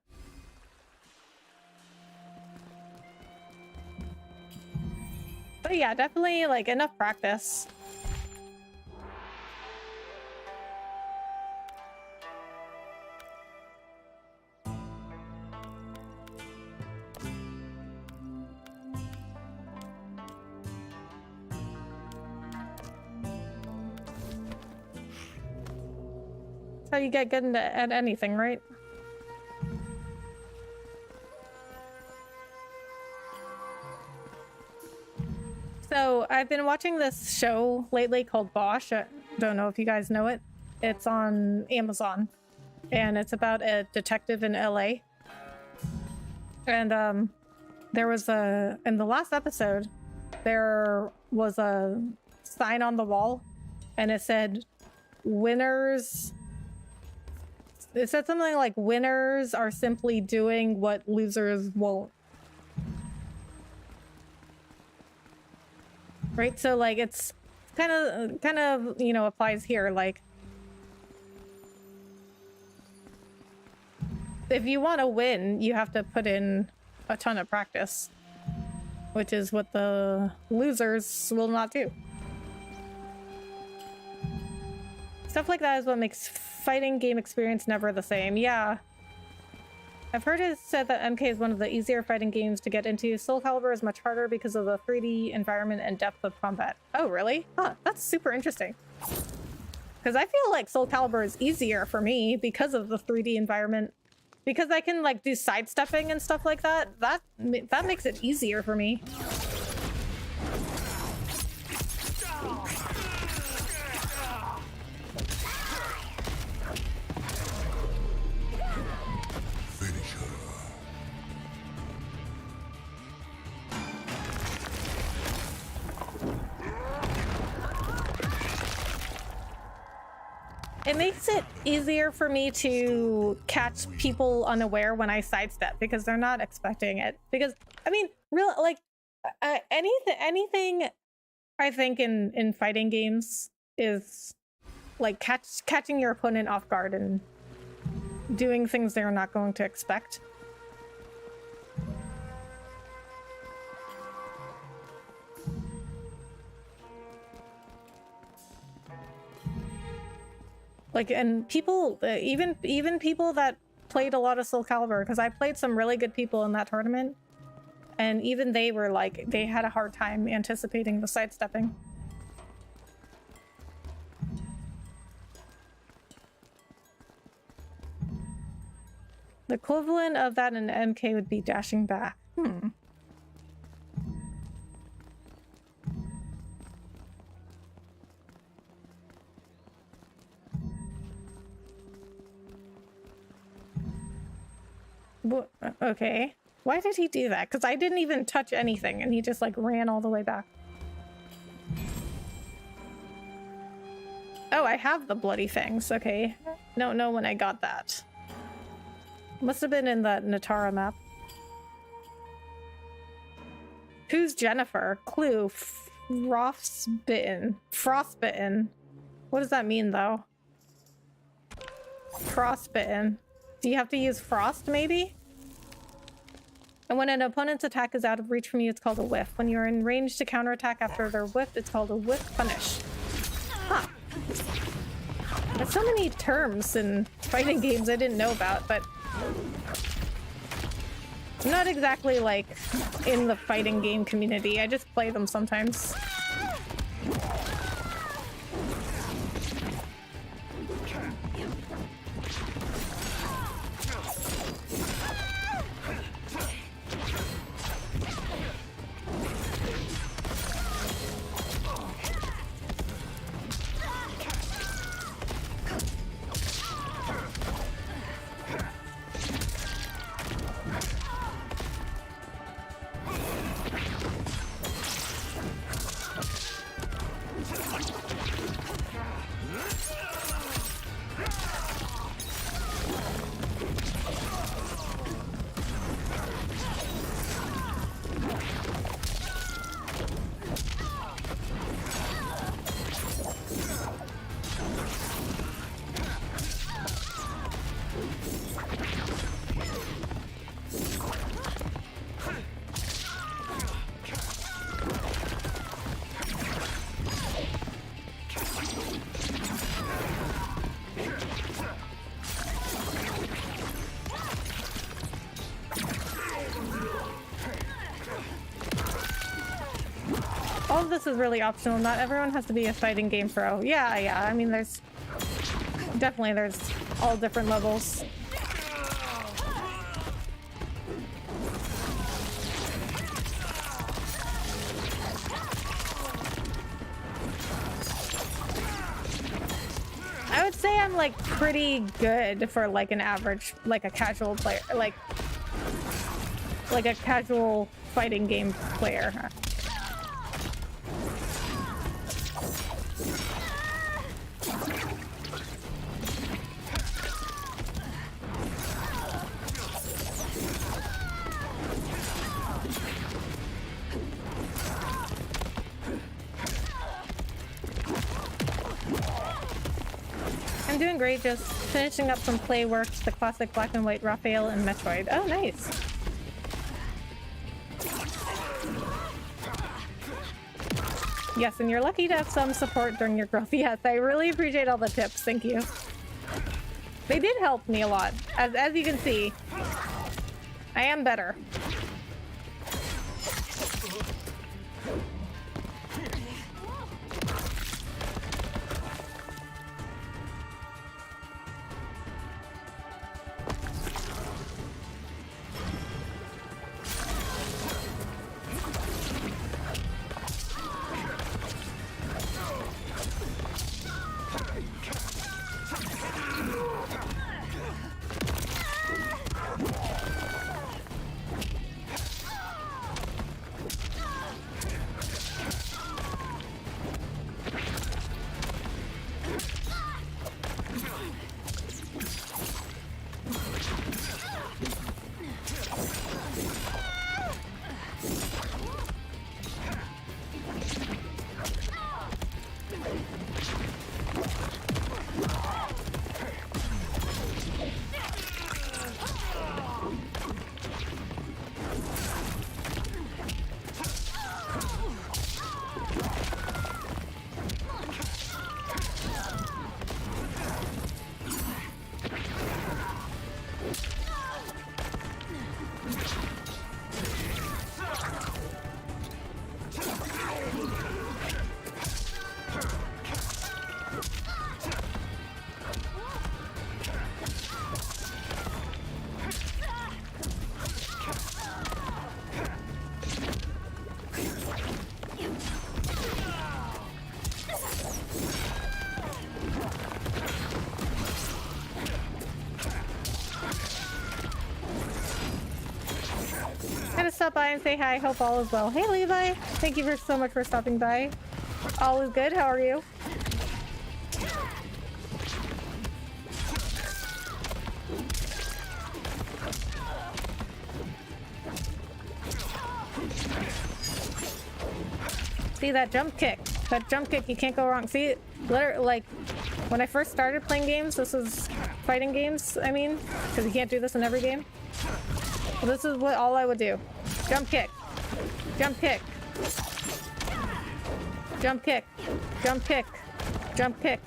But yeah, definitely like enough practice. That's how you get good at anything, right? So I've been watching this show lately called Bosch. I don't know if you guys know it. It's on Amazon, and it's about a detective in LA. And there was in the last episode, there was a sign on the wall, and it said, "Winners." It said something like, "Winners are simply doing what losers won't." Right, so like it's kind of you know, applies here. Like if you want to win, you have to put in a ton of practice, which is what the losers will not do. Stuff like that is what makes fighting game experience never the same. Yeah, I've heard it said that MK is one of the easier fighting games to get into. Soul Calibur is much harder because of the 3D environment and depth of combat. Oh, really? Huh, that's super interesting. Because I feel like Soul Calibur is easier for me because of the 3D environment. Because I can like do sidestepping and stuff like that. That makes it easier for me. It makes it easier for me to catch people unaware when I sidestep because they're not expecting it. Because I mean, real like anything I think in fighting games is like catching your opponent off guard and doing things they're not going to expect. Like, and people, even people that played a lot of Soul Calibur, because I played some really good people in that tournament, and even they were like, they had a hard time anticipating the sidestepping. The equivalent of that in MK would be dashing back. Okay. Why did he do that? Because I didn't even touch anything and he just like ran all the way back. Oh, I have the bloody fangs. Okay. Don't know when I got that. Must have been in the Natara map. Who's Jennifer? Clue. Frostbitten. Frostbitten. What does that mean though? Frostbitten. Do you have to use frost maybe? And when an opponent's attack is out of reach from you, it's called a whiff. When you're in range to counterattack after they're whiffed, it's called a whiff punish. Huh. There's so many terms in fighting games I didn't know about, but I'm not exactly like in the fighting game community. I just play them sometimes. All of this is really optional. Not everyone has to be a fighting game pro. Yeah. I mean, there's all different levels. I would say I'm like pretty good for like an average, like a casual player, like a casual fighting game player. I'm doing great, just finishing up some play work, the classic black and white Raphael and Metroid. Oh, nice. Yes, and you're lucky to have some support during your growth. Yes, I really appreciate all the tips. Thank you. They did help me a lot. As you can see, I am better. stop by and say hi. Hope all is well. Hey, Levi. Thank you so much for stopping by. All is good. How are you? See that jump kick? That jump kick, you can't go wrong. See, literally, like, when I first started playing games, this was fighting games, I mean, because you can't do this in every game. Well, this is what all I would do. Jump kick. Jump kick. Jump kick. Jump kick. Jump kick.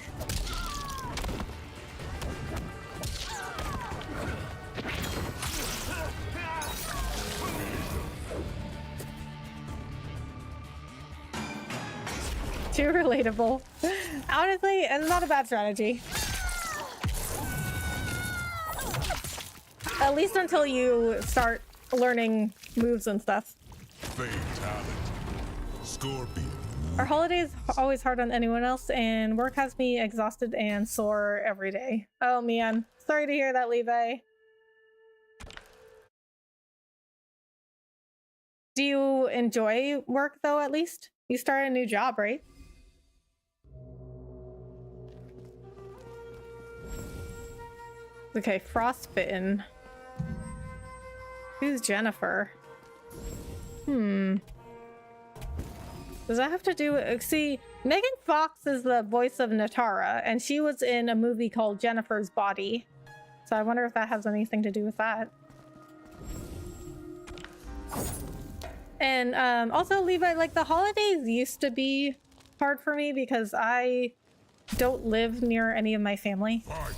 Too relatable. Honestly, it's not a bad strategy. At least until you start learning moves and stuff. Fatality. Scorpion. Our holidays always hard on anyone else, and work has me exhausted and sore every day. Oh man, sorry to hear that, Levi. Do you enjoy work though, at least? You started a new job, right? Okay, frostbitten. Who's Jennifer? Does that have to do with... See, Megan Fox is the voice of Natara, and she was in a movie called Jennifer's Body. So I wonder if that has anything to do with that. And also, Levi, like, the holidays used to be hard for me because I don't live near any of my family. Fight.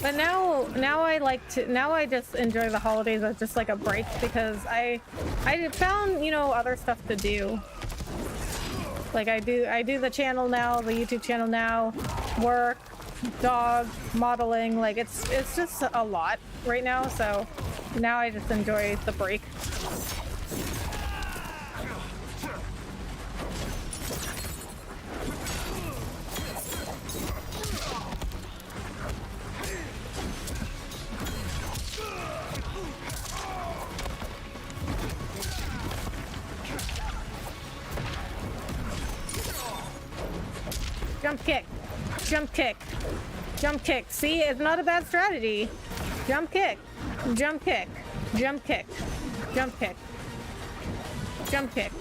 But now I just enjoy the holidays as just like a break because I found, you know, other stuff to do. Like I do the channel now, the YouTube channel now, work, dog, modeling, like it's just a lot right now, so now I just enjoy the break. Jump kick, jump kick, jump kick. See, it's not a bad strategy. Jump kick, jump kick, jump kick, jump kick, jump kick,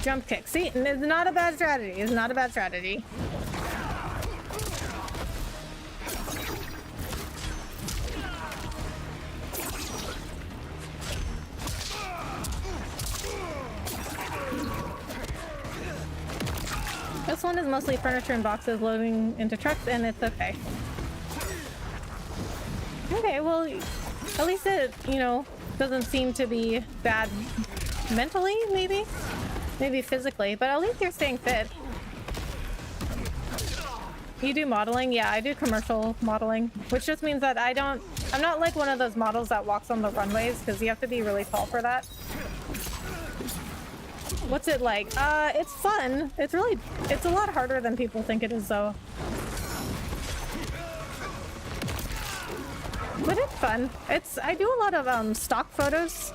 jump kick. See, it's not a bad strategy. It's not a bad strategy. This one is mostly furniture and boxes loading into trucks, and it's okay. Okay, well, at least it, you know, doesn't seem to be bad mentally, maybe? Maybe physically, but at least you're staying fit. You do modeling? Yeah, I do commercial modeling, which just means that I'm not like one of those models that walks on the runways, because you have to be really tall for that. What's it like? It's fun. It's a lot harder than people think it is, though. But it's fun. I do a lot of stock photos.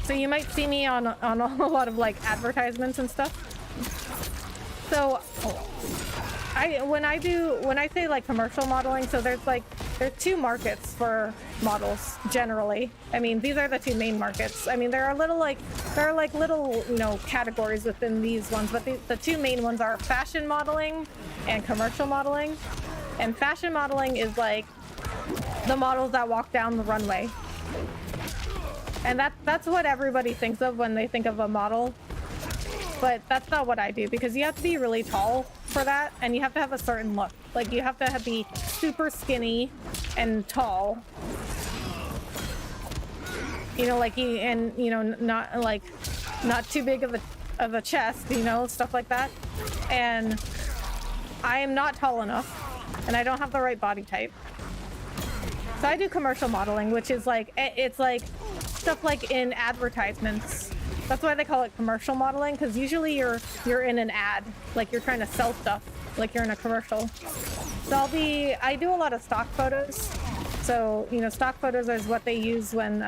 So you might see me on a lot of like advertisements and stuff. So when I say like commercial modeling, so there's two markets for models generally. I mean, these are the two main markets. I mean, there are little, you know, categories within these ones, but the two main ones are fashion modeling and commercial modeling. And fashion modeling is like the models that walk down the runway. And that's what everybody thinks of when they think of a model. But that's not what I do, because you have to be really tall for that, and you have to have a certain look. Like, you have to be super skinny and tall. You know, like, not too big of a chest, you know, stuff like that. And I am not tall enough, and I don't have the right body type. So I do commercial modeling, which is like, it's like stuff like in advertisements. That's why they call it commercial modeling, because usually you're in an ad, like you're trying to sell stuff, like you're in a commercial. So I do a lot of stock photos. So, you know, stock photos is what they use when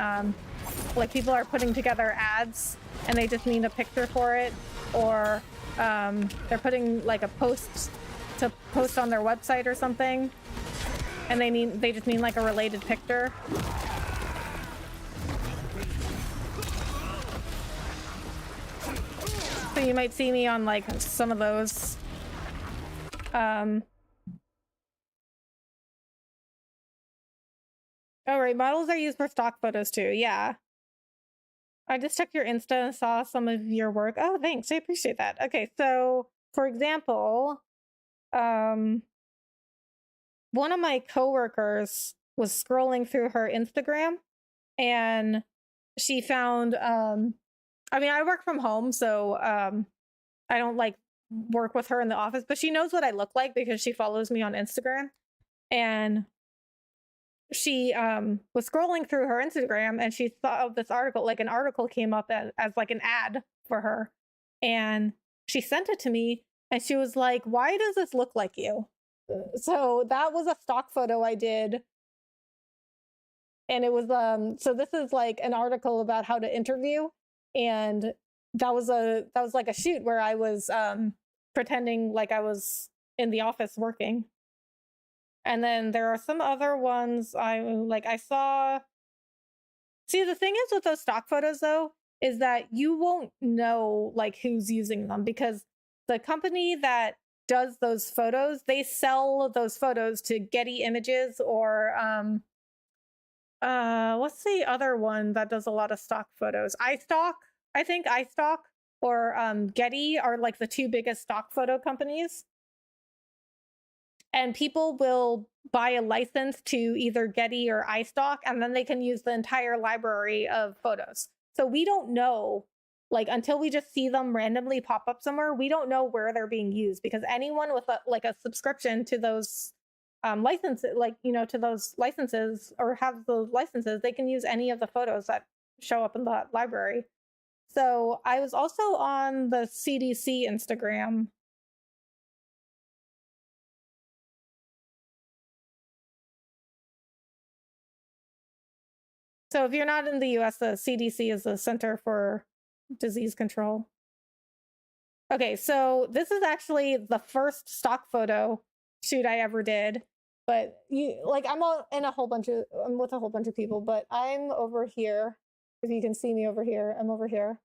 like people are putting together ads and they just need a picture for it, or they're putting like a post to post on their website or something, and they just need like a related picture. So you might see me on like some of those. Oh right, models are used for stock photos too. Yeah. I just checked your Insta and saw some of your work. Oh, thanks. I appreciate that. Okay, so for example, one of my coworkers was scrolling through her Instagram and she found I mean, I work from home, so I don't like work with her in the office, but she knows what I look like because she follows me on Instagram. And she was scrolling through her Instagram and she saw this article, like an article came up as like an ad for her. And she sent it to me and she was like, "Why does this look like you?" So that was a stock photo I did. And it was so this is like an article about how to interview, and that was like a shoot where I was pretending like I was in the office working. And then there are some other ones I saw. See, the thing is with those stock photos though, is that you won't know like who's using them, because the company that does those photos, they sell those photos to Getty Images or what's the other one that does a lot of stock photos? iStock. I think iStock or Getty are like the two biggest stock photo companies. And people will buy a license to either Getty or iStock, and then they can use the entire library of photos. So we don't know, like, until we just see them randomly pop up somewhere, we don't know where they're being used, because anyone with a subscription to those licenses, like, you know, to those licenses or have those licenses, they can use any of the photos that show up in the library. So I was also on the CDC Instagram. So if you're not in the US, the CDC is the Center for Disease Control. Okay, so this is actually the first stock photo shoot I ever did. But I'm with a whole bunch of people, but I'm over here. If you can see me over here, I'm over here.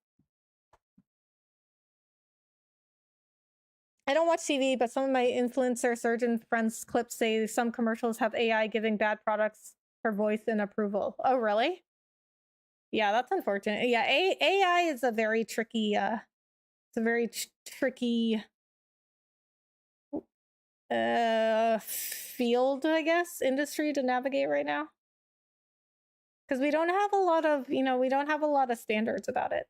I don't watch TV, but some of my influencer surgeon friends clips say some commercials have AI giving bad products for voice and approval. Oh, really? Yeah, that's unfortunate. Yeah, AI is a very tricky tricky field, I guess, industry to navigate right now. Because we don't have a lot of, we don't have a lot of standards about it.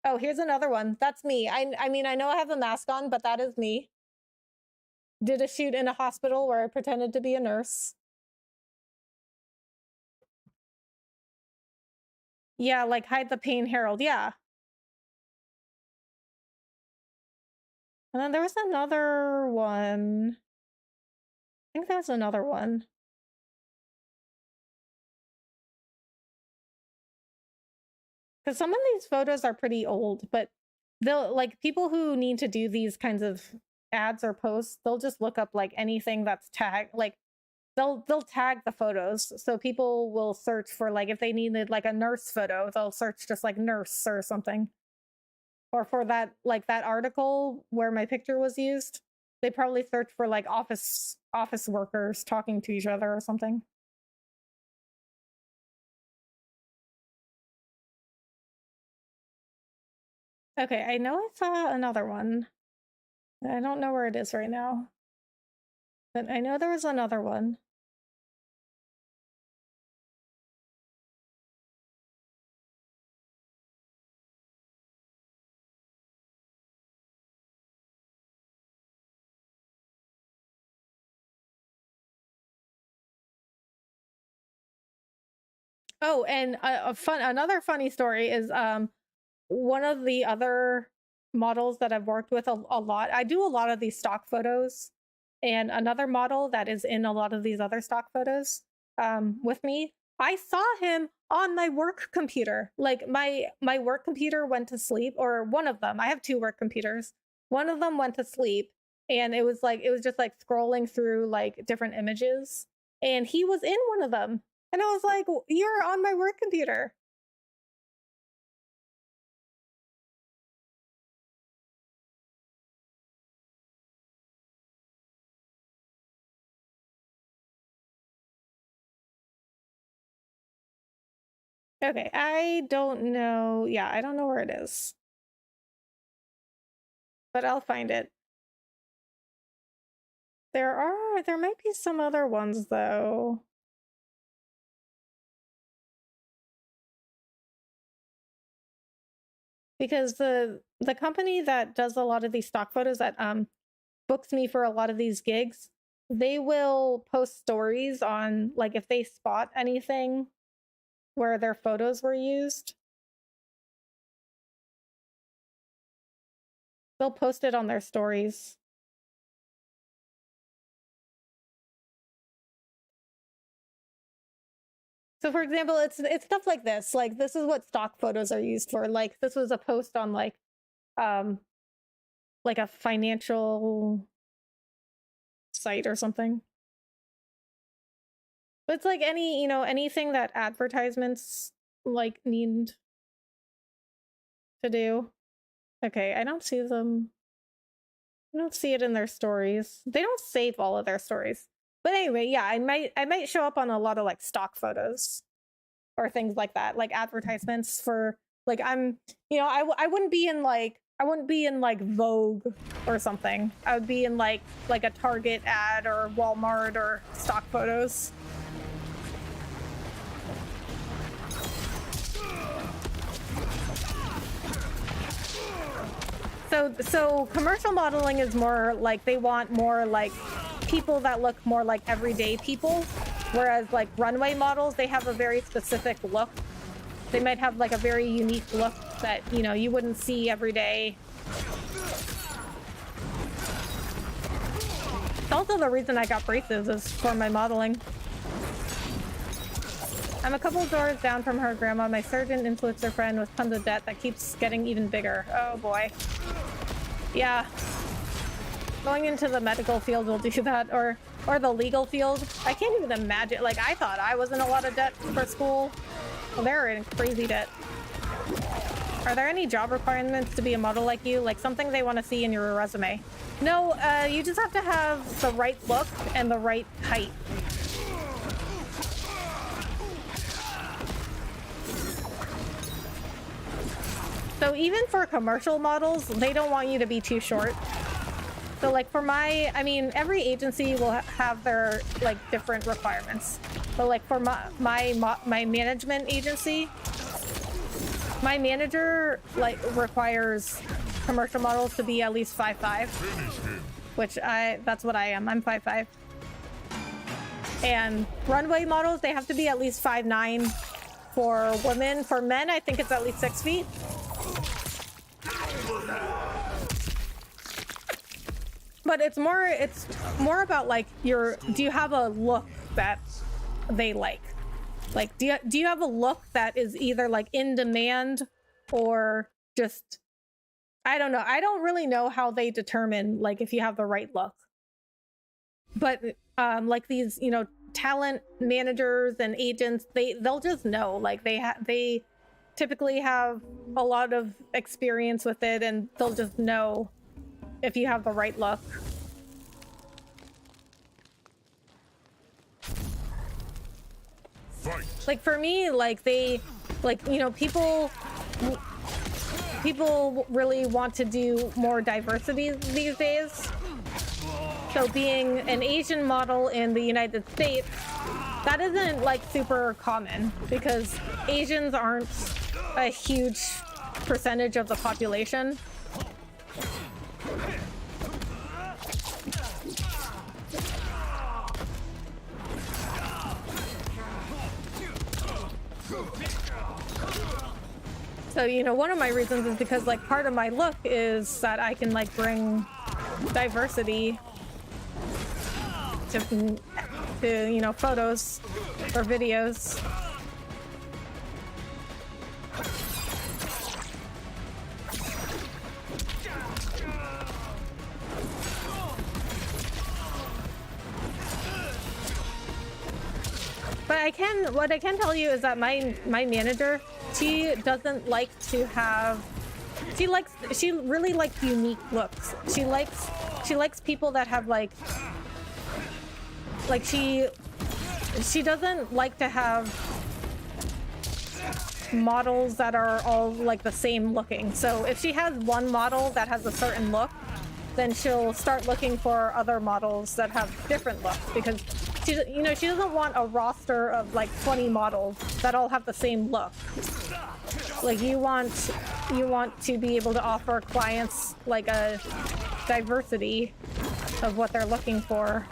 Oh, here's another one. That's me. I mean, I know I have a mask on, but that is me. Did a shoot in a hospital where I pretended to be a nurse. Yeah, like Hide the Pain Herald. Yeah. And then there was another one. I think there was another one. Because some of these photos are pretty old, but they'll, like, people who need to do these kinds of ads or posts, they'll just look up like anything that's tagged, like they'll tag the photos. So people will search for, like, if they needed like a nurse photo, they'll search just like nurse or something. Or for that, like that article where my picture was used, they probably search for like office workers talking to each other or something. Okay, I know I saw another one. I don't know where it is right now, but I know there was another one. Oh, and another funny story is one of the other models that I've worked with a lot, I do a lot of these stock photos, and another model that is in a lot of these other stock photos with me, I saw him on my work computer. Like my work computer went to sleep, or one of them. I have two work computers. One of them went to sleep, and it was just like scrolling through like different images, and he was in one of them. And I was like, "You're on my work computer." Okay, I don't know. Yeah, I don't know where it is. But I'll find it. There might be some other ones though. Because the company that does a lot of these stock photos that books me for a lot of these gigs, they will post stories on like if they spot anything where their photos were used. They'll post it on their stories. So for example, it's stuff like this. Like this is what stock photos are used for. Like this was a post on like a financial site or something. But it's like any, you know, anything that advertisements like need to do. Okay, I don't see them. I don't see it in their stories. They don't save all of their stories. But anyway, yeah, I might show up on a lot of like stock photos or things like that, like advertisements for like I'm, you know, I wouldn't be in like Vogue or something. I would be in like a Target ad or Walmart or stock photos. So commercial modeling is more like they want more like people that look more like everyday people, whereas like runway models, they have a very specific look. They might have like a very unique look that, you know, you wouldn't see every day. It's also the reason I got braces is for my modeling. I'm a couple doors down from her grandma, my surgeon influencer friend with tons of debt that keeps getting even bigger. Oh boy. Yeah. Going into the medical field will do that, or the legal field. I can't even imagine. Like, I thought I was in a lot of debt for school. Well, they're in crazy debt. Are there any job requirements to be a model like you? Like something they want to see in your resume? No, you just have to have the right look and the right height. So even for commercial models, they don't want you to be too short. So like for I mean, every agency will have their like different requirements. But like for my management agency, my manager like requires commercial models to be at least 5'5", which that's what I am. I'm 5'5". And runway models, they have to be at least 5'9" for women. For men, I think it's at least 6 feet. But it's more about like do you have a look that they like? Like do you have a look that is either like in demand or just, I don't know. I don't really know how they determine like if you have the right look. But like these, you know, talent managers and agents, they'll just know, like they typically have a lot of experience with it, and they'll just know if you have the right look. Fight. Like for me, like you know, people really want to do more diversity these days. So being an Asian model in the United States, that isn't like super common because Asians aren't a huge percentage of the population. So, you know, one of my reasons is because, like, part of my look is that I can, like, bring diversity to you know, photos or videos. But what I can tell you is that my manager, she doesn't like to have, she really likes unique looks. She likes people that have like she doesn't like to have models that are all like the same looking. So if she has one model that has a certain look, then she'll start looking for other models that have different looks, because she doesn't want a roster of like 20 models that all have the same look. Like you want to be able to offer clients like a diversity of what they're looking for.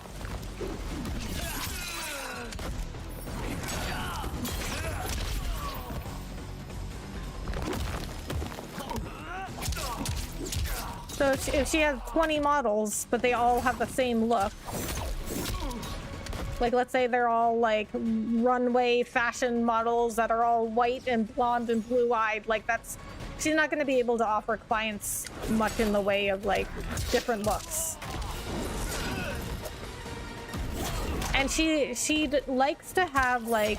So if she has 20 models, but they all have the same look, like let's say they're all like runway fashion models that are all white and blonde and blue-eyed, like she's not going to be able to offer clients much in the way of like different looks. And she likes to have like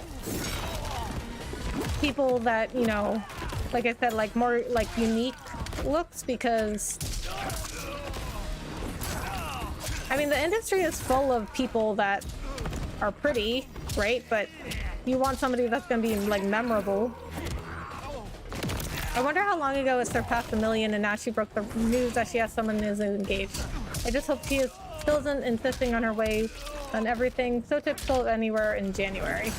people that, you know, like I said, like more like unique looks, because I mean the industry is full of people that are pretty, right? But you want somebody that's gonna be like memorable. I wonder how long ago it surpassed 1 million and now she broke the news that she has someone who's engaged. I just hope she still isn't insisting on her way on everything. So typical of anywhere in January.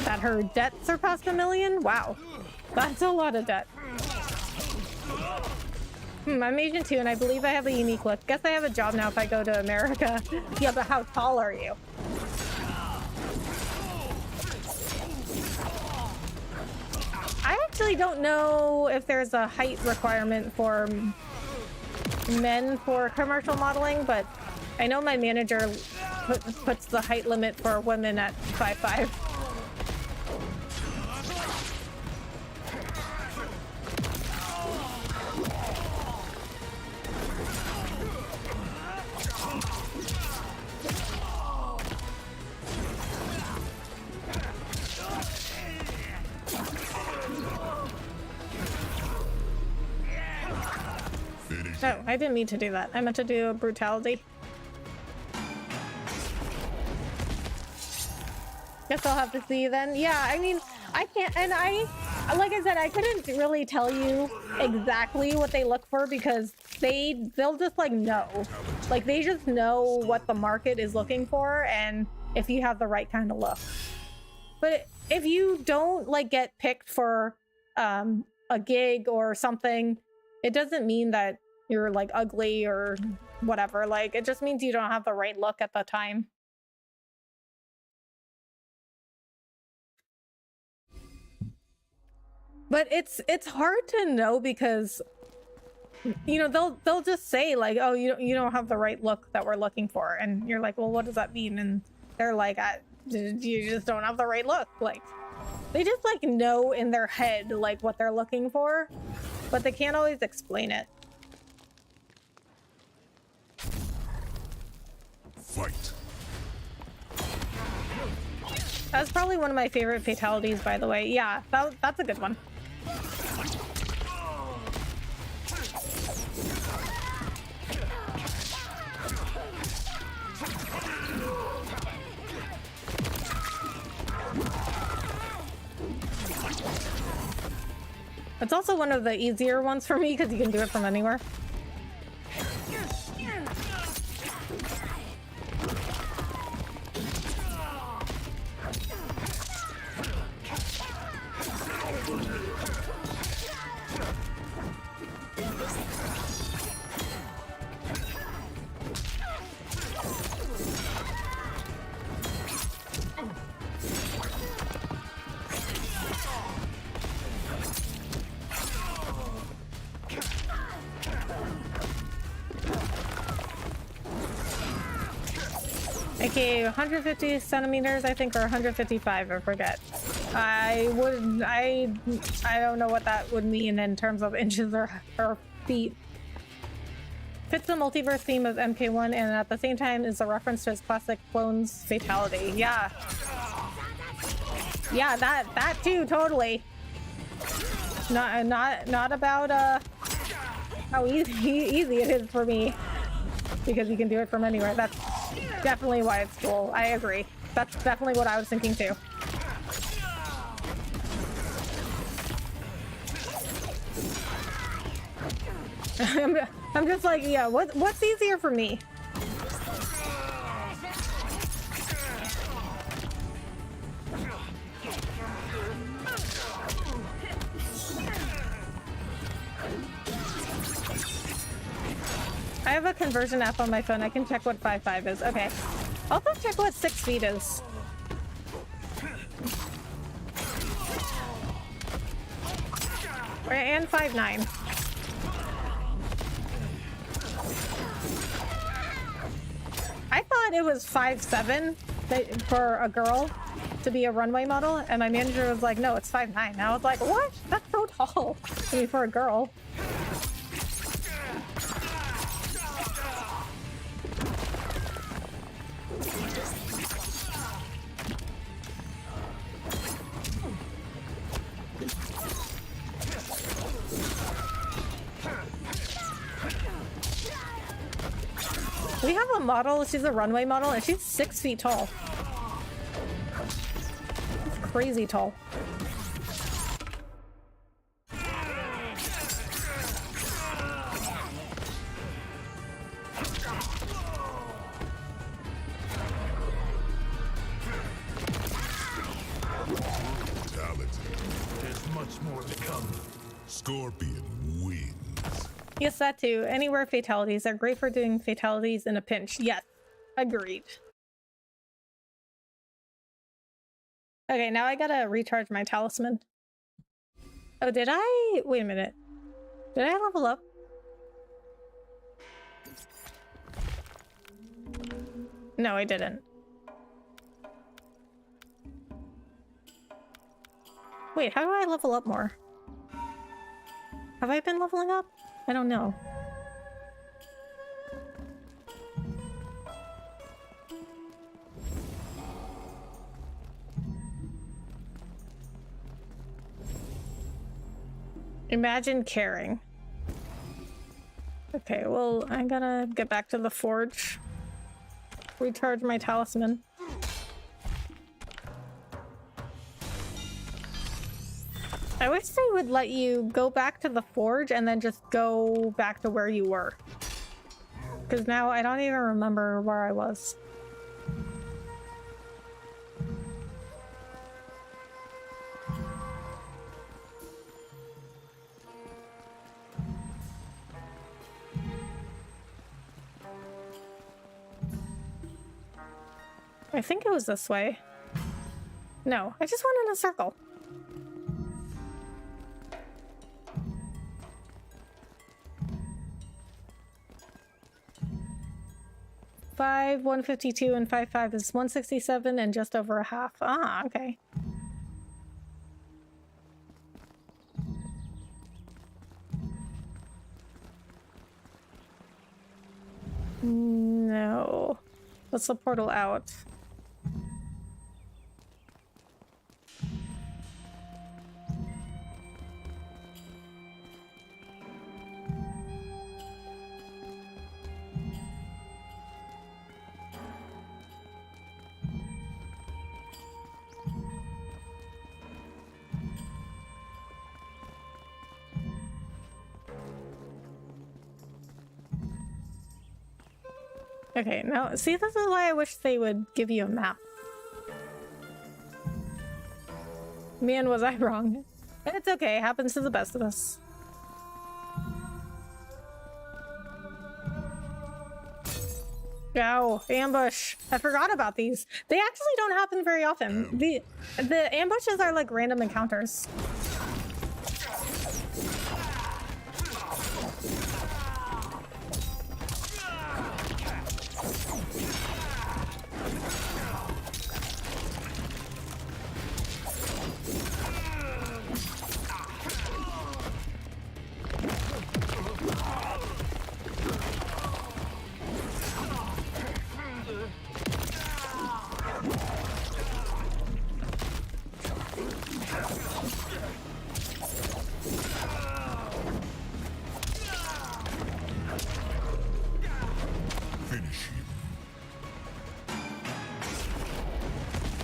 That her debt surpassed 1 million? Wow. That's a lot of debt. I'm Asian too, and I believe I have a unique look. Guess I have a job now if I go to America. Yeah, but how tall are you? I actually don't know if there's a height requirement for men for commercial modeling, but I know my manager puts the height limit for women at 5'5". Oh, I didn't mean to do that. I meant to do a brutality. Guess I'll have to see you then. Yeah, I mean, I can't, and like I said, I couldn't really tell you exactly what they look for, because they'll just like know. Like they just know what the market is looking for and if you have the right kind of look. But if you don't like get picked for a gig or something, it doesn't mean that you're like ugly or whatever. Like it just means you don't have the right look at the time. But it's hard to know, because you know they'll just say like, oh, you don't have the right look that we're looking for, and you're like, well, what does that mean? And they're like, you just don't have the right look. Like they just like know in their head like what they're looking for, but they can't always explain it. Fight. That's probably one of my favorite fatalities, by the way. Yeah, that's a good one. It's also one of the easier ones for me because you can do it from anywhere. Okay, 150 centimeters, I think, or 155, I forget. I don't know what that would mean in terms of inches or feet. Fits the multiverse theme of MK1 and at the same time is a reference to his classic clone's fatality. Yeah. Yeah, that too, totally. Not about how easy it is for me. Because you can do it from anywhere. That's definitely why it's cool. I agree. That's definitely what I was thinking too. I'm just like, yeah, what's easier for me? I have a conversion app on my phone. I can check what 5'5" is. Okay. Also check what 6 feet is. And 5'9". I thought it was 5'7" for a girl to be a runway model, and my manager was like, no, it's 5'9". And I was like, what? That's so tall. I mean, for a girl. We have a model, she's a runway model, and she's 6 feet tall. She's crazy tall. Fatality. There's much more to come. Scorpion wins. Yes, that too. Anywhere fatalities are great for doing fatalities in a pinch. Yes, agreed. Okay, now I gotta recharge my talisman. Oh, did I? Wait a minute. Did I level up? No, I didn't. Wait, how do I level up more? Have I been leveling up? I don't know. Imagine caring. Okay, well, I gotta get back to the forge. Recharge my talisman. I wish they would let you go back to the forge and then just go back to where you were. Because now I don't even remember where I was. I think it was this way. No, I just went in a circle. Five, 152, and 5'5" is 167 and just over a half. Ah, okay. No. What's the portal out? Okay, now, see, this is why I wish they would give you a map. Man, was I wrong. It's okay, it happens to the best of us. Oh, ambush. I forgot about these. They actually don't happen very often. The ambushes are like random encounters.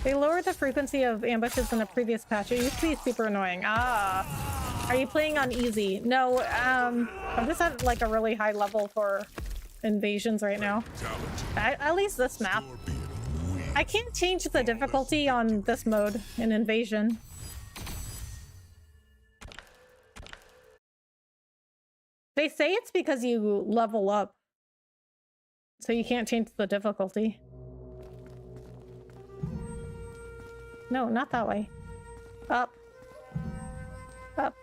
They lowered the frequency of ambushes in a previous patch. It used to be super annoying. Ah. Are you playing on easy? No, I'm just at like a really high level for invasions right now. At least this map. I can't change the difficulty on this mode in invasion. They say it's because you level up, so you can't change the difficulty. No, not that way. Up. Up.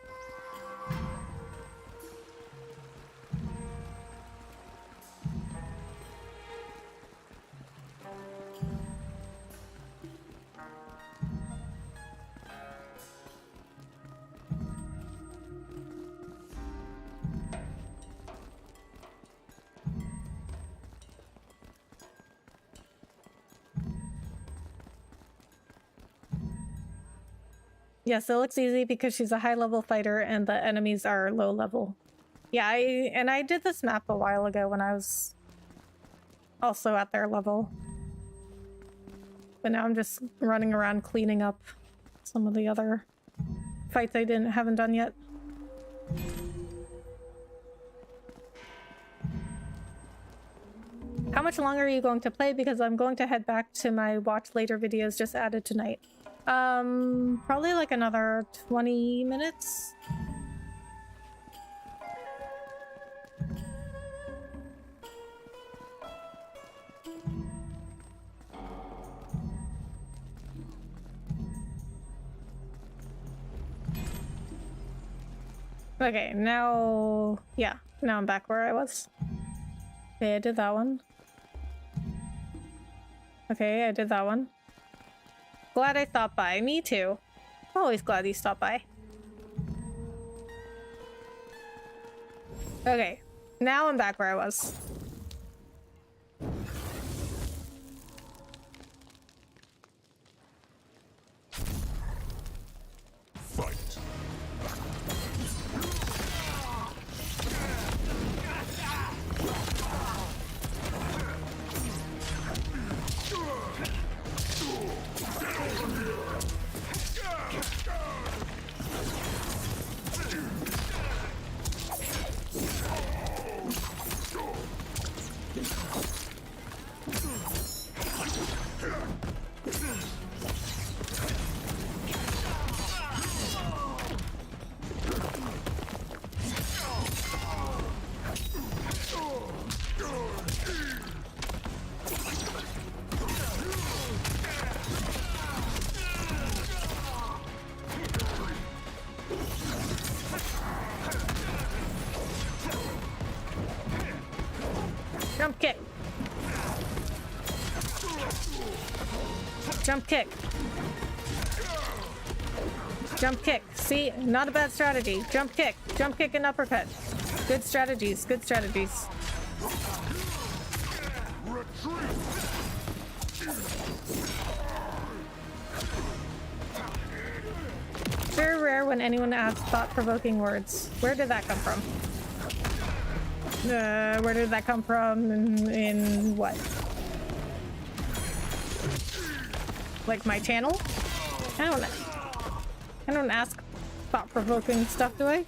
Yes, it looks easy because she's a high-level fighter and the enemies are low-level. Yeah, I did this map a while ago when I was also at their level. But now I'm just running around cleaning up some of the other fights I haven't done yet. How much longer are you going to play? Because I'm going to head back to my watch later videos just added tonight. Probably like another 20 minutes. Okay, now... yeah, now I'm back where I was. Okay, I did that one. Okay, I did that one. Glad I stopped by. Me too. Always glad you stopped by. Okay, now I'm back where I was. Fight. Jump kick. Jump kick. Jump kick. See, not a bad strategy. Jump kick. Jump kick and uppercut. Good strategies. Good strategies. Very rare when anyone asks thought-provoking words. Where did that come from? Where did that come from? In what? Like my channel? I don't ask thought-provoking stuff, do I?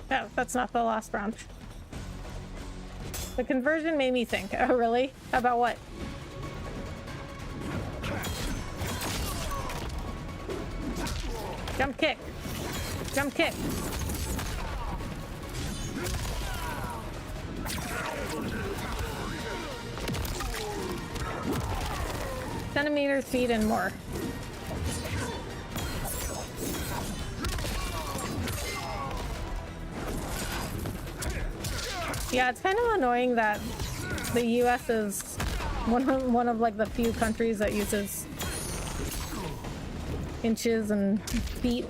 No, that's not the last round. The conversion made me think. Oh, really? About what? Jump kick. Jump kick. Centimeters, feet, and more. Yeah, it's kind of annoying that the US is one of like the few countries that uses inches and feet.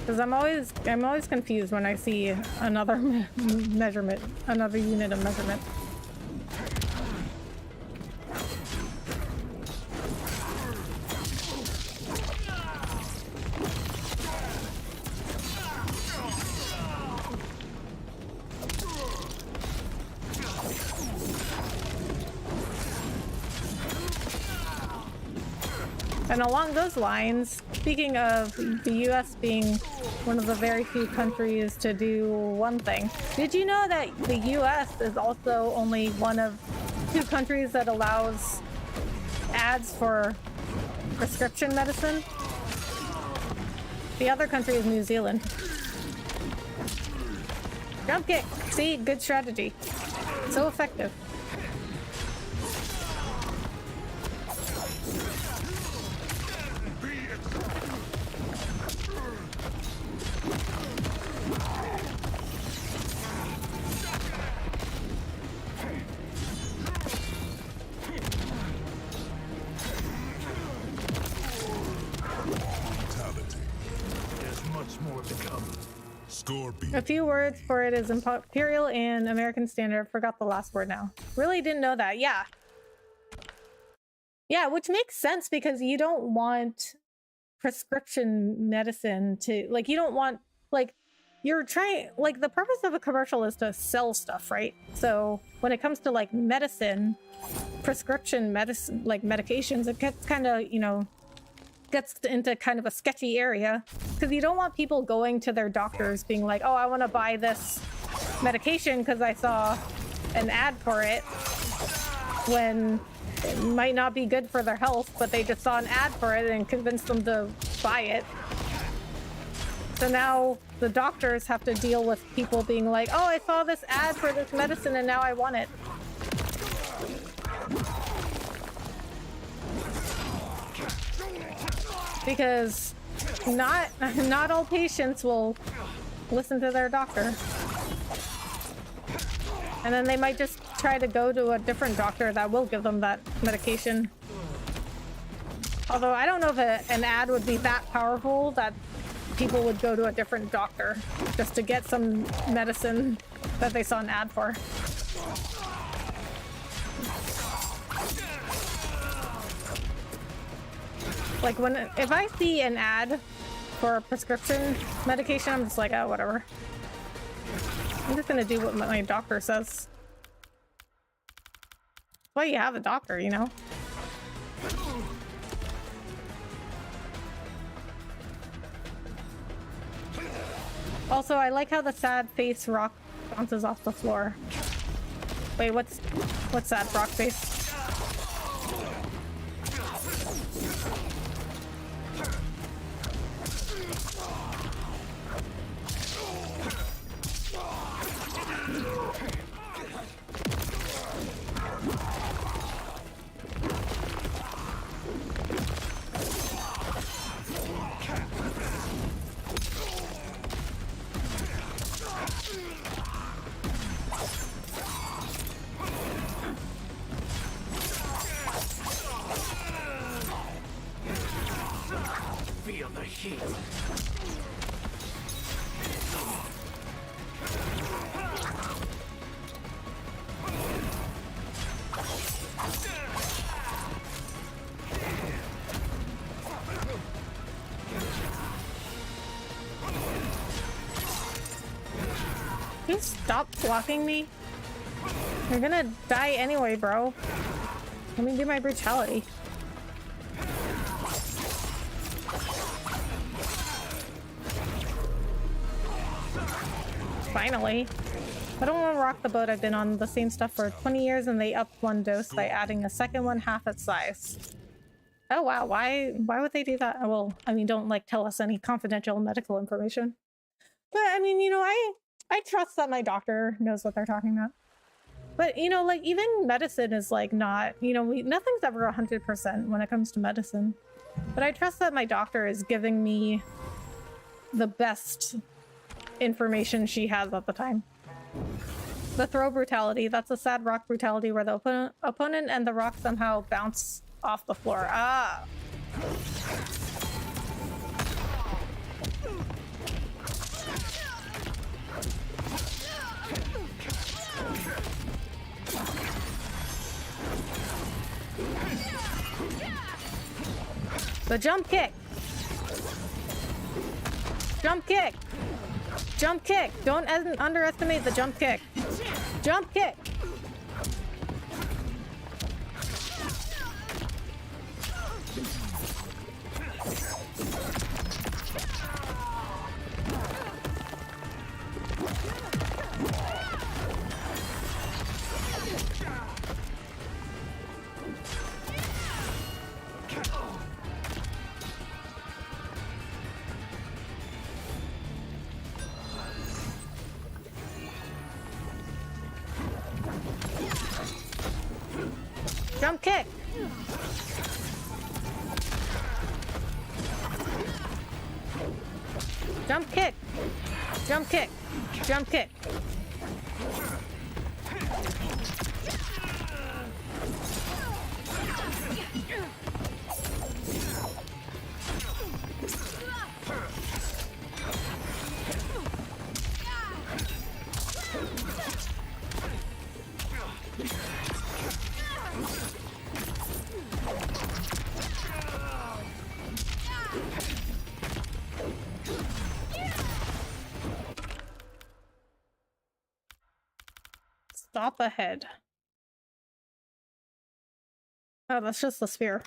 Because I'm always confused when I see another measurement, another unit of measurement. And along those lines, speaking of the US being one of the very few countries to do one thing, did you know that the US is also only one of 2 countries that allows ads for prescription medicine? The other country is New Zealand. Jump kick. See, good strategy. So effective. A few words for it is Imperial and American Standard. Forgot the last word now. Really didn't know that. Yeah. Yeah, which makes sense because you don't want prescription medicine to, like, you don't want, like, you're trying, like, the purpose of a commercial is to sell stuff, right? So when it comes to, like, medicine, prescription medicine, like medications, it gets kind of, you know, gets into kind of a sketchy area because you don't want people going to their doctors being like, oh, I want to buy this medication because I saw an ad for it, when it might not be good for their health, but they just saw an ad for it and convinced them to buy it. So now the doctors have to deal with people being like, oh, I saw this ad for this medicine and now I want it. Because not all patients will listen to their doctor. And then they might just try to go to a different doctor that will give them that medication. Although I don't know if an ad would be that powerful that people would go to a different doctor just to get some medicine that they saw an ad for. Like if I see an ad for a prescription medication, I'm just like, oh, whatever. I'm just gonna do what my doctor says. Well, you have a doctor, you know? Also, I like how the sad face rock bounces off the floor. Wait, what's sad rock face? Feel the heat. Can you stop blocking me? You're gonna die anyway, bro. Let me do my brutality. Finally. I don't want to rock the boat. I've been on the same stuff for 20 years and they upped one dose by adding a second one half its size. Oh wow, why would they do that? Well, I mean, don't like tell us any confidential medical information. But I mean, you know, I trust that my doctor knows what they're talking about. But you know, like even medicine is like not, you know, nothing's ever 100% when it comes to medicine. But I trust that my doctor is giving me the best information she has at the time. The throw brutality. That's a sad rock brutality where the opponent and the rock somehow bounce off the floor. Ah. The jump kick. Jump kick. Jump kick. Don't underestimate the jump kick. Jump kick. Jump kick. Jump kick. Jump kick. Jump kick. Stop ahead. Oh, that's just the sphere.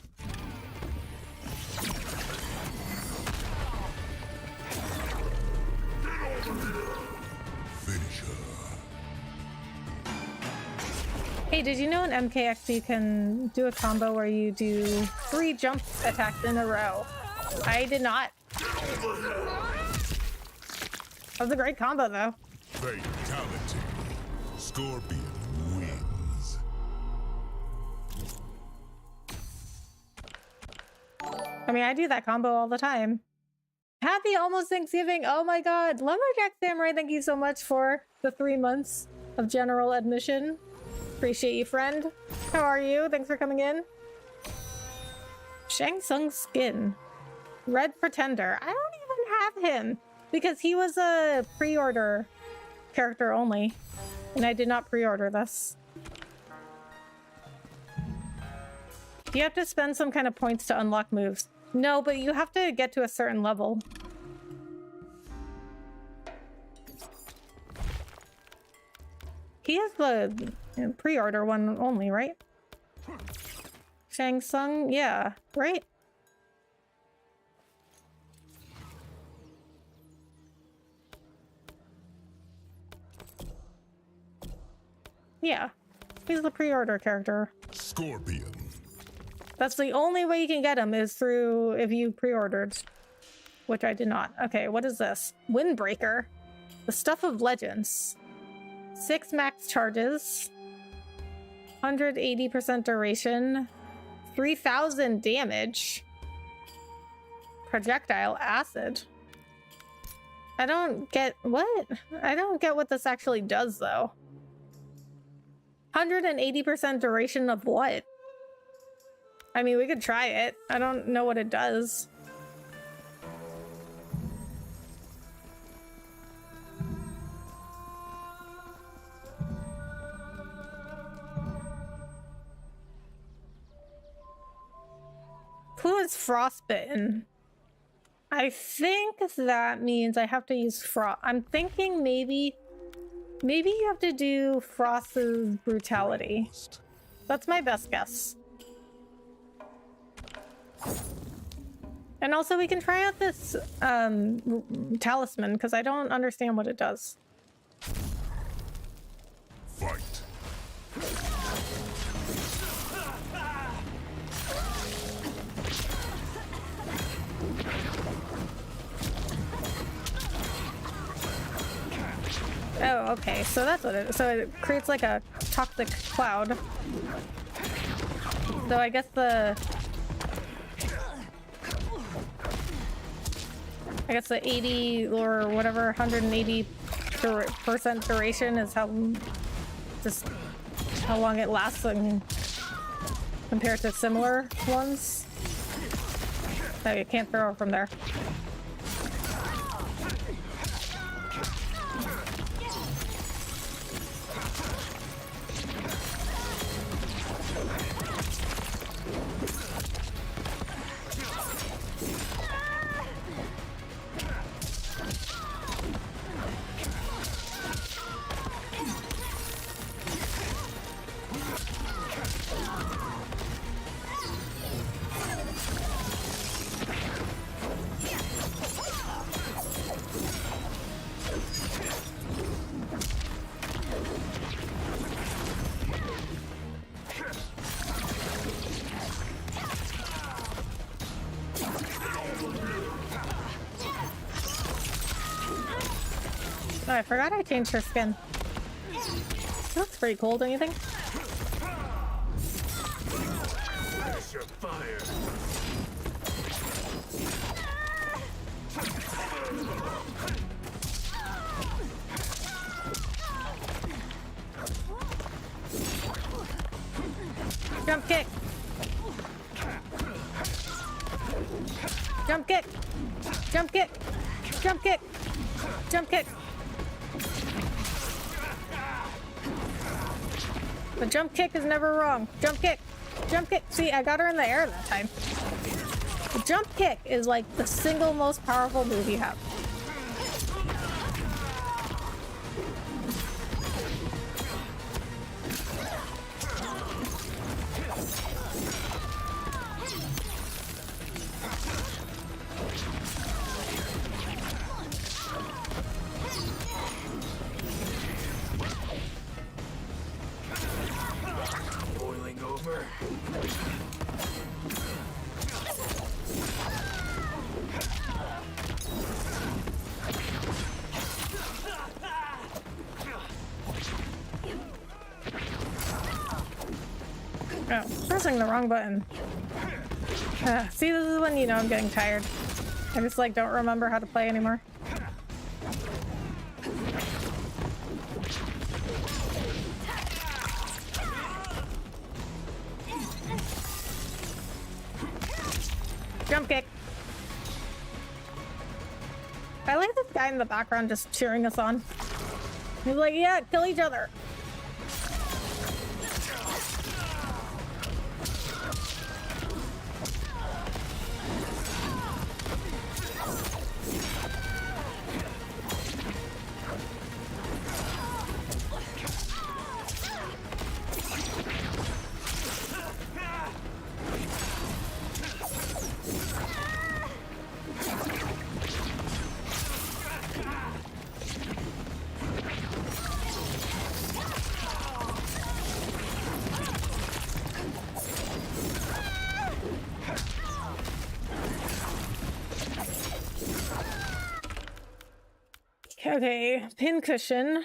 Finish her. Hey, did you know in MKX you can do a combo where you do 3 jump attacks in a row? I did not. That was a great combo though. Fatality. Scorpion wins. I mean, I do that combo all the time. Happy almost Thanksgiving. Oh my god. Lumberjack Samurai, thank you so much for the 3 months of general admission. Appreciate you, friend. How are you? Thanks for coming in. Shang Tsung skin. Red Pretender. I don't even have him because he was a pre-order character only. And I did not pre-order this. Do you have to spend some kind of points to unlock moves? No, but you have to get to a certain level. He has the pre-order one only, right? Shang Tsung, yeah, right? Yeah, he's the pre-order character. Scorpion. That's the only way you can get him is through if you pre-ordered, which I did not. Okay, what is this? Windbreaker. The Stuff of Legends. 6 max charges. 180% duration. 3000 damage. Projectile acid. I don't get what? I don't get what this actually does though. 180% duration of what? I mean, we could try it. I don't know what it does. Clue is frostbitten. I think that means I have to use frost. I'm thinking maybe you have to do Frost's brutality. That's my best guess. And also we can try out this talisman because I don't understand what it does. Fight. Oh, okay, so that's what it is. So it creates like a toxic cloud. So I guess the 80 or whatever 180% duration is how just how long it lasts and compared to similar ones. Oh, you can't throw it from there. Oh, I forgot I changed her skin. She looks pretty cool, don't you think? Pressure fire. Jump kick! Jump kick! Jump kick! Jump kick! Jump kick! The jump kick is never wrong. Jump kick! Jump kick! See, I got her in the air that time. The jump kick is like the single most powerful move you have. Boiling over. Oh, pressing the wrong button. See, this is when you know I'm getting tired. I just like don't remember how to play anymore. Jump kick. I like this guy in the background just cheering us on. He's like, yeah, kill each other. Okay, pin cushion.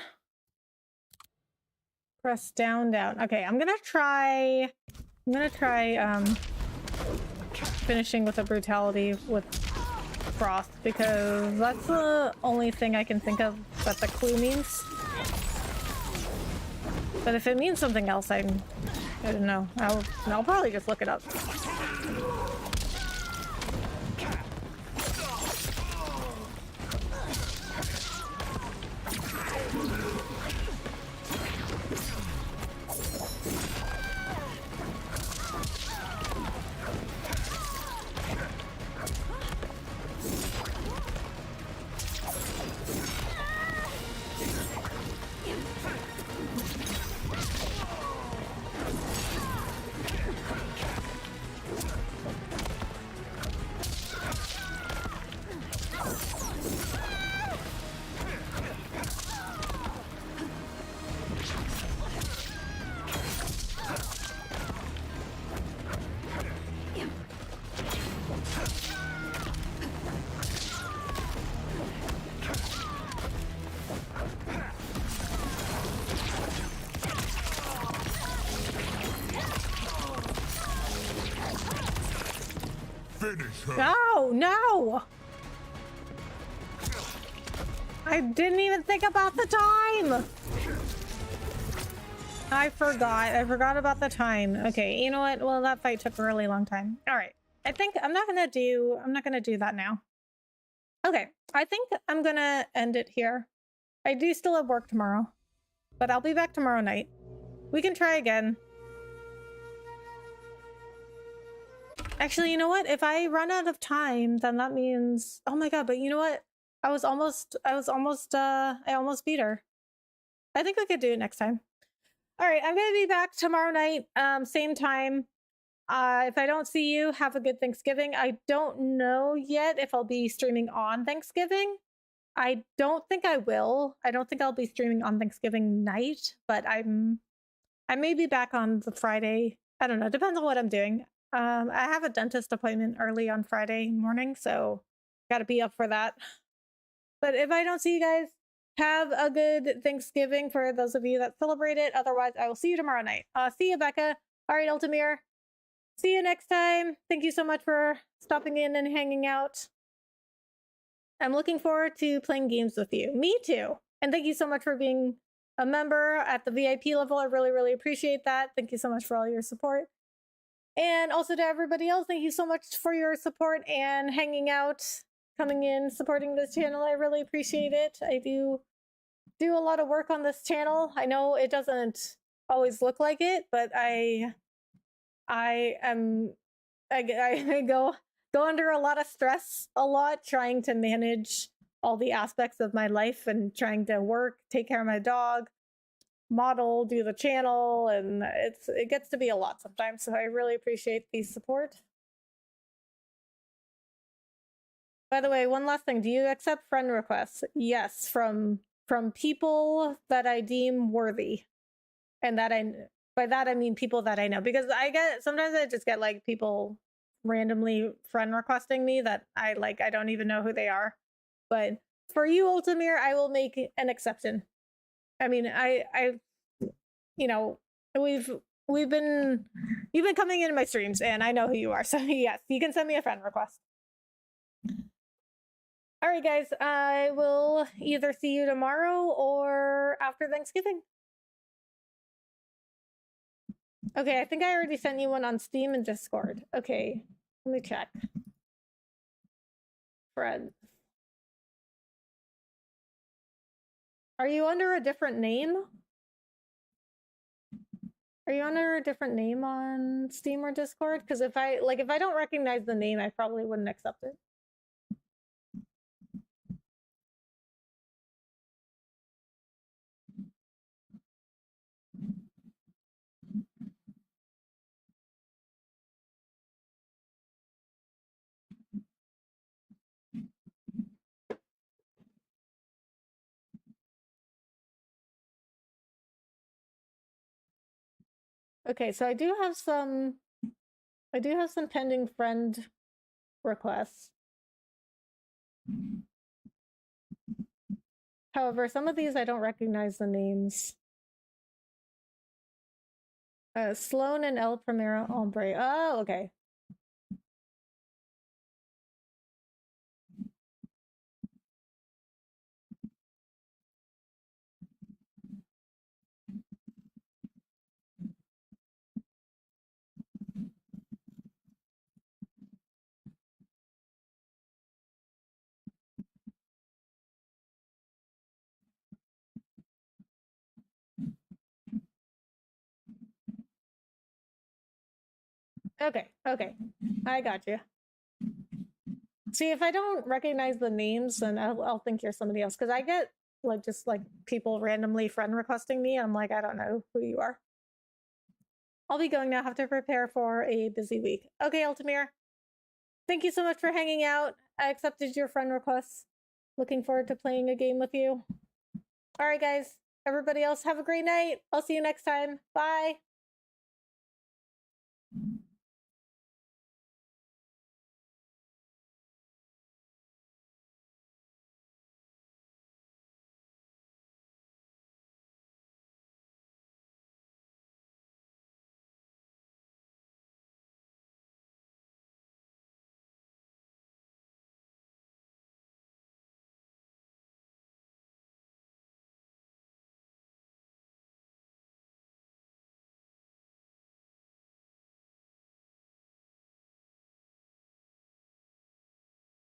Press down, down. Okay, I'm gonna try finishing with a brutality with frost because that's the only thing I can think of that the clue means. But if it means something else, I don't know. I'll probably just look it up. Finish her. No, no! I didn't even think about the time! I forgot about the time. Okay, you know what? Well, that fight took a really long time. All right. I think I'm not gonna do that now. Okay, I think I'm gonna end it here. I do still have work tomorrow, but I'll be back tomorrow night. We can try again. Actually, you know what? If I run out of time, then that means, oh my god, but you know what? I almost beat her. I think we could do it next time. All right, I'm gonna be back tomorrow night, same time. If I don't see you, have a good Thanksgiving. I don't know yet if I'll be streaming on Thanksgiving. I don't think I will. I don't think I'll be streaming on Thanksgiving night, but I may be back on the Friday. I don't know. Depends on what I'm doing. I have a dentist appointment early on Friday morning, so gotta be up for that. But if I don't see you guys, have a good Thanksgiving for those of you that celebrate it. Otherwise, I will see you tomorrow night. See you, Becca. All right, Ultimir. See you next time. Thank you so much for stopping in and hanging out. I'm looking forward to playing games with you. Me too. And thank you so much for being a member at the VIP level. I really, really appreciate that. Thank you so much for all your support. And also to everybody else, thank you so much for your support and hanging out, coming in, supporting this channel. I really appreciate it. I do a lot of work on this channel. I know it doesn't always look like it, but I go under a lot of stress a lot, trying to manage all the aspects of my life and trying to work, take care of my dog, model, do the channel, and it gets to be a lot sometimes. So I really appreciate the support. By the way, one last thing, do you accept friend requests? Yes, from people that I deem worthy, and by that I mean people that I know, because sometimes I just get like people randomly friend requesting me that I don't even know who they are. But for you, Ultimir, I will make an exception. I mean, you know, you've been coming into my streams and I know who you are. So yes, you can send me a friend request. All right, guys, I will either see you tomorrow or after Thanksgiving. Okay, I think I already sent you one on Steam and Discord. Okay, let me check. Fred. Are you under a different name? Are you under a different name on Steam or Discord? Because if I don't recognize the name, I probably wouldn't accept it. Okay, so I do have some pending friend requests. However, some of these I don't recognize the names. Sloan and El Primero Hombre. Oh, okay. Okay, I got you. See, if I don't recognize the names, then I'll think you're somebody else, because I get just people randomly friend requesting me. I'm like, I don't know who you are. I'll be going now. Have to prepare for a busy week. Okay, Ultimir. Thank you so much for hanging out. I accepted your friend requests. Looking forward to playing a game with you. All right, guys. Everybody else, have a great night. I'll see you next time. Bye.